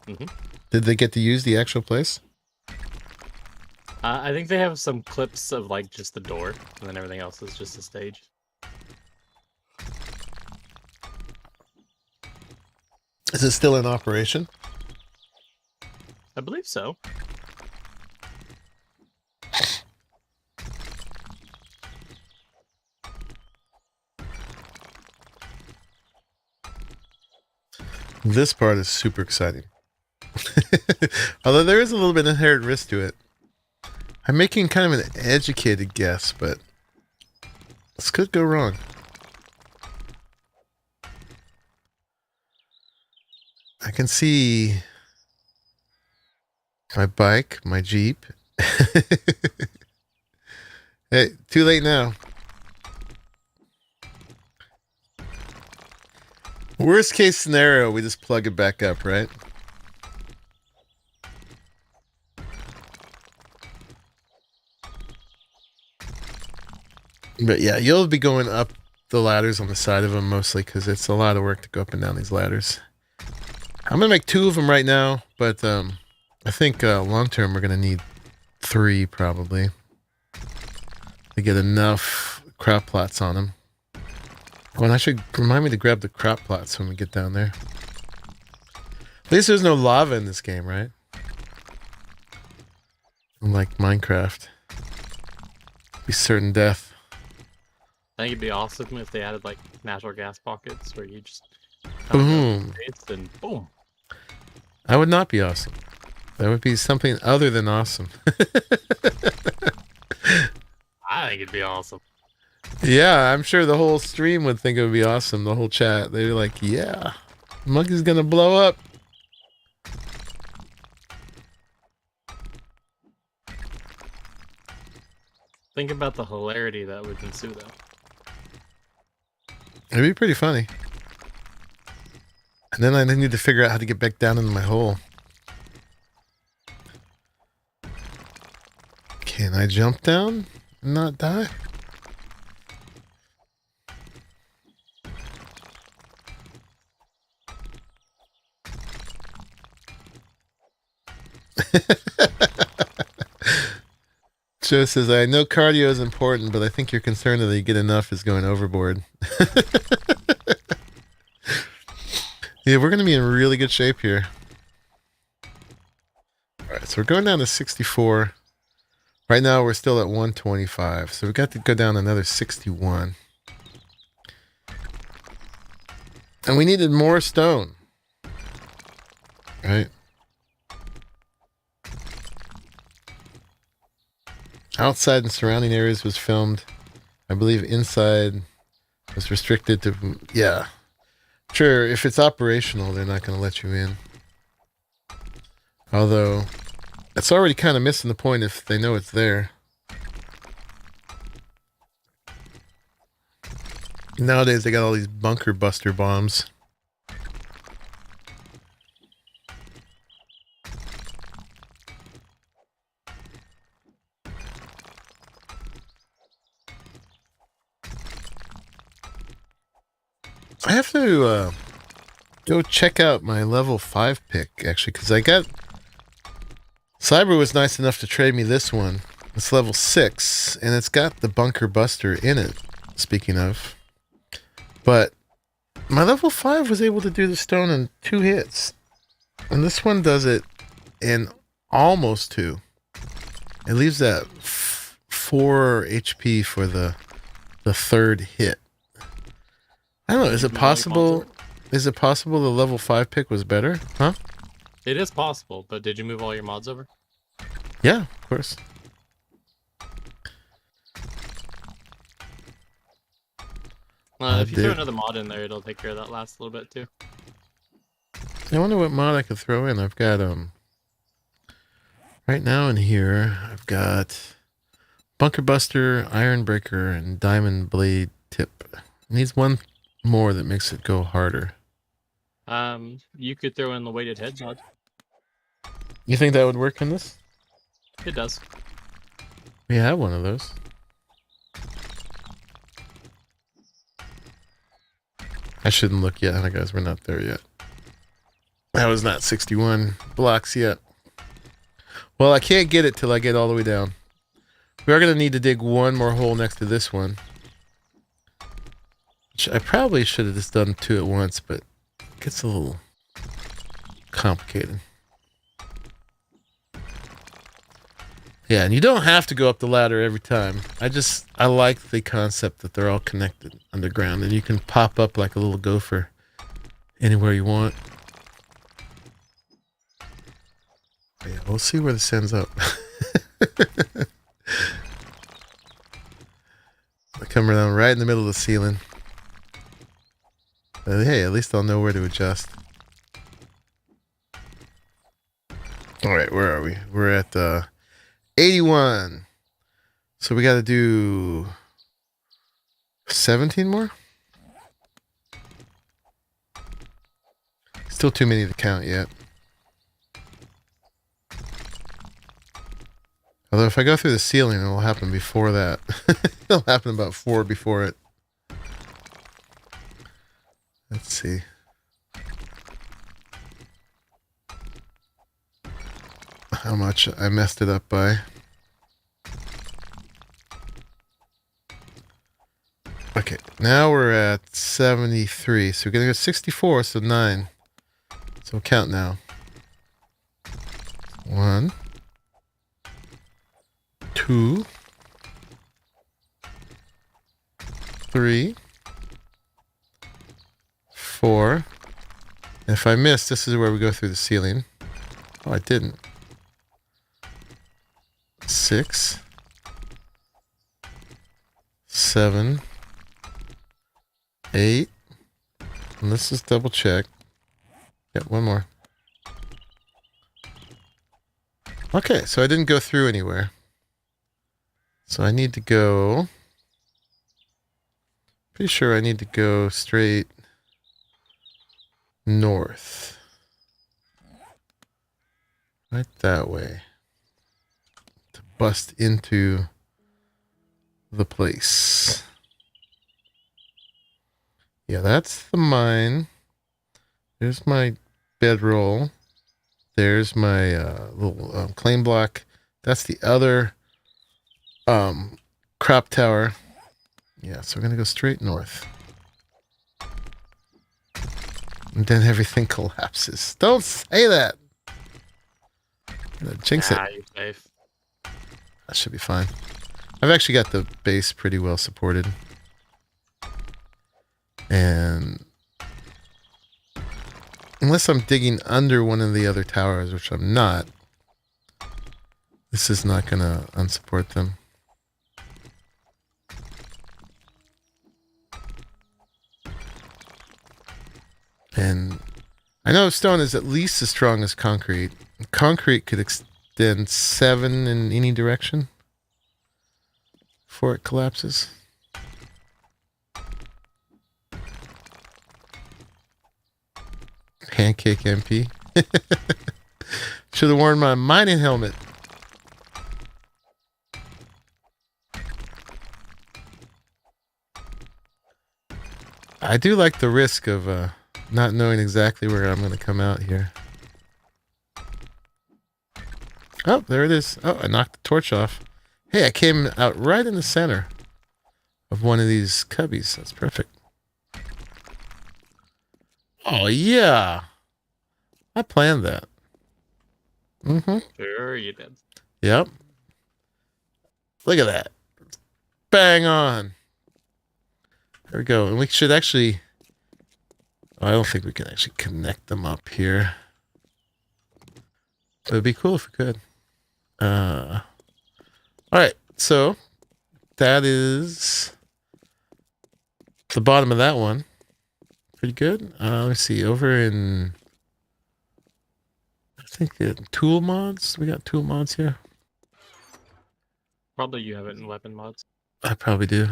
Mm-hmm.
Did they get to use the actual place?
I think they have some clips of like just the door, and then everything else is just a stage.
Is it still in operation?
I believe so.
This part is super exciting. Although there is a little bit of inherent risk to it. I'm making kind of an educated guess, but this could go wrong. I can see my bike, my Jeep. Hey, too late now. Worst case scenario, we just plug it back up, right? But yeah, you'll be going up the ladders on the side of them mostly because it's a lot of work to go up and down these ladders. I'm going to make 2 of them right now, but I think long term we're going to need 3 probably to get enough crop plots on them. Oh, and I should remind me to grab the crop plots when we get down there. At least there's no lava in this game, right? Unlike Minecraft. Be certain death.
I think it'd be awesome if they added like natural gas pockets where you just
Boom.
and boom.
That would not be awesome. That would be something other than awesome.
I think it'd be awesome.
Yeah, I'm sure the whole stream would think it would be awesome. The whole chat. They'd be like, yeah. Monkey's gonna blow up.
Think about the hilarity that would ensue, though.
It'd be pretty funny. And then I need to figure out how to get back down into my hole. Can I jump down and not die? Joe says, I know cardio is important, but I think your concern that you get enough is going overboard. Yeah, we're going to be in really good shape here. Alright, so we're going down to 64. Right now we're still at 125, so we've got to go down another 61. And we needed more stone. Right? Outside and surrounding areas was filmed. I believe inside was restricted to... Yeah. Sure, if it's operational, they're not going to let you in. Although, it's already kind of missing the point if they know it's there. Nowadays, they got all these bunker buster bombs. I have to go check out my level 5 pick, actually, because I got... Cyber was nice enough to trade me this one. It's level 6, and it's got the bunker buster in it, speaking of. But my level 5 was able to do the stone in 2 hits. And this one does it in almost 2. It leaves that 4 HP for the third hit. I don't know, is it possible... Is it possible the level 5 pick was better? Huh?
It is possible, but did you move all your mods over?
Yeah, of course.
If you throw another mod in there, it'll take care of that last little bit too.
I wonder what mod I could throw in. I've got right now in here I've got Bunker Buster, Iron Breaker, and Diamond Blade Tip. It needs one more that makes it go harder.
You could throw in the weighted head mod.
You think that would work in this?
It does.
We have one of those. I shouldn't look yet, guys. We're not there yet. That was not 61 blocks yet. Well, I can't get it till I get all the way down. We are going to need to dig one more hole next to this one. Which I probably should have just done 2 at once, but it gets a little complicated. Yeah, and you don't have to go up the ladder every time. I like the concept that they're all connected underground, and you can pop up like a little gopher anywhere you want. Yeah, we'll see where this ends up. I come around right in the middle of the ceiling. But hey, at least I'll know where to adjust. Alright, where are we? We're at 81. So we got to do 17 more? Still too many to count yet. Although if I go through the ceiling, it'll happen before that. It'll happen about 4 before it. Let's see. How much I messed it up by. Okay, now we're at 73. So we're going to go 64, so 9. So we'll count now. 1, 2, 3, 4. And if I miss, this is where we go through the ceiling. Oh, I didn't. 6, 7, 8. And let's just double check. Yep, one more. Okay, so I didn't go through anywhere. So I need to go... Pretty sure I need to go straight north. Right that way. To bust into the place. Yeah, that's the mine. There's my bedroll. There's my little claim block. That's the other crop tower. Yeah, so we're going to go straight north. And then everything collapses. Don't say that! Jinx it.
You're safe.
That should be fine. I've actually got the base pretty well supported. And unless I'm digging under one of the other towers, which I'm not, this is not going to unsupport them. And I know stone is at least as strong as concrete. Concrete could extend 7 in any direction before it collapses. Pancake MP. Should have worn my mining helmet. I do like the risk of not knowing exactly where I'm going to come out here. Oh, there it is. Oh, I knocked the torch off. Hey, I came out right in the center of one of these cubbies. That's perfect. Oh, yeah. I planned that. Mm-hmm.
Sure you did.
Yep. Look at that. Bang on. There we go. And we should actually... I don't think we can actually connect them up here. It would be cool if we could. All right. So that is the bottom of that one. Pretty good. Let me see. Over in... I think tool mods. We got tool mods here.
Probably you have it in weapon mods.
I probably do.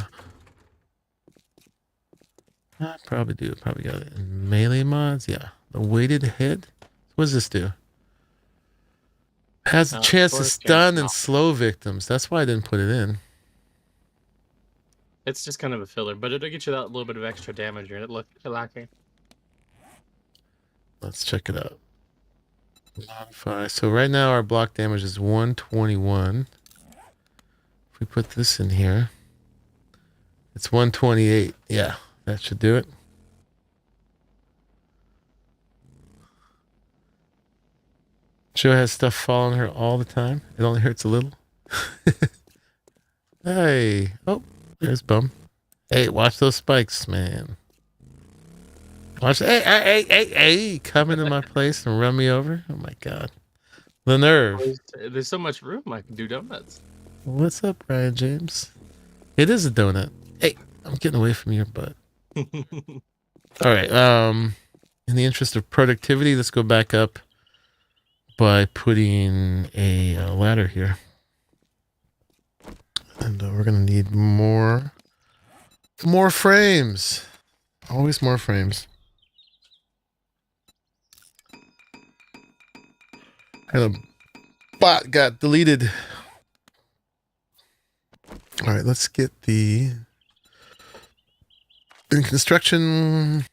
Probably got it in melee mods. Yeah. The weighted head. What does this do? Has a chance to stun and slow victims. That's why I didn't put it in.
It's just kind of a filler, but it'll get you that little bit of extra damage you're lacking.
Let's check it out. Modify. So right now our block damage is 121. If we put this in here, it's 128. Yeah, that should do it. Joe has stuff fall on her all the time. It only hurts a little. Hey. Oh, there's Bum. Hey, watch those spikes, man. Watch. Hey. Come into my place and run me over. Oh, my God. The nerve.
There's so much room I can do donuts.
What's up, Brian James? It is a donut. Hey, I'm getting away from your butt. All right. In the interest of productivity, let's go back up by putting a ladder here. And we're going to need more frames. Always more frames. And a bot got deleted. All right, let's get the in construction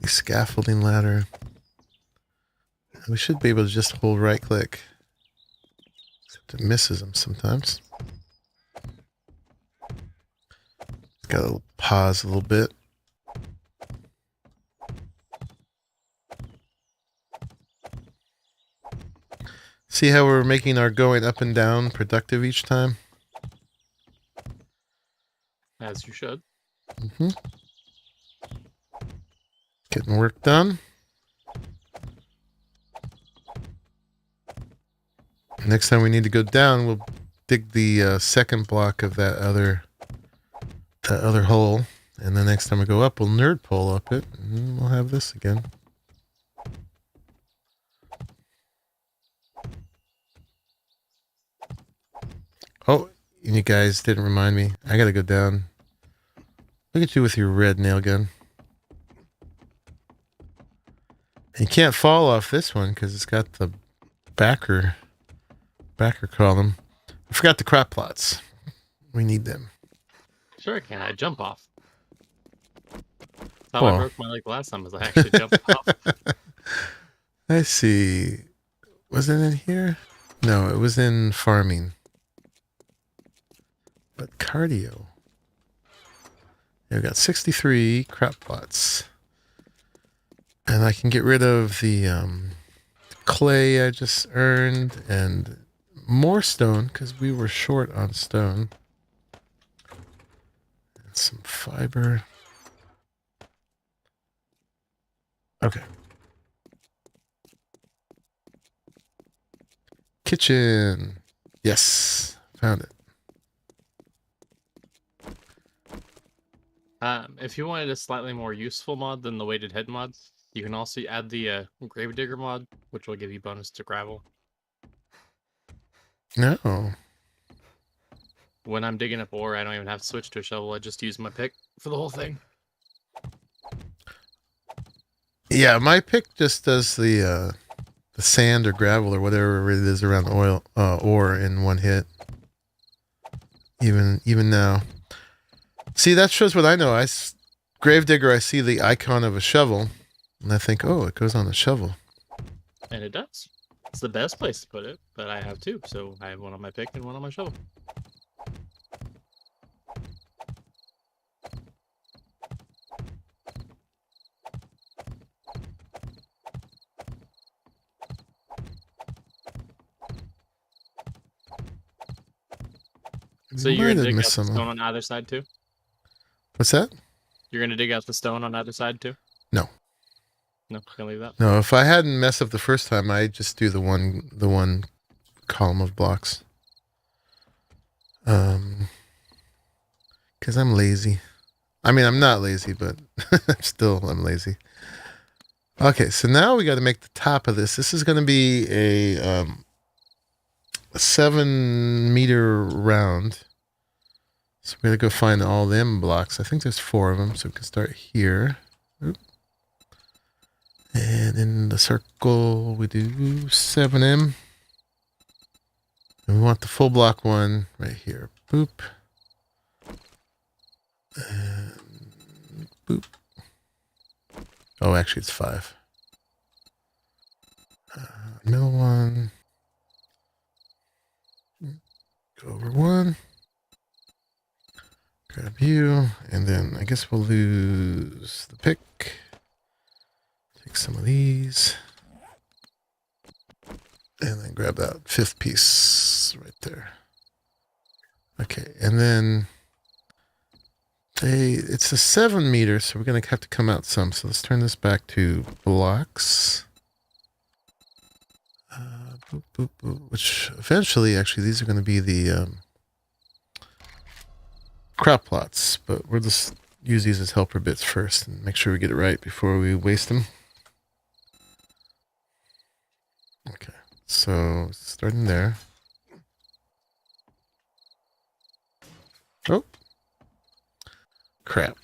the scaffolding ladder. We should be able to just hold right click. Except it misses them sometimes. Got to pause a little bit. See how we're making our going up and down productive each time?
As you should.
Mm-hmm. Getting work done. Next time we need to go down, we'll dig the second block of that other hole. And the next time we go up, we'll nerd pole up it, and we'll have this again. Oh, you guys didn't remind me. I gotta go down. Look at you with your red nail gun. And you can't fall off this one because it's got the backer column. I forgot the crop plots. We need them.
Sure I can. I jump off. That's how
Oh.
I broke my leg last time, was I actually jumped off.
I see. Was it in here? No, it was in farming. But cardio. Yeah, we got 63 crop plots. And I can get rid of the clay I just earned and more stone because we were short on stone. And some fiber. Okay. Kitchen. Yes, found it.
If you wanted a slightly more useful mod than the weighted head mod, you can also add the Engraved Digger mod, which will give you bonus to gravel.
No.
When I'm digging up ore, I don't even have to switch to a shovel. I just use my pick for the whole thing.
Yeah, my pick just does the sand or gravel or whatever it is around the ore in one hit. Even now. See, that shows what I know. Gravedigger, I see the icon of a shovel, and I think, oh, it goes on a shovel.
And it does. It's the best place to put it, but I have two, so I have one on my pick and one on my shovel. So you're gonna dig out the stone on either side too?
What's that?
You're gonna dig out the stone on either side too?
No.
No, gonna leave that?
No, if I hadn't messed up the first time, I'd just do the one column of blocks. Because I'm lazy. I mean, I'm not lazy, but I'm lazy. Okay, so now we got to make the top of this. This is going to be a 7-meter round. So we got to go find all them blocks. I think there's 4 of them, so we can start here. Oop. And in the circle, we do 7M. And we want the full block one right here. Boop. And boop. Oh, actually, it's 5. Middle one. Go over 1. Grab you. And then I guess we'll lose the pick. Take some of these. And then grab that 5th piece right there. Okay, and then it's a 7 meter, so we're going to have to come out some. So let's turn this back to blocks. Boop, boop, boop, which eventually, actually, these are going to be the crop plots. But we'll just use these as helper bits first and make sure we get it right before we waste them. Okay. So, starting there. Oh. Crap.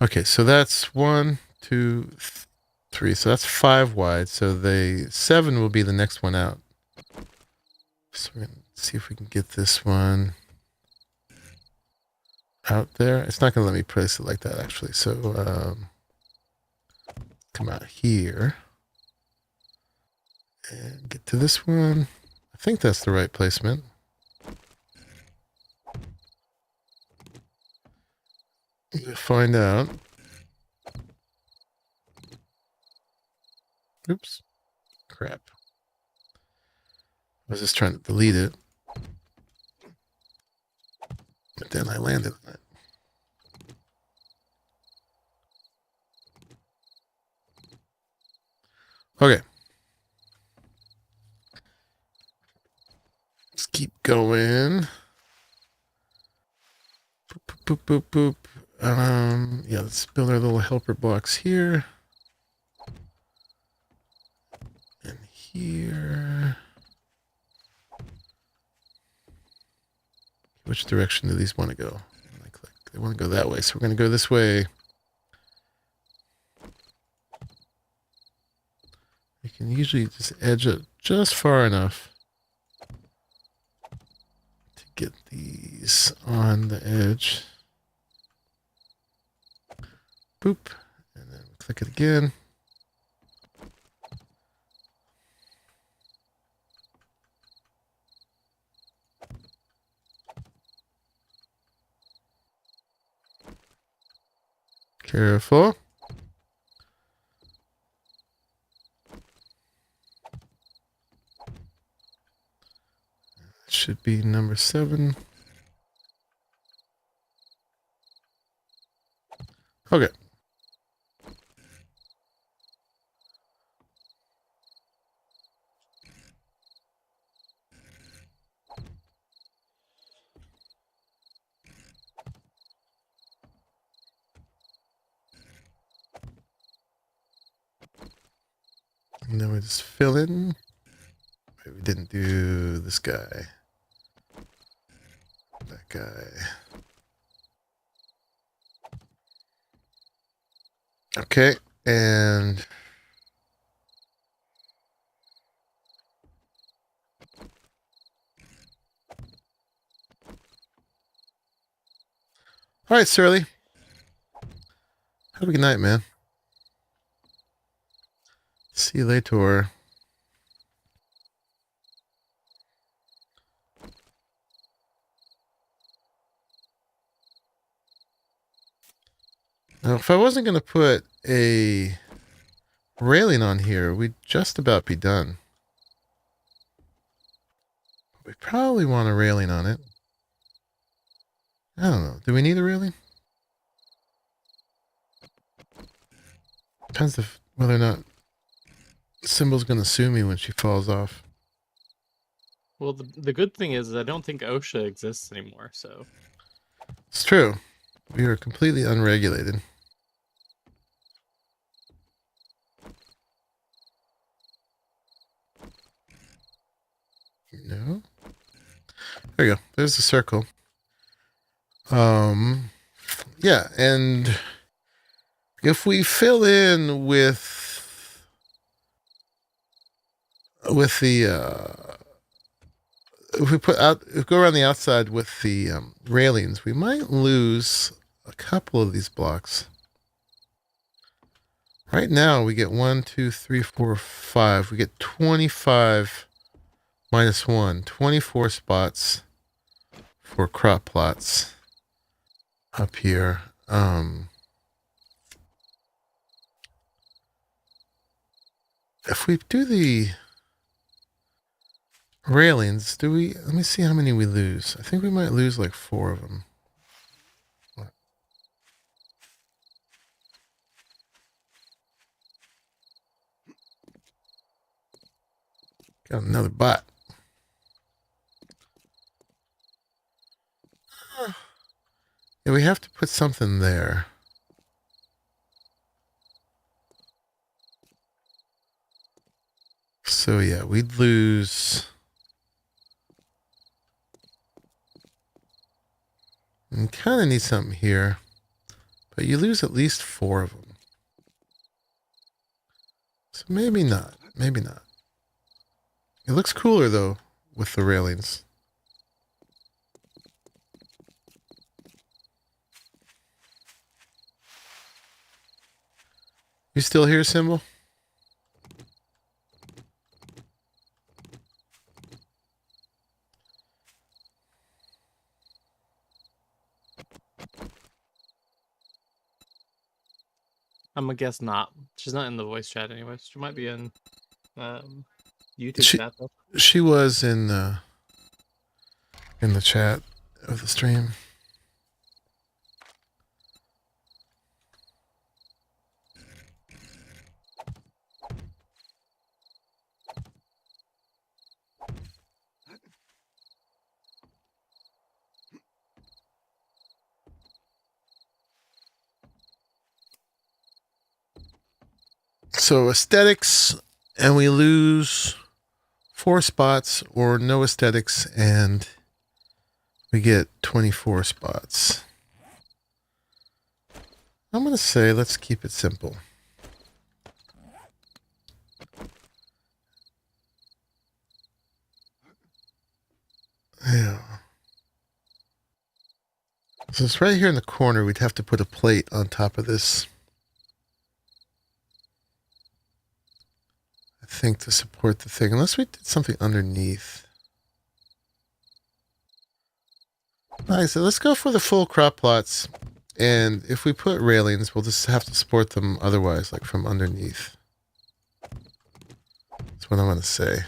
Okay, so that's 1, 2, 3. So that's 5 wide. So the 7 will be the next one out. So we're going to see if we can get this one out there. It's not going to let me place it like that, actually. So come out here and get to this one. I think that's the right placement. We'll find out. Oops. Crap. I was just trying to delete it. But then I landed on it. Okay. Let's keep going. Boop, boop, boop, boop. Yeah, let's build our little helper blocks here. And here. Which direction do these want to go? They want to go that way, so we're going to go this way. You can usually just edge it just far enough to get these on the edge. Boop. And then click it again. Careful. Should be number 7. Okay. And then we just fill in. Wait, we didn't do this guy. That guy. Okay, and all right, Surly. Have a good night, man. See you later. Now, if I wasn't going to put a railing on here, we'd just about be done. We probably want a railing on it. I don't know. Do we need a railing? Depends if whether or not Symbol's going to sue me when she falls off.
Well, the good thing is I don't think OSHA exists anymore, so...
It's true. We are completely unregulated. No. There you go. There's the circle. Yeah, and if we fill in with the if we go around the outside with the railings, we might lose a couple of these blocks. Right now we get 1, 2, 3, 4, 5. We get 25 minus 1, 24 spots for crop plots up here. If we do the railings, let me see how many we lose. I think we might lose like 4 of them. Got another bot. Yeah, we have to put something there. So yeah, we'd lose. And kind of need something here, but you lose at least 4 of them. So maybe not. Maybe not. It looks cooler though with the railings. You still here, Symbol?
I'm gonna guess not. She's not in the voice chat anyway. She might be in YouTube chat though.
She was in the chat of the stream. So aesthetics, and we lose 4 spots, or no aesthetics, and we get 24 spots. I'm going to say let's keep it simple. Yeah. So it's right here in the corner. We'd have to put a plate on top of this, I think, to support the thing. Unless we did something underneath. Alright, so let's go for the full crop plots. And if we put railings, we'll just have to support them otherwise, like from underneath. That's what I'm going to say.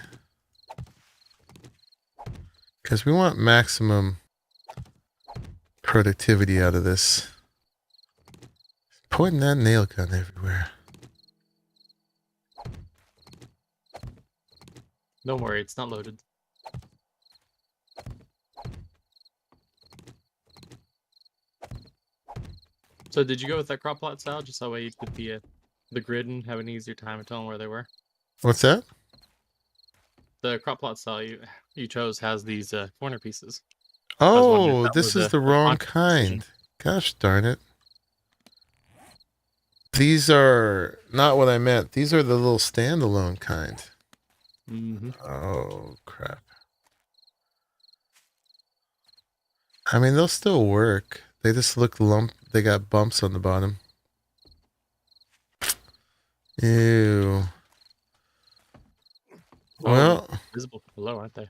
Because we want maximum productivity out of this. Pointing that nail gun everywhere.
Don't worry, it's not loaded. So did you go with that crop plot style, just that way you could be the grid and have an easier time of telling where they were?
What's that?
The crop plot style you chose has these corner pieces.
Oh, this is the wrong kind.
Decision.
Gosh darn it. These are not what I meant. These are the little standalone kind.
Mm-hmm.
Oh, crap. I mean, they'll still work. They just look they got bumps on the bottom. Ew. Well,
visible below, aren't they?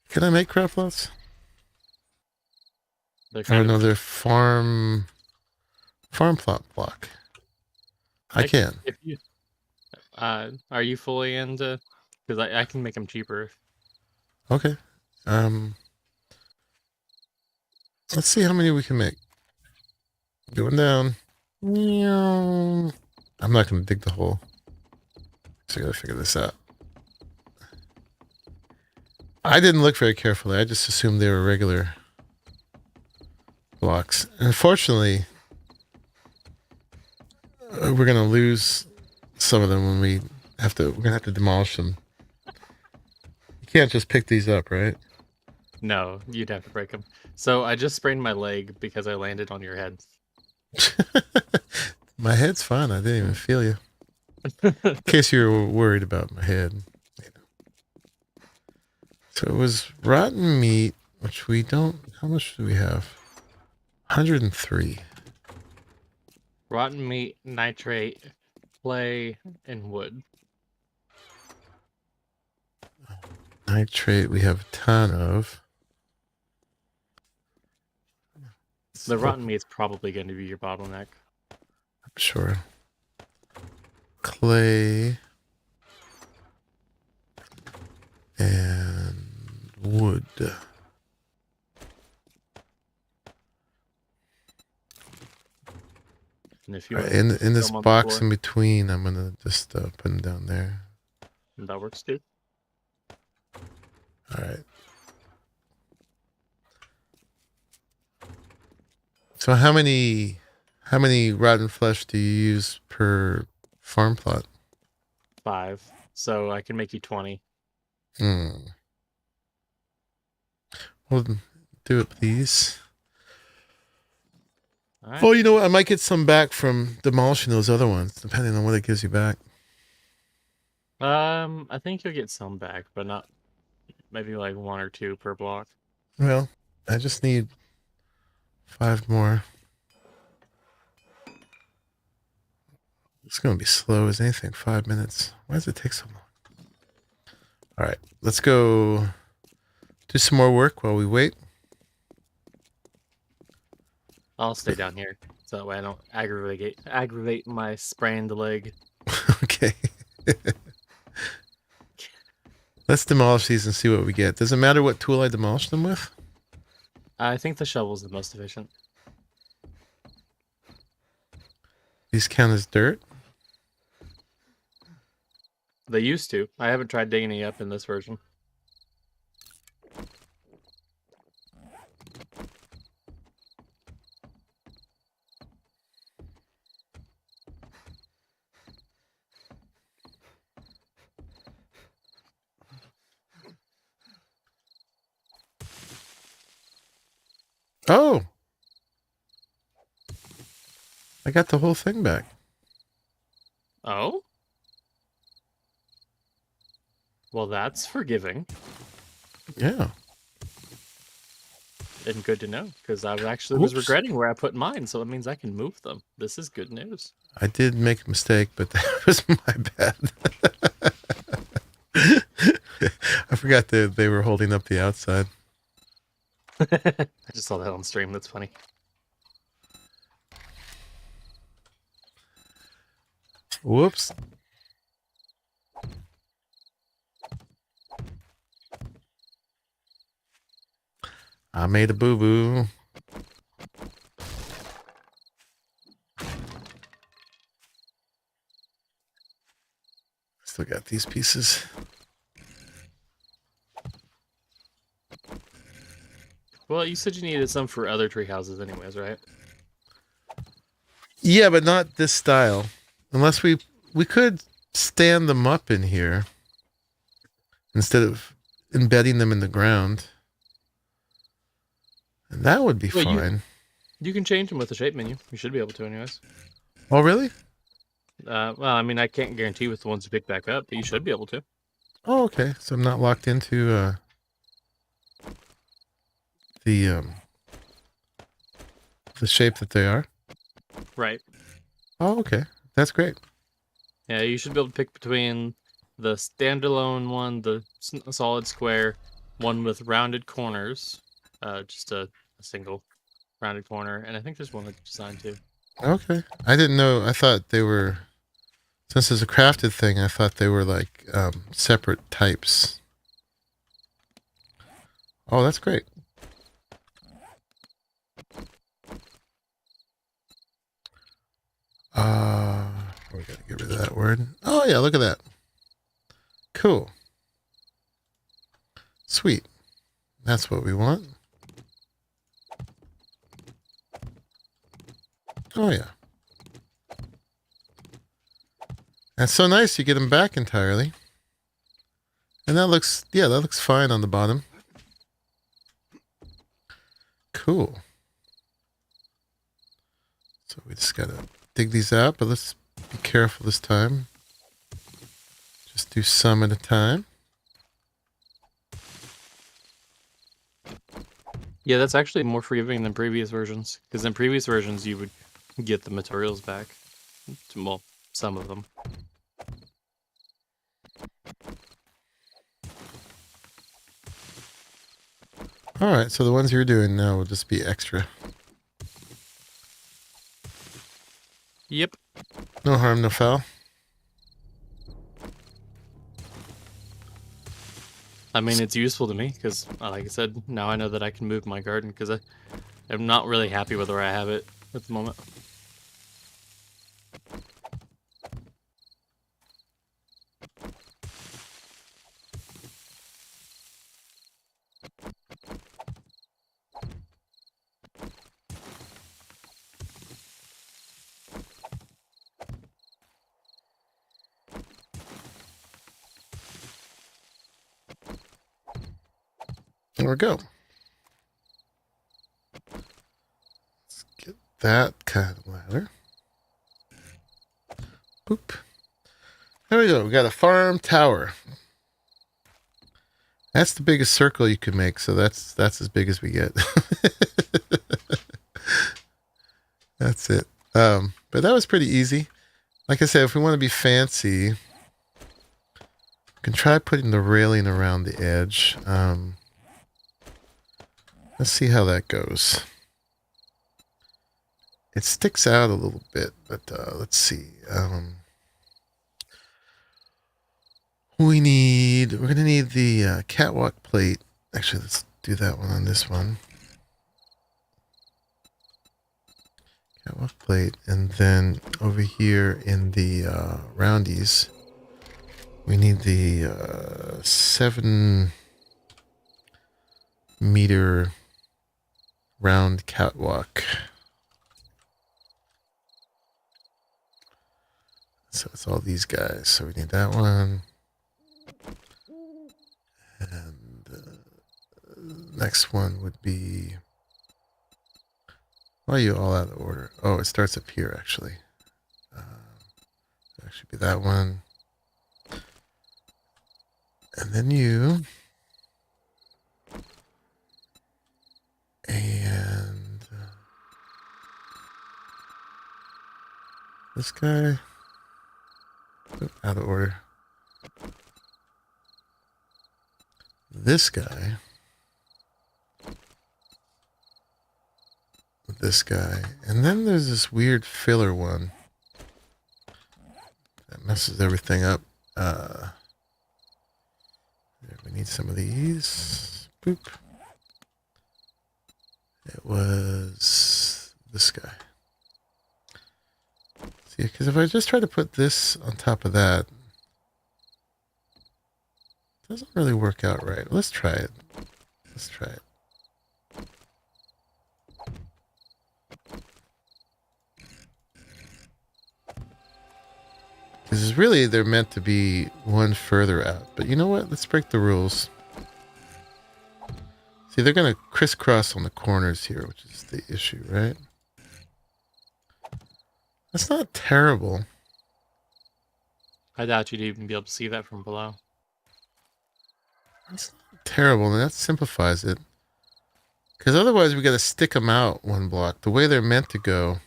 can I make crop plots?
They're
Or
kind of
another farm plot block. I can.
If you are you fully into? Because I can make them cheaper.
Okay. Let's see how many we can make. Going down. I'm not going to dig the hole. So I got to figure this out. I didn't look very carefully. I just assumed they were regular blocks. Unfortunately, we're going to lose some of them when we're going to have to demolish them. You can't just pick these up, right?
No, you'd have to break them. So I just sprained my leg because I landed on your head.
My head's fine. I didn't even feel you. In case you were worried about my head. So it was rotten meat, which we don't... How much do we have? 103.
Rotten meat, nitrate, clay, and wood.
Nitrate we have a ton of.
The rotten meat is probably going to be your bottleneck.
Sure. Clay. And wood.
And if you
Right, in this box in between, I'm gonna just put them down there.
That works too.
All right. So how many rotten flesh do you use per farm plot?
5. So I can make you 20.
Well, do it, please.
All right.
Oh, you know what? I might get some back from demolishing those other ones, depending on what it gives you back.
I think you'll get some back, but not maybe like 1 or 2 per block.
Well, I just need 5 more. It's going to be slow as anything. 5 minutes. Why does it take so long? All right, let's go do some more work while we wait.
I'll stay down here so that way I don't aggravate my sprained leg.
Okay. Let's demolish these and see what we get. Does it matter what tool I demolish them with?
I think the shovel's the most efficient.
These count as dirt?
They used to. I haven't tried digging any up in this version.
Oh, I got the whole thing back.
Oh? Well, that's forgiving.
Yeah.
And good to know, because I actually was
Oops.
regretting where I put mine, so it means I can move them. This is good news.
I did make a mistake, but that was my bad. I forgot that they were holding up the outside.
I just saw that on stream. That's funny.
Whoops. I made a boo-boo. Still got these pieces.
Well, you said you needed some for other tree houses anyways, right?
Yeah, but not this style. Unless we could stand them up in here instead of embedding them in the ground. And that would be
Well,
fine.
You can change them with the shape menu. You should be able to anyways.
Oh, really?
Well, I mean, I can't guarantee with the ones you pick back up, but you should be able to.
Oh, okay. So I'm not locked into the shape that they are.
Right.
Oh, okay. That's great.
Yeah, you should be able to pick between the standalone one, the solid square, one with rounded corners, just a single rounded corner, and I think there's one that's designed too.
Okay. I didn't know. I thought they were, since it's a crafted thing, I thought they were like separate types. Oh, that's great. We gotta get rid of that word. Oh yeah, look at that. Cool. Sweet. That's what we want. Oh yeah. That's so nice. You get them back entirely. And that looks, yeah, that looks fine on the bottom. Cool. So we just gotta dig these out, but let's be careful this time. Just do some at a time.
Yeah, that's actually more forgiving than previous versions, because in previous versions you would get the materials back. Well, some of them.
All right, so the ones you're doing now will just be extra.
Yep.
No harm, no foul.
I mean, it's useful to me, because, like I said, now I know that I can move my garden, because I'm not really happy with where I have it at the moment.
There we go. Let's get that kind of ladder. Boop. There we go. We got a farm tower. That's the biggest circle you can make, so that's as big as we get. That's it. But that was pretty easy. Like I said, if we want to be fancy, we can try putting the railing around the edge. Let's see how that goes. It sticks out a little bit, but let's see. We're going to need the catwalk plate. Actually, let's do that one on this one. Catwalk plate. And then over here in the roundies, we need the 7-meter round catwalk. So it's all these guys. So we need that one. And next one would be Why are you all out of order? Oh, it starts up here, actually. That should be that one. And then you. And this guy. Oh, out of order. This guy. With this guy. And then there's this weird filler one. That messes everything up. We need some of these. Boop. It was this guy. See, because if I just try to put this on top of that, it doesn't really work out right. Let's try it. Let's try it. Because really, they're meant to be one further out. But you know what? Let's break the rules. See, they're going to crisscross on the corners here, which is the issue, right? That's not terrible.
I doubt you'd even be able to see that from below.
That's not terrible, and that simplifies it. Because otherwise, we got to stick them out one block. The way they're meant to go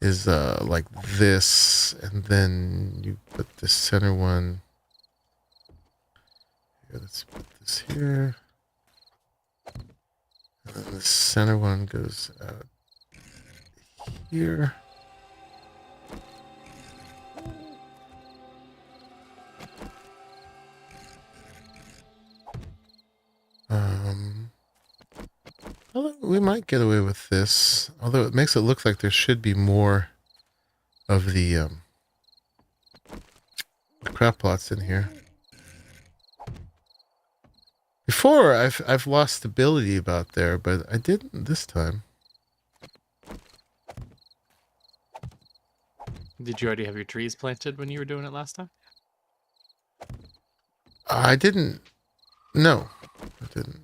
is like this, and then you put the center one. Here, let's put this here. And then the center one goes out here. We might get away with this, although it makes it look like there should be more of the crop plots in here. Before, I've lost stability about there, but I didn't this time.
Did you already have your trees planted when you were doing it last time?
I didn't. No, I didn't.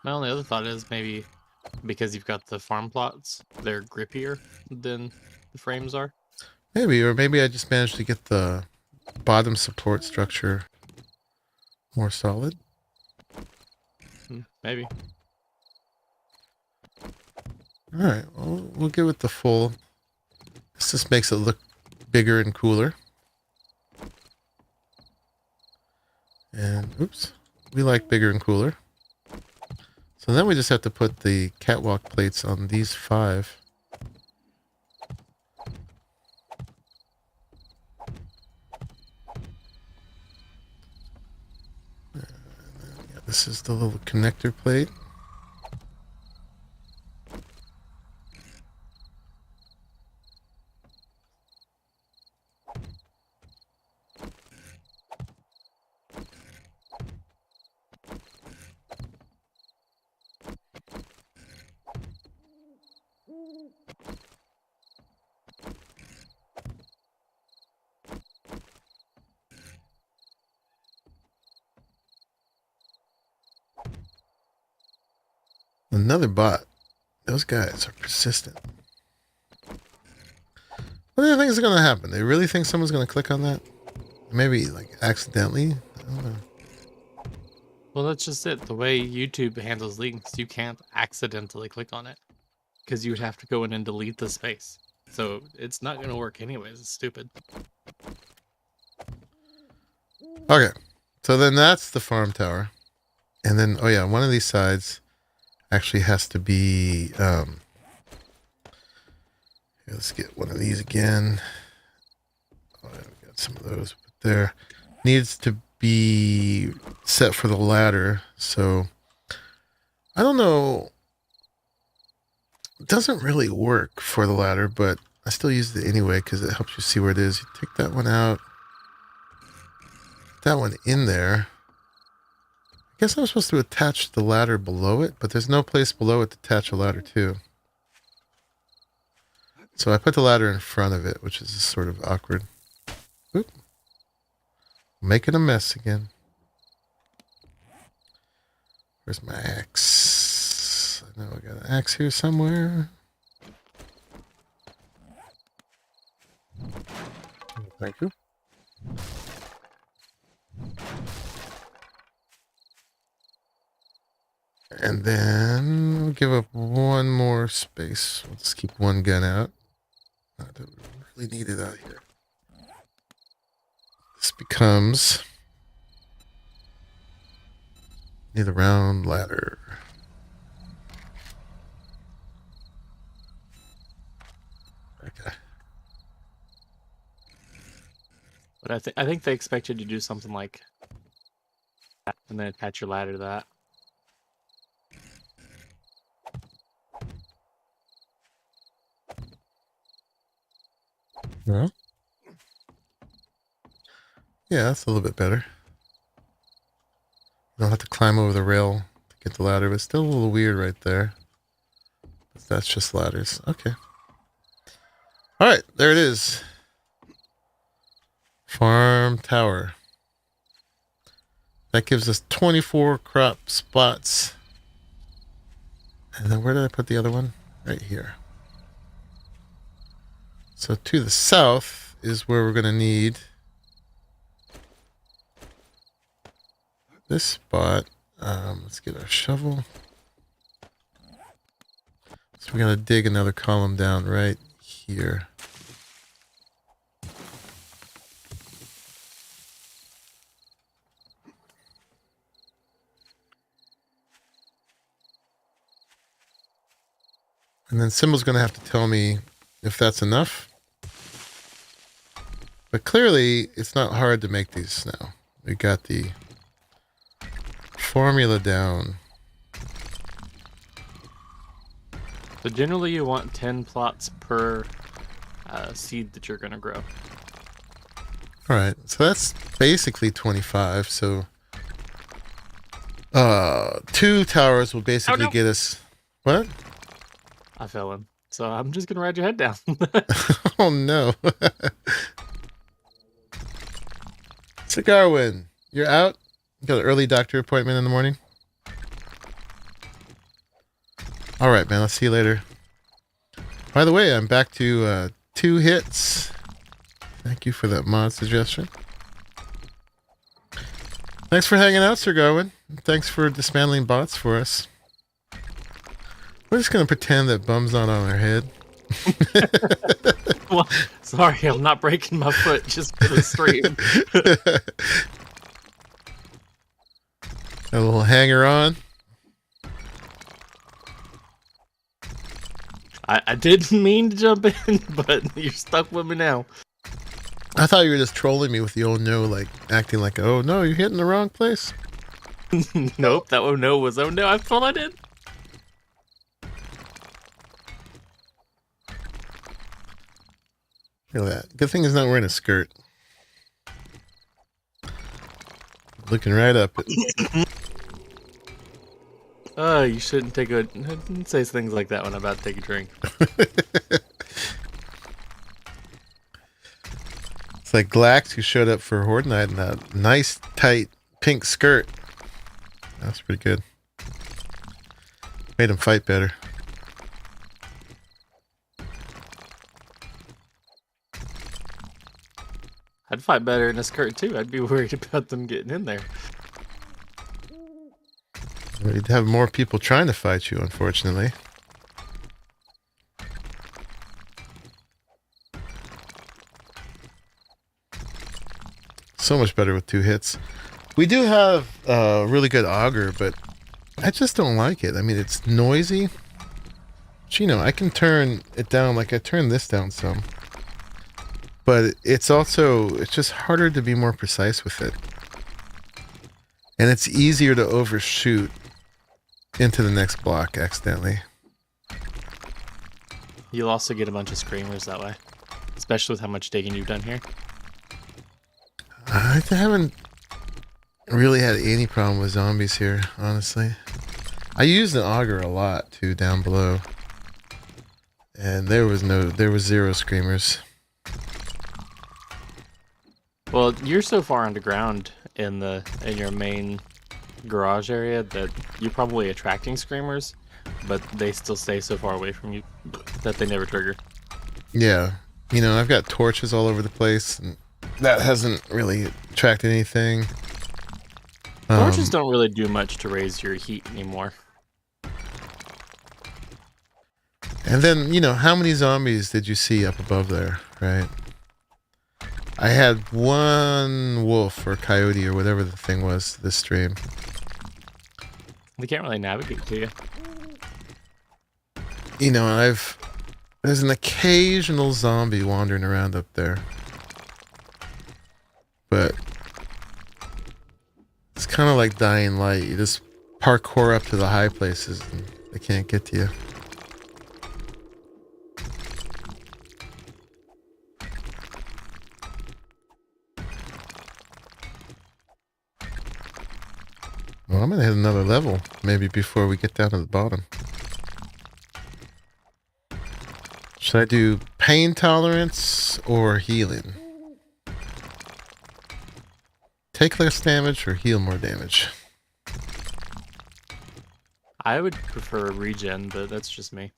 My only other thought is maybe because you've got the farm plots, they're grippier than the frames are.
Maybe, or maybe I just managed to get the bottom support structure more solid.
Maybe.
Alright, well, we'll go with the full. This just makes it look bigger and cooler. And, oops, we like bigger and cooler. So then we just have to put the catwalk plates on these 5. Yeah, this is the little connector plate. Another bot. Those guys are persistent. What do you think is going to happen? They really think someone's going to click on that? Maybe, like, accidentally? I don't know.
Well, that's just it. The way YouTube handles links, you can't accidentally click on it. Because you would have to go in and delete the space. So it's not going to work anyways. It's stupid.
Okay. So then that's the farm tower. And then, oh yeah, one of these sides actually has to be, here, let's get one of these again. Oh, yeah, we got some of those put there. Needs to be set for the ladder. So I don't know. It doesn't really work for the ladder, but I still use it anyway because it helps you see where it is. You take that one out. That one in there. I guess I'm supposed to attach the ladder below it, but there's no place below it to attach a ladder to. So I put the ladder in front of it, which is sort of awkward. Oop. Making a mess again. Where's my axe? I know I got an axe here somewhere. Thank you. And then we'll give up one more space. We'll just keep one gun out. I don't really need it out here. This becomes... Need a round ladder. Okay.
But I think they expect you to do something like that and then attach your ladder to that.
Well, yeah, that's a little bit better. You don't have to climb over the rail to get the ladder, but it's still a little weird right there. But that's just ladders. Okay. All right, there it is. Farm tower. That gives us 24 crop spots. And then where did I put the other one? Right here. So to the south is where we're going to need this spot. Let's get our shovel. So we're going to dig another column down right here. And then Symbol's going to have to tell me if that's enough. But clearly, it's not hard to make these now. We got the formula down.
So generally you want 10 plots per seed that you're going to grow.
All right, so that's basically 25. So 2 towers will basically get us... What?
I fell in. So I'm just going to ride your head down.
Oh, no. Cigarwin, you're out? You got an early doctor appointment in the morning? All right, man. I'll see you later. By the way, I'm back to 2 hits. Thank you for that mod suggestion. Thanks for hanging out, Sir Garwin. Thanks for dismantling bots for us. We're just going to pretend that Bum's not on our head.
Well, sorry, I'm not breaking my foot just for the stream.
A little hanger on.
I didn't mean to jump in, but you're stuck with me now.
I thought you were just trolling me with the old no, like acting like, oh no, you're hitting the wrong place.
Nope, that oh no was oh no, I thought I did.
Look at that. Good thing he's not wearing a skirt. Looking right up it.
Oh, you shouldn't say things like that when I'm about to take a drink.
It's like Glax, who showed up for Horde Night in a nice, tight, pink skirt. That's pretty good. Made him fight better.
I'd fight better in a skirt too. I'd be worried about them getting in there.
You'd have more people trying to fight you, unfortunately. So much better with 2 hits. We do have a really good auger, but I just don't like it. I mean, it's noisy. But, you know, I can turn it down, like I turned this down some. But it's just harder to be more precise with it. And it's easier to overshoot into the next block accidentally.
You'll also get a bunch of screamers that way. Especially with how much digging you've done here.
I haven't really had any problem with zombies here, honestly. I used an auger a lot too down below. And there was 0 screamers.
Well, you're so far underground in your main garage area that you're probably attracting screamers, but they still stay so far away from you that they never trigger.
Yeah. You know, I've got torches all over the place, and that hasn't really attracted anything.
Torches don't really do much to raise your heat anymore.
And then, you know, how many zombies did you see up above there, right? I had one wolf or coyote or whatever the thing was this stream.
They can't really navigate to you.
You know, there's an occasional zombie wandering around up there. But it's kind of like Dying Light. You just parkour up to the high places and they can't get to you. Well, I'm gonna hit another level, maybe before we get down to the bottom. Should I do pain tolerance or healing? Take less damage or heal more damage?
I would prefer regen, but that's just me.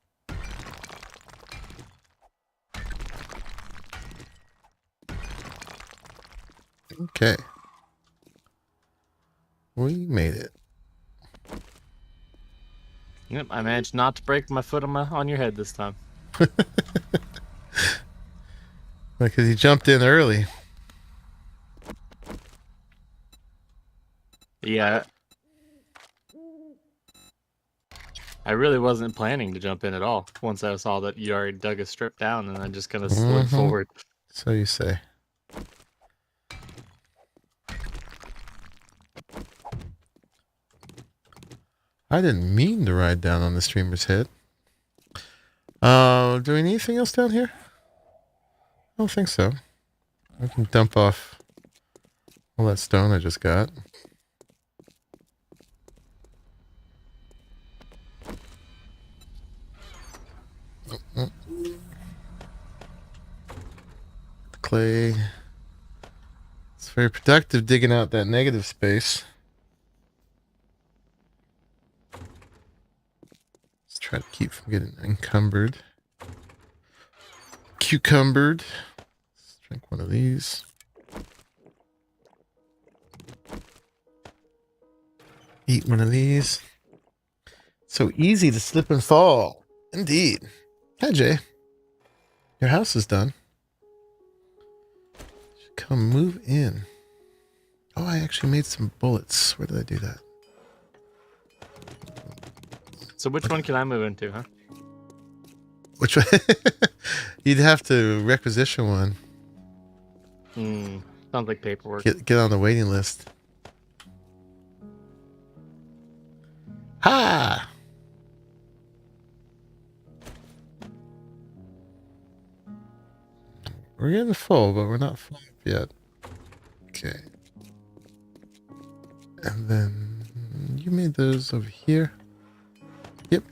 Okay. We made it.
Yep, I managed not to break my foot on your head this time.
Because he jumped in early.
Yeah. I really wasn't planning to jump in at all. Once I saw that you already dug a strip down, and I just kind of slid forward.
So you say. I didn't mean to ride down on the streamer's head. Do we need anything else down here? I don't think so. I can dump off all that stone I just got. Clay. It's very productive digging out that negative space. Let's try to keep from getting encumbered. Cucumbered. Let's drink one of these. Eat one of these. So easy to slip and fall. Indeed. Hi, Jay. Your house is done. Should come move in. Oh, I actually made some bullets. Where did I do that?
So which one can I move into, huh?
Which one? You'd have to requisition one.
Sounds like paperwork.
Get on the waiting list. Ha! We're getting full, but we're not full yet. Okay. And then you made those over here. Yep.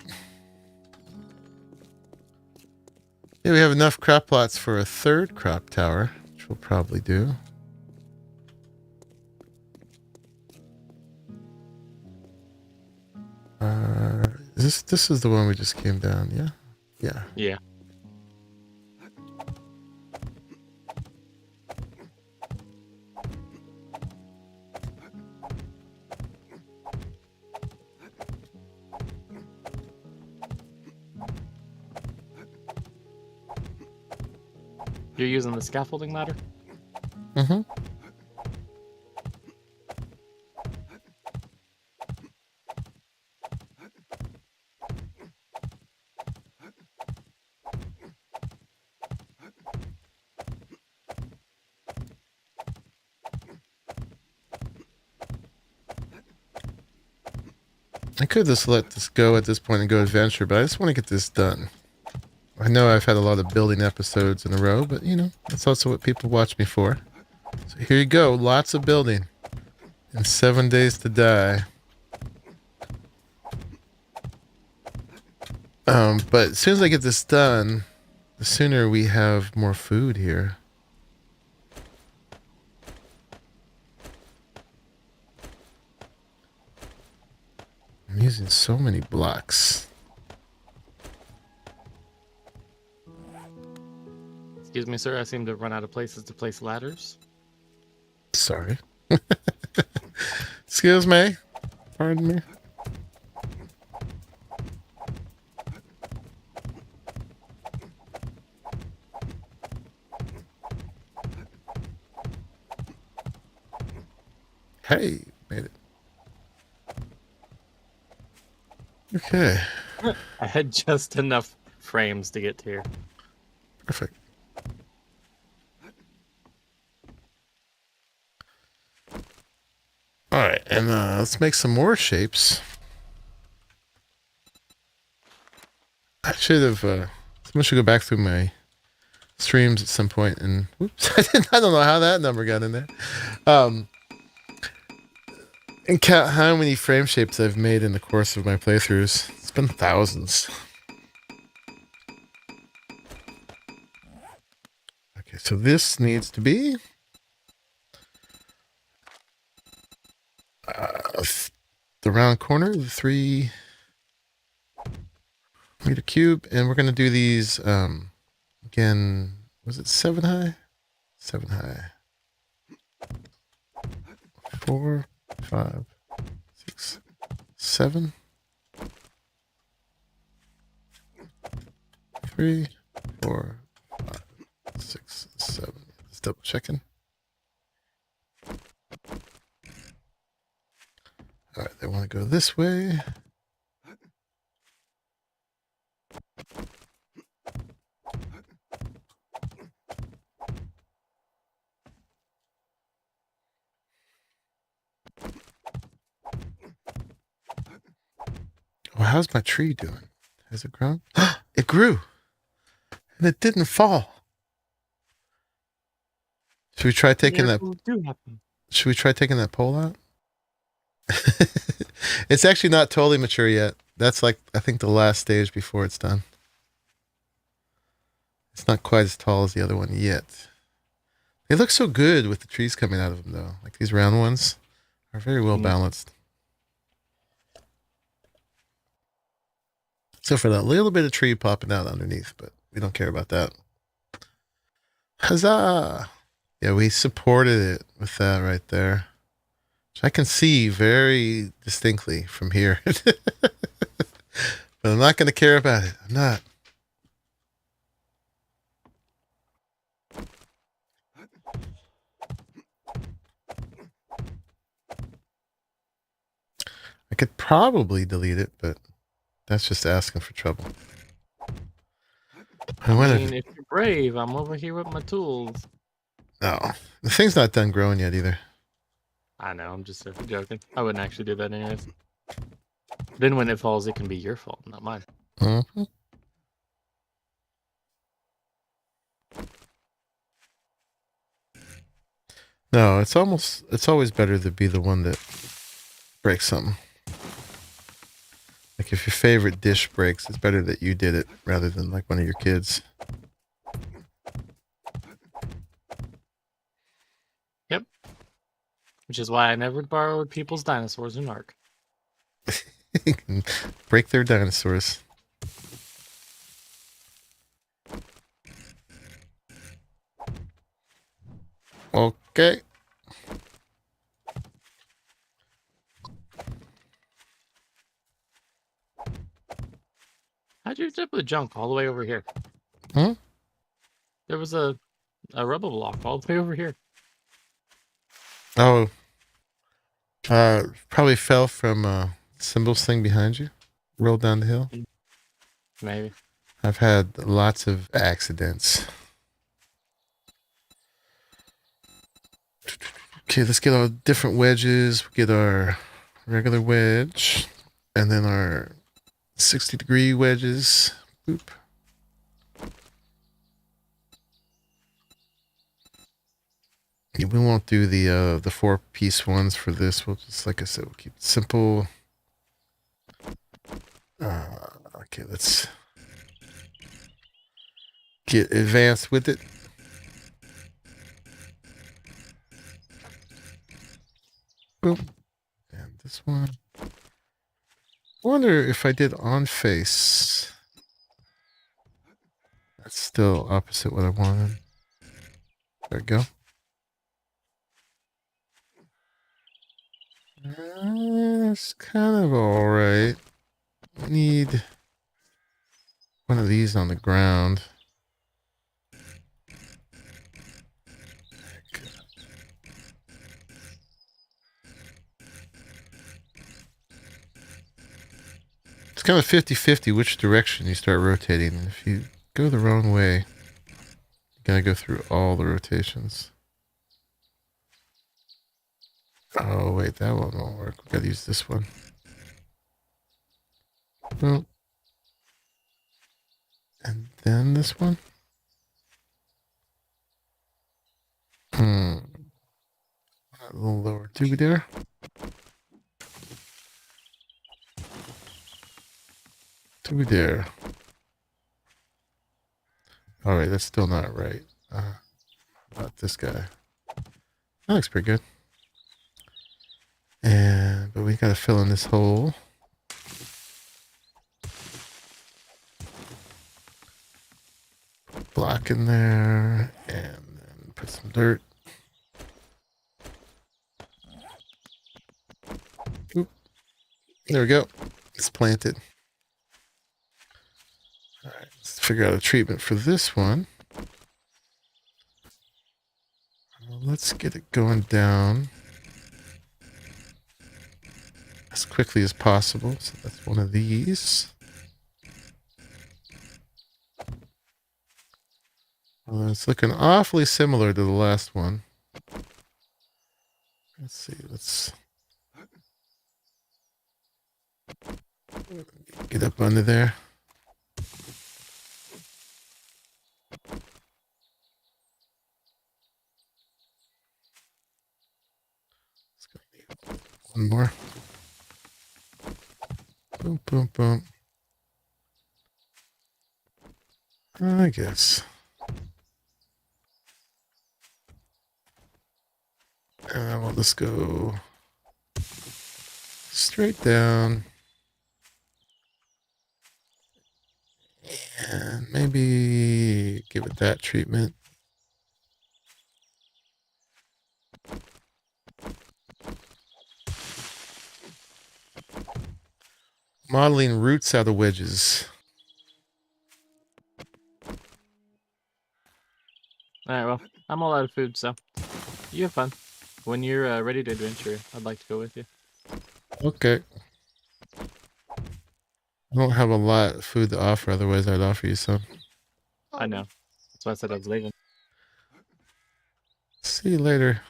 Yeah, we have enough crop plots for a third crop tower, which we'll probably do. This is the one we just came down, yeah? Yeah.
Yeah. You're using the scaffolding ladder?
Mm-hmm. I could just let this go at this point and go adventure, but I just want to get this done. I know I've had a lot of building episodes in a row, but you know, that's also what people watch me for. So here you go, lots of building. And 7 days to die. But as soon as I get this done, the sooner we have more food here. I'm using so many blocks.
Excuse me, sir. I seem to run out of places to place ladders.
Sorry. Excuse me. Pardon me. Hey, made it. Okay,
I had just enough frames to get to here.
perfect. All right, and let's make some more shapes. I should have. Someone should go back through my streams at some point and. Whoops! I don't know how that number got in there. And count how many frame shapes I've made in the course of my playthroughs. It's been thousands. Okay, so this needs to be the round corner, the 3 meter cube, and we're gonna do these again. Was it 7 high? 7 high. 4, 5, 6, 7. 3, 4, 5, 6, 7. Just double checking. All right, they want to go this way. Well, how's my tree doing? Has it grown? It grew. And it didn't fall. Should we try taking that?
Miracles do happen.
Should we try taking that pole out? It's actually not totally mature yet. That's like, I think, the last stage before it's done. It's not quite as tall as the other one yet. They look so good with the trees coming out of them, though. Like these round ones are very well balanced. Except for that little bit of tree popping out underneath, but we don't care about that. Huzzah! Yeah, we supported it with that right there. Which I can see very distinctly from here. But I'm not going to care about it. I'm not. I could probably delete it, but that's just asking for trouble.
I mean, if you're brave, I'm over here with my tools.
No, the thing's not done growing yet either.
I know, I'm just joking. I wouldn't actually do that anyways. Then when it falls, it can be your fault, not mine.
Mm-hmm. No, it's always better to be the one that breaks something. Like if your favorite dish breaks, it's better that you did it rather than like one of your kids.
Yep. Which is why I never borrowed people's dinosaurs in Ark.
Break their dinosaurs. Okay.
How'd you zip the junk all the way over here?
Hmm?
There was a rubble block all the way over here.
Oh. Probably fell from Symbol's thing behind you. Rolled down the hill.
Maybe.
I've had lots of accidents. Okay, let's get our different wedges. We'll get our regular wedge. And then our 60-degree wedges. Boop. Yeah, we won't do the 4-piece ones for this. We'll just, like I said, we'll keep it simple. Okay, let's get advanced with it. Boom. And this one. wonder if I did on face. That's still opposite what I wanted. There we go. It's kind of alright. Need one of these on the ground. It's kind of 50-50 which direction you start rotating. If you go the wrong way, you gotta go through all the rotations. Oh, wait, that one won't work. We gotta use this one. Well, and then this one. A little lower too there. To there. All right, that's still not right. Not this guy. That looks pretty good. But we gotta fill in this hole. Block in there, and then put some dirt. Oop. There we go. It's planted. All right, let's figure out a treatment for this one. Let's get it going down as quickly as possible. So that's one of these. It's looking awfully similar to the last one. Let's see. Let's get up under there. One more. Boom, boom, boom. I guess. We'll just go straight down. And maybe give it that treatment. Modeling roots out of wedges.
Alright, well, I'm all out of food, so you have fun. When you're ready to adventure, I'd like to go with you.
Okay. I don't have a lot of food to offer, otherwise I'd offer you some.
I know. That's why I said I was leaving.
See you later.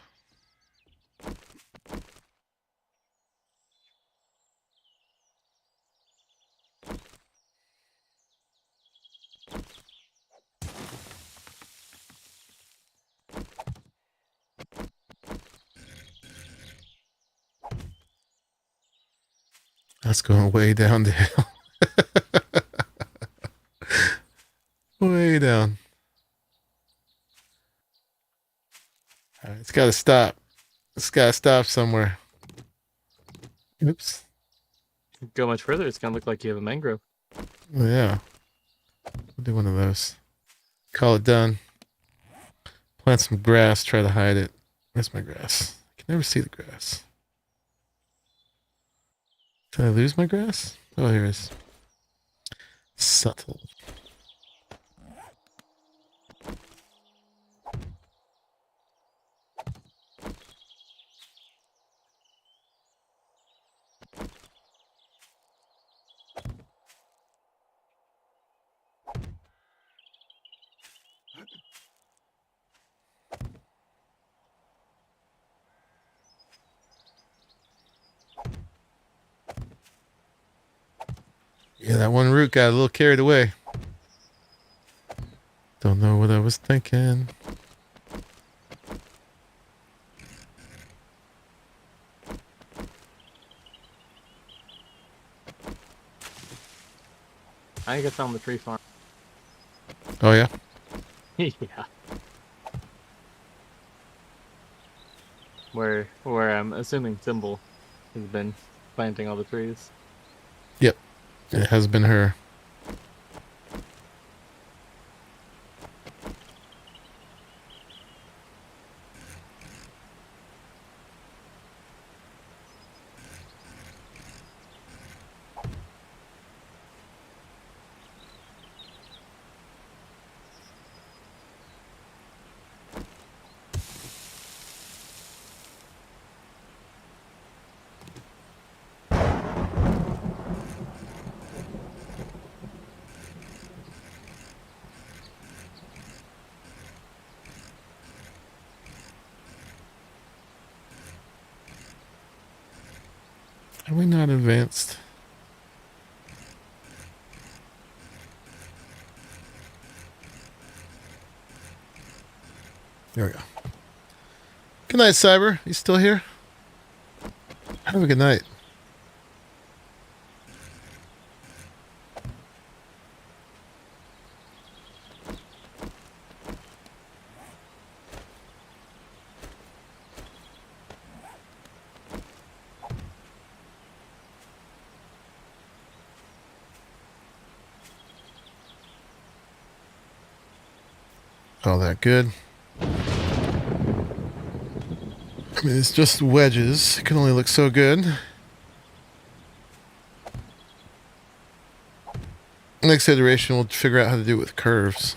That's going way down the hill. Way down. All right, it's got to stop. It's got to stop somewhere. Oops.
Go much further, it's gonna look like you have a mangrove.
Oh, yeah. We'll do one of those. Call it done. Plant some grass, try to hide it. Where's my grass? I can never see the grass. Did I lose my grass? Oh, here it is. Subtle. Yeah, that one root got a little carried away. Don't know what I was thinking.
I think I found the tree farm.
Oh, yeah?
Yeah. Where I'm assuming Symbol has been planting all the trees.
Yep. It has been her. Are we not advanced? There we go. Good night, Cyber. You still here? Have a good night. All that good. I mean, it's just wedges. It can only look so good. Next iteration, we'll figure out how to do it with curves.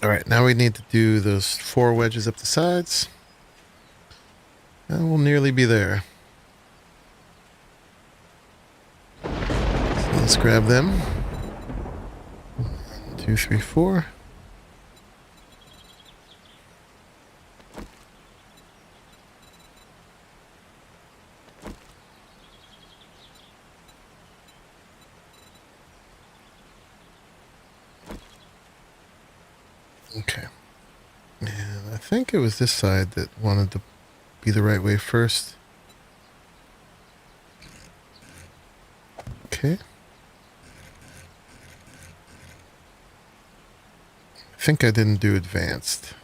All right, now we need to do those 4 wedges up the sides. And we'll nearly be there. So let's grab them. 1, 2, 3, 4. Okay. And I think it was this side that wanted to be the right way first. Okay. I think I didn't do advanced.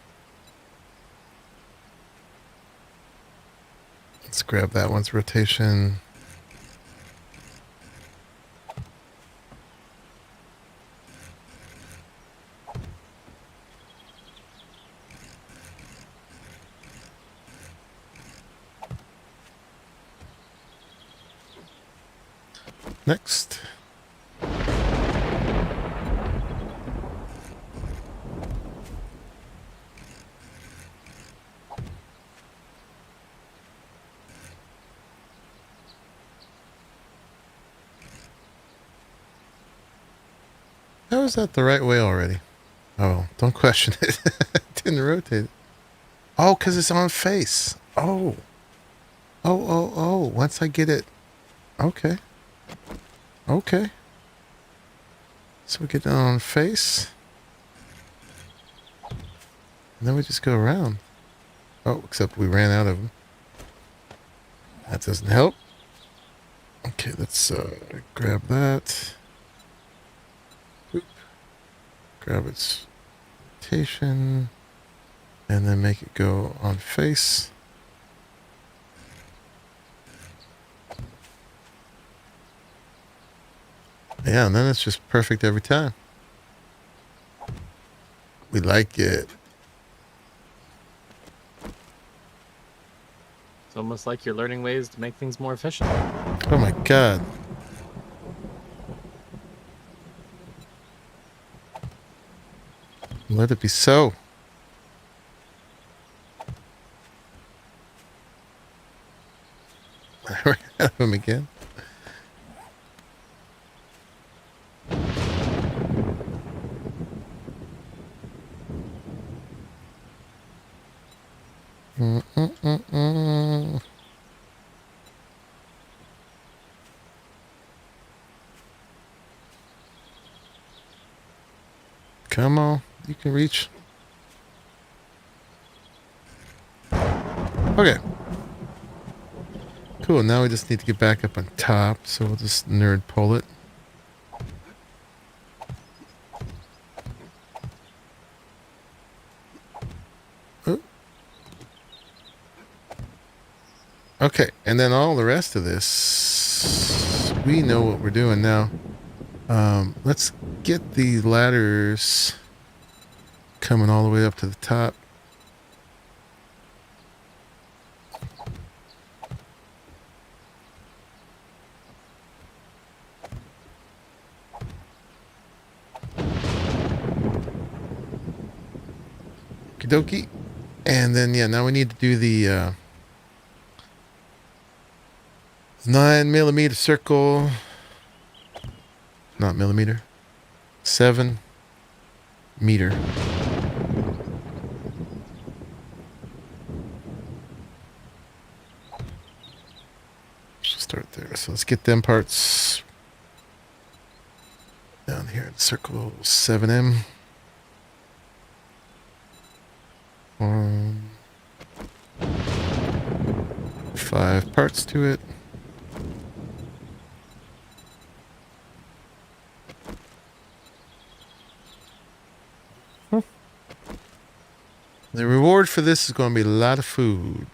Let's grab that one's rotation. Next. How is that the right way already? Oh, don't question it. Didn't rotate it. Oh, because it's on face. Oh. Oh. Once I get it. Okay. Okay. So we get it on face. And then we just go around. Oh, except we ran out of them. That doesn't help. Okay, let's grab that. Boop. Grab its rotation. And then make it go on face. Yeah, and then it's just perfect every time. We like it.
It's almost like you're learning ways to make things more efficient.
Oh my god. Let it be so. I ran out of him again. Come on, you can reach. Okay. Cool, now we just need to get back up on top, so we'll just nerd pull it. Okay, and then all the rest of this, we know what we're doing now. Let's get the ladders coming all the way up to the top. Okie dokie. And then, yeah, now we need to do the 9mm circle. Not millimeter. 7 meter. So start there. So let's get them parts down here. Circle 7M. 5 parts to it. The reward for this is going to be a lot of food.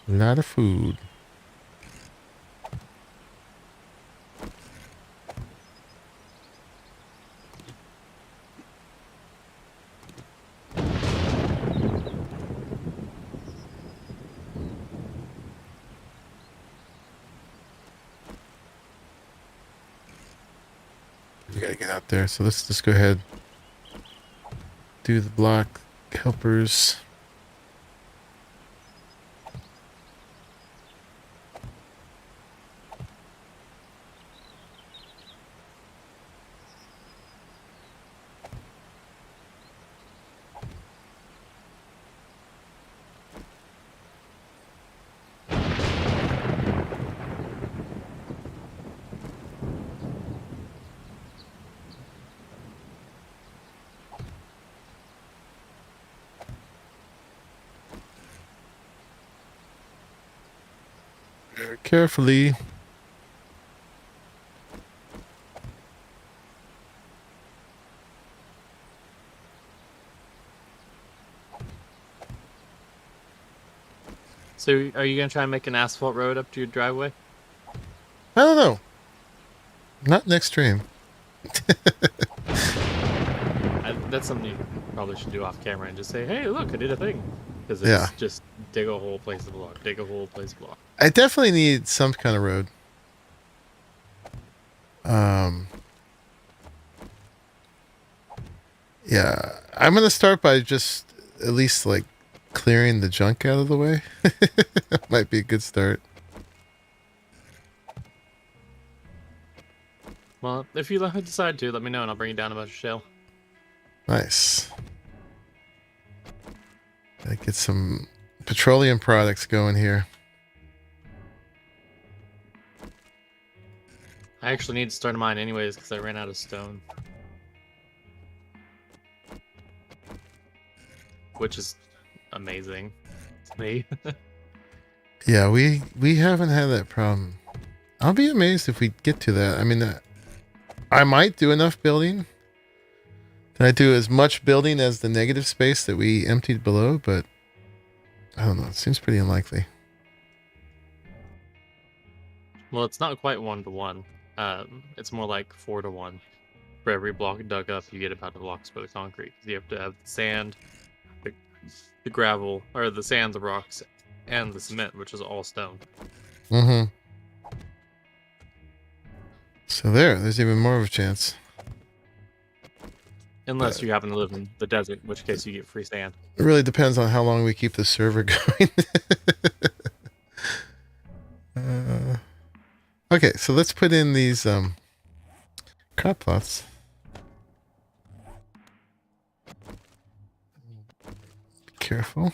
A lot of food. We gotta get out there. So let's just go ahead. Do the block helpers. Very carefully.
So are you gonna try and make an asphalt road up to your driveway?
I don't know. Not next stream.
That's something you probably should do off camera and just say, "Hey, look, I did a thing." Because it's
Yeah.
just dig a hole, place the block, dig a hole, place the block.
I definitely need some kind of road. Yeah, I'm gonna start by just at least like clearing the junk out of the way. Might be a good start.
Well, if you decide to, let me know and I'll bring you down a bunch of shell.
Nice. Gotta get some petroleum products going here.
I actually need to start a mine anyways because I ran out of stone. Which is amazing to me.
Yeah, we haven't had that problem. I'll be amazed if we get to that. I mean, I might do enough building. Can I do as much building as the negative space that we emptied below? But I don't know. It seems pretty unlikely.
Well, it's not quite 1-to-1. It's more like 4-to-1. For every block dug up, you get about a block of concrete. You have to have the sand, the gravel, or the sand, the rocks, and the cement, which is all stone.
Mm-hmm. So there's even more of a chance.
Unless you happen to live in the desert, in which case you get free sand.
It really depends on how long we keep the server going. Okay, so let's put in these crop plots. Be careful.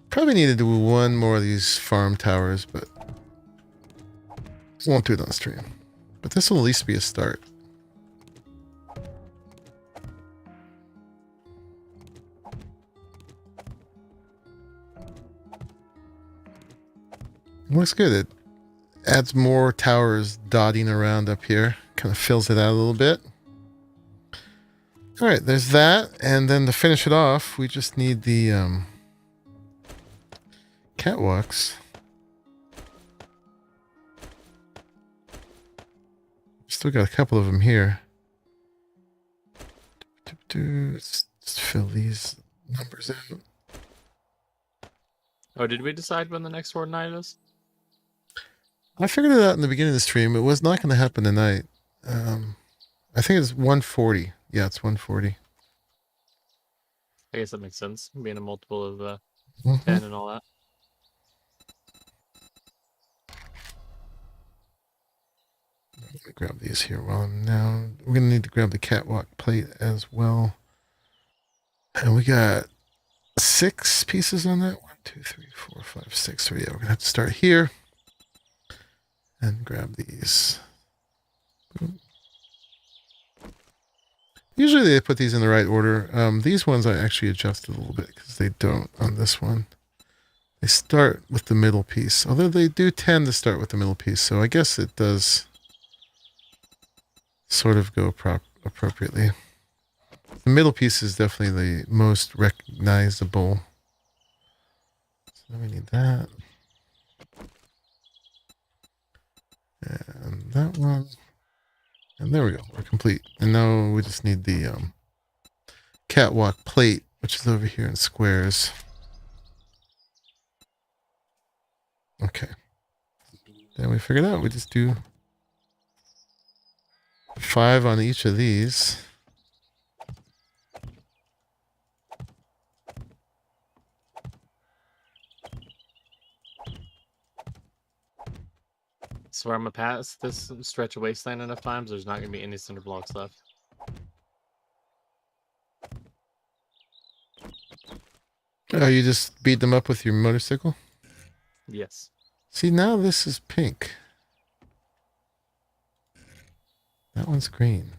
Probably need to do one more of these farm towers, but won't do it on stream. But this will at least be a start. Looks good. It adds more towers dotting around up here. Kind of fills it out a little bit. All right, there's that. And then to finish it off, we just need the catwalks. Still got a couple of them here. Let's fill these numbers out.
Oh, did we decide when the next Horde night is?
I figured it out in the beginning of the stream. It was not going to happen tonight. I think it's 140. Yeah, it's 140.
I guess that makes sense, being a multiple of 10
Mhm.
and all that.
Let me grab these here while I'm now. We're going to need to grab the catwalk plate as well. And we got 6 pieces on that. 1, 2, 3, 4, 5, 6. So yeah, we're going to have to start here and grab these. Boom. Usually they put these in the right order. These ones I actually adjusted a little bit because they don't on this one. They start with the middle piece, although they do tend to start with the middle piece. So I guess it does sort of go appropriately. The middle piece is definitely the most recognizable. So we need that. And that one. And there we go. We're complete. And now we just need the catwalk plate, which is over here in squares. Okay. Then we figured out we just do 5 on each of these.
So I'm gonna pass this stretch of wasteland enough times, there's not gonna be any cinder blocks left.
Oh, you just beat them up with your motorcycle?
Yes.
See, now this is pink. That one's green.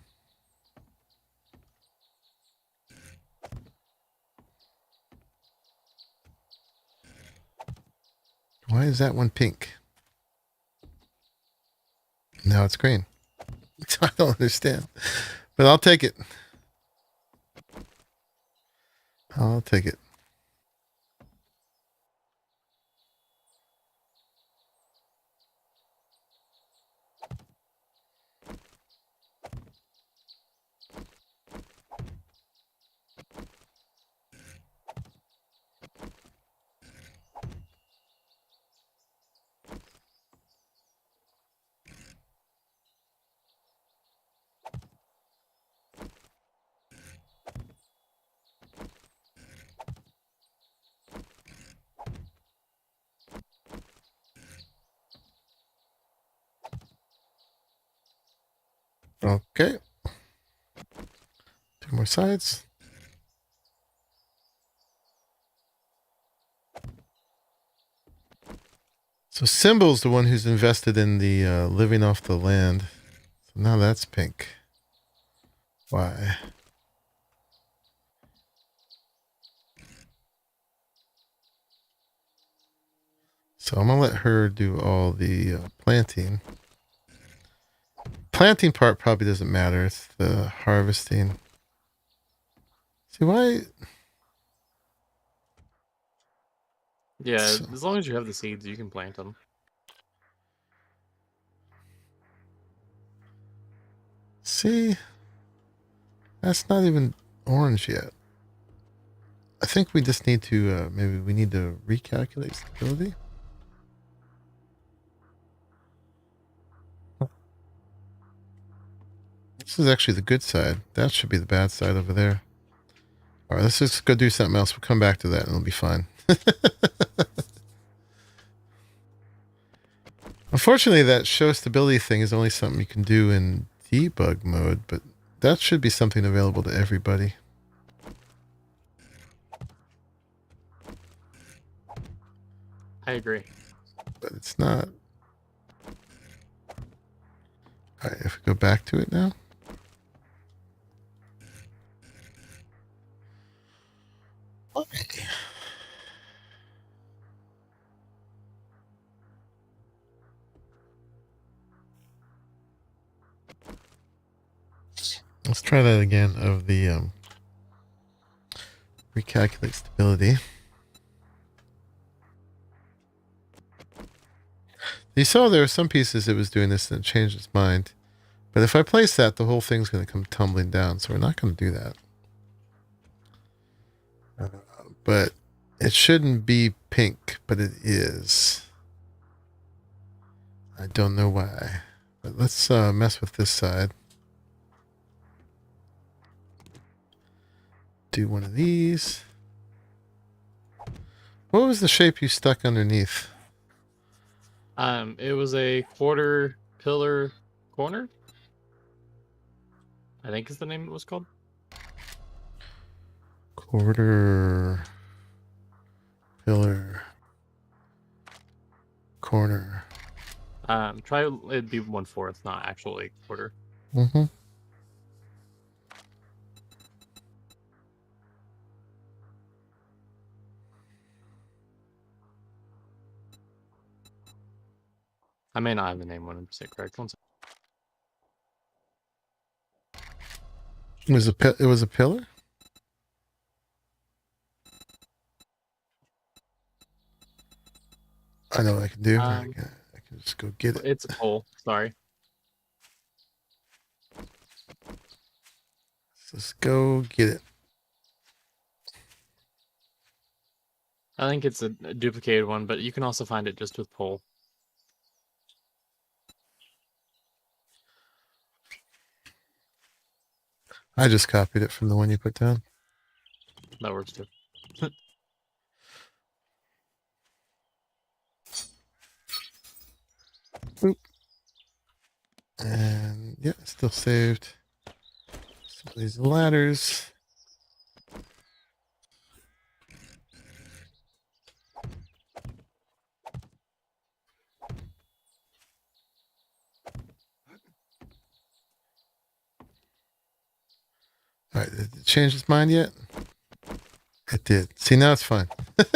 Why is that one pink? Now it's green. I don't understand. But I'll take it. I'll take it. Okay. 2 more sides. So Symbol's the one who's invested in the living off the land. So now that's pink. Why? So I'm going to let her do all the planting. Planting part probably doesn't matter. It's the harvesting. See why?
Yeah,
So,
as long as you have the seeds, you can plant them.
see? That's not even orange yet. I think we just need to, maybe we need to recalculate stability. This is actually the good side. That should be the bad side over there. All right, let's just go do something else. We'll come back to that and it'll be fine. Unfortunately, that show stability thing is only something you can do in debug mode, but that should be something available to everybody.
I agree.
But it's not. All right, if we go back to it now. Okay. Let's try that again of the recalculate stability. You saw there were some pieces it was doing this and it changed its mind. But if I place that, the whole thing's going to come tumbling down. So we're not going to do that. But it shouldn't be pink, but it is. I don't know why. But let's mess with this side. Do one of these. What was the shape you stuck underneath?
It was a quarter pillar corner. I think is the name it was called.
Quarter pillar corner.
Try it'd be 1/4, not actually quarter.
Mm-hmm.
I may not have the name 100% correct. One second.
It was a pillar? I know what I can do. I can just go get it.
It's a pole. Sorry.
Let's go get it.
I think it's a duplicated one, but you can also find it just with pole.
I just copied it from the one you put down.
That works too.
Boop. And yeah, still saved. Some of these ladders. All right, did it change its mind yet? It did. See, now it's fine. All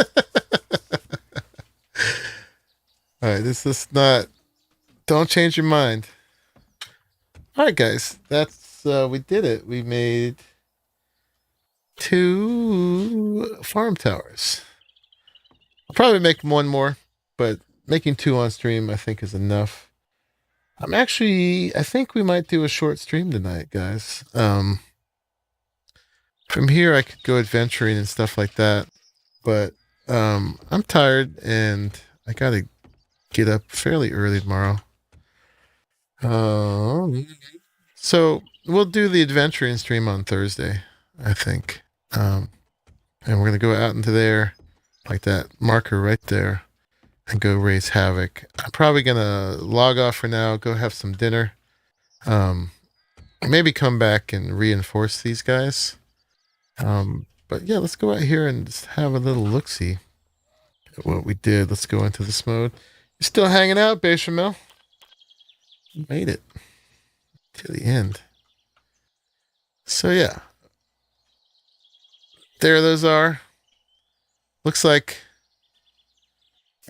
right, this is not. Don't change your mind. All right, guys, that's we did it. We made 2 farm towers. I'll probably make one more, but making 2 on stream I think is enough. I think we might do a short stream tonight, guys. From here I could go adventuring and stuff like that, but I'm tired and I gotta get up fairly early tomorrow. So we'll do the adventuring stream on Thursday, I think. And we're gonna go out into there, like that marker right there, and go raise havoc. I'm probably gonna log off for now, go have some dinner. Maybe come back and reinforce these guys. But yeah, let's go out here and just have a little look-see at what we did. Let's go into this mode. You still hanging out, Bechamel? You made it to the end. So yeah. There those are. Looks like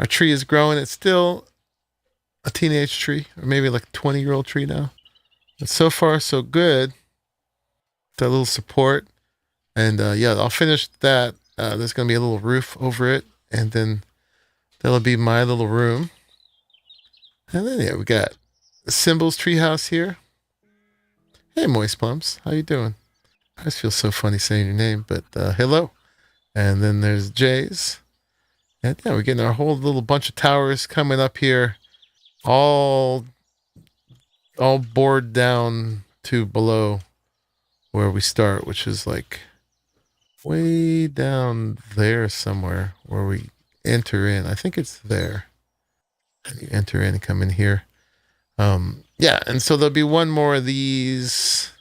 our tree is growing. It's still a teenage tree, or maybe like a 20-year-old tree now. But so far, so good. That little support. And yeah, I'll finish that. There's going to be a little roof over it. And then that'll be my little room. And then, yeah, we got Symbol's treehouse here. Hey, Moist Plums. How you doing? I just feel so funny saying your name, but hello. And then there's Jay's. And yeah, we're getting our whole little bunch of towers coming up here. All bored down to below where we start, which is like way down there somewhere where we enter in. I think it's there. And you enter in and come in here. Yeah, and so there'll be one more of these.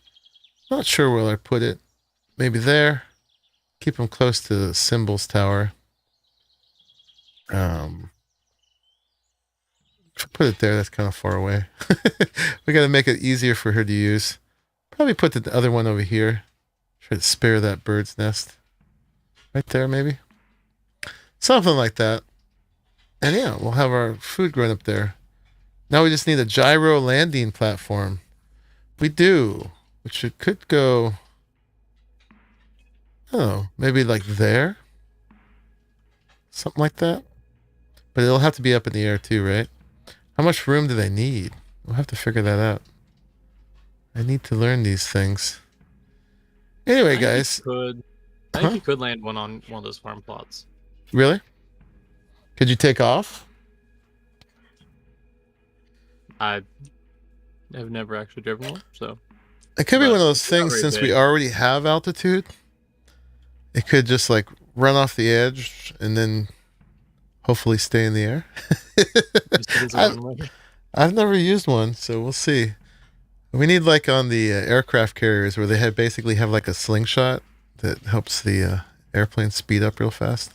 Not sure where I put it. Maybe there. Keep them close to the Symbols Tower. If I put it there, that's kind of far away. We got to make it easier for her to use. Probably put the other one over here. Try to spare that bird's nest. Right there, maybe. Something like that. And yeah, we'll have our food growing up there. Now we just need a gyro landing platform. We do. which it could go, oh, maybe like there, something like that. But it'll have to be up in the air too, right? How much room do they need? We'll have to figure that out. I need to learn these things. Anyway, guys.
I think you could land one on one of those farm plots.
Really? Could you take off?
I have never actually driven one, so.
It could be one of those things, since we already have altitude. It could just like run off the edge and then hopefully stay in the air. I've never used one, so we'll see. We need like on the aircraft carriers where they basically have like a slingshot that helps the airplane speed up real fast.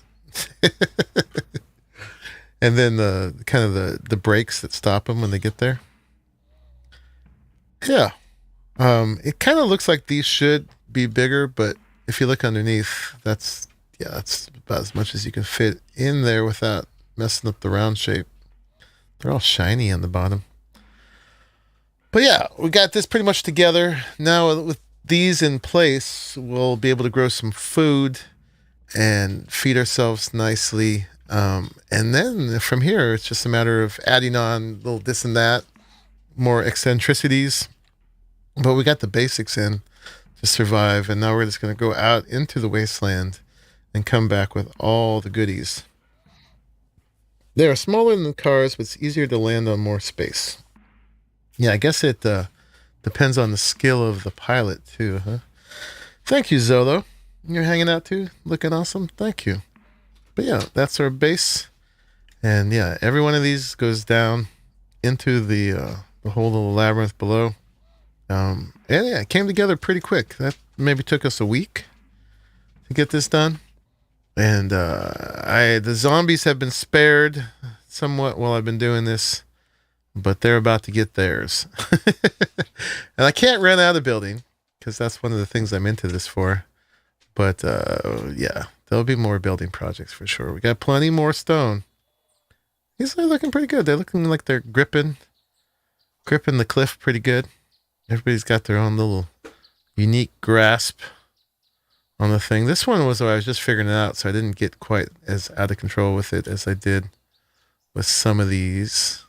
And then the brakes that stop them when they get there. Yeah. It kind of looks like these should be bigger, but if you look underneath, that's about as much as you can fit in there without messing up the round shape. They're all shiny on the bottom. But yeah, we got this pretty much together. Now with these in place, we'll be able to grow some food and feed ourselves nicely. And then from here, it's just a matter of adding on little this and that, more eccentricities. But we got the basics in to survive. And now we're just going to go out into the wasteland and come back with all the goodies. They are smaller than the cars, but it's easier to land on more space. Yeah, I guess it depends on the skill of the pilot too, huh? Thank you, Zolo. You're hanging out too? Looking awesome? Thank you. But yeah, that's our base. And yeah, every one of these goes down into the whole little labyrinth below. And yeah, it came together pretty quick. That maybe took us a week to get this done. And the zombies have been spared somewhat while I've been doing this, but they're about to get theirs. And I can't run out of building because that's one of the things I'm into this for. But yeah, there'll be more building projects for sure. We got plenty more stone. These are looking pretty good. They're looking like they're gripping the cliff pretty good. Everybody's got their own little unique grasp on the thing. This one was where I was just figuring it out, so I didn't get quite as out of control with it as I did with some of these.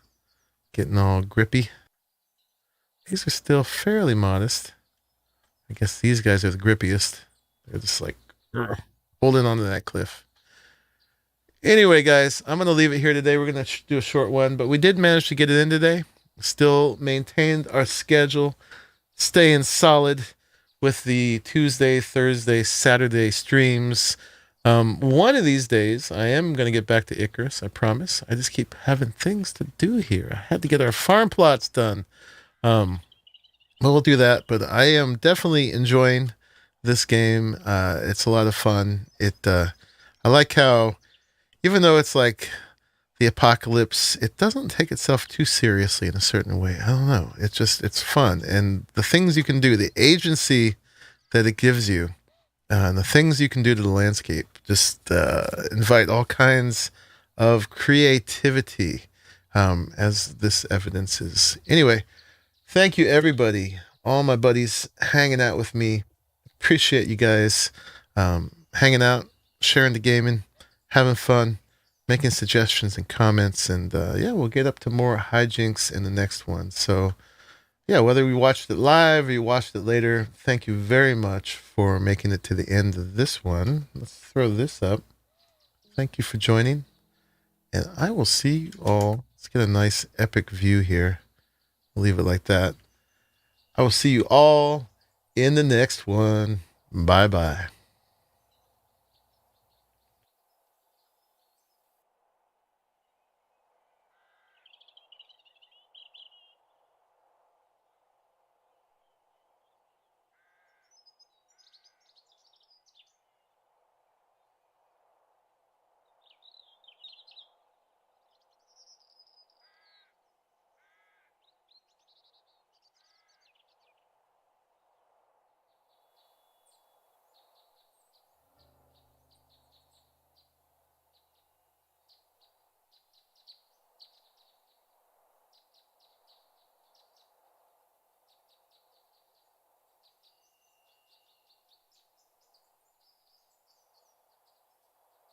Getting all grippy. These are still fairly modest. I guess these guys are the grippiest. They're just like holding onto that cliff. Anyway, guys, I'm going to leave it here today. We're going to do a short one, but we did manage to get it in today. Still maintained our schedule, staying solid with the Tuesday, Thursday, Saturday streams. One of these days, I am going to get back to Icarus, I promise. I just keep having things to do here. I had to get our farm plots done. Well, we'll do that, but I am definitely enjoying this game. It's a lot of fun. I like how, even though it's like the apocalypse, it doesn't take itself too seriously in a certain way. I don't know. It's fun. And the things you can do, the agency that it gives you, and the things you can do to the landscape, just invite all kinds of creativity, as this evidence is. Anyway, thank you, everybody. All my buddies hanging out with me. Appreciate you guys hanging out, sharing the gaming, having fun, making suggestions and comments. And yeah, we'll get up to more hijinks in the next one. So yeah, whether we watched it live or you watched it later, thank you very much for making it to the end of this one. Let's throw this up. Thank you for joining. And I will see you all. Let's get a nice epic view here. I'll leave it like that. I will see you all in the next one. Bye-bye.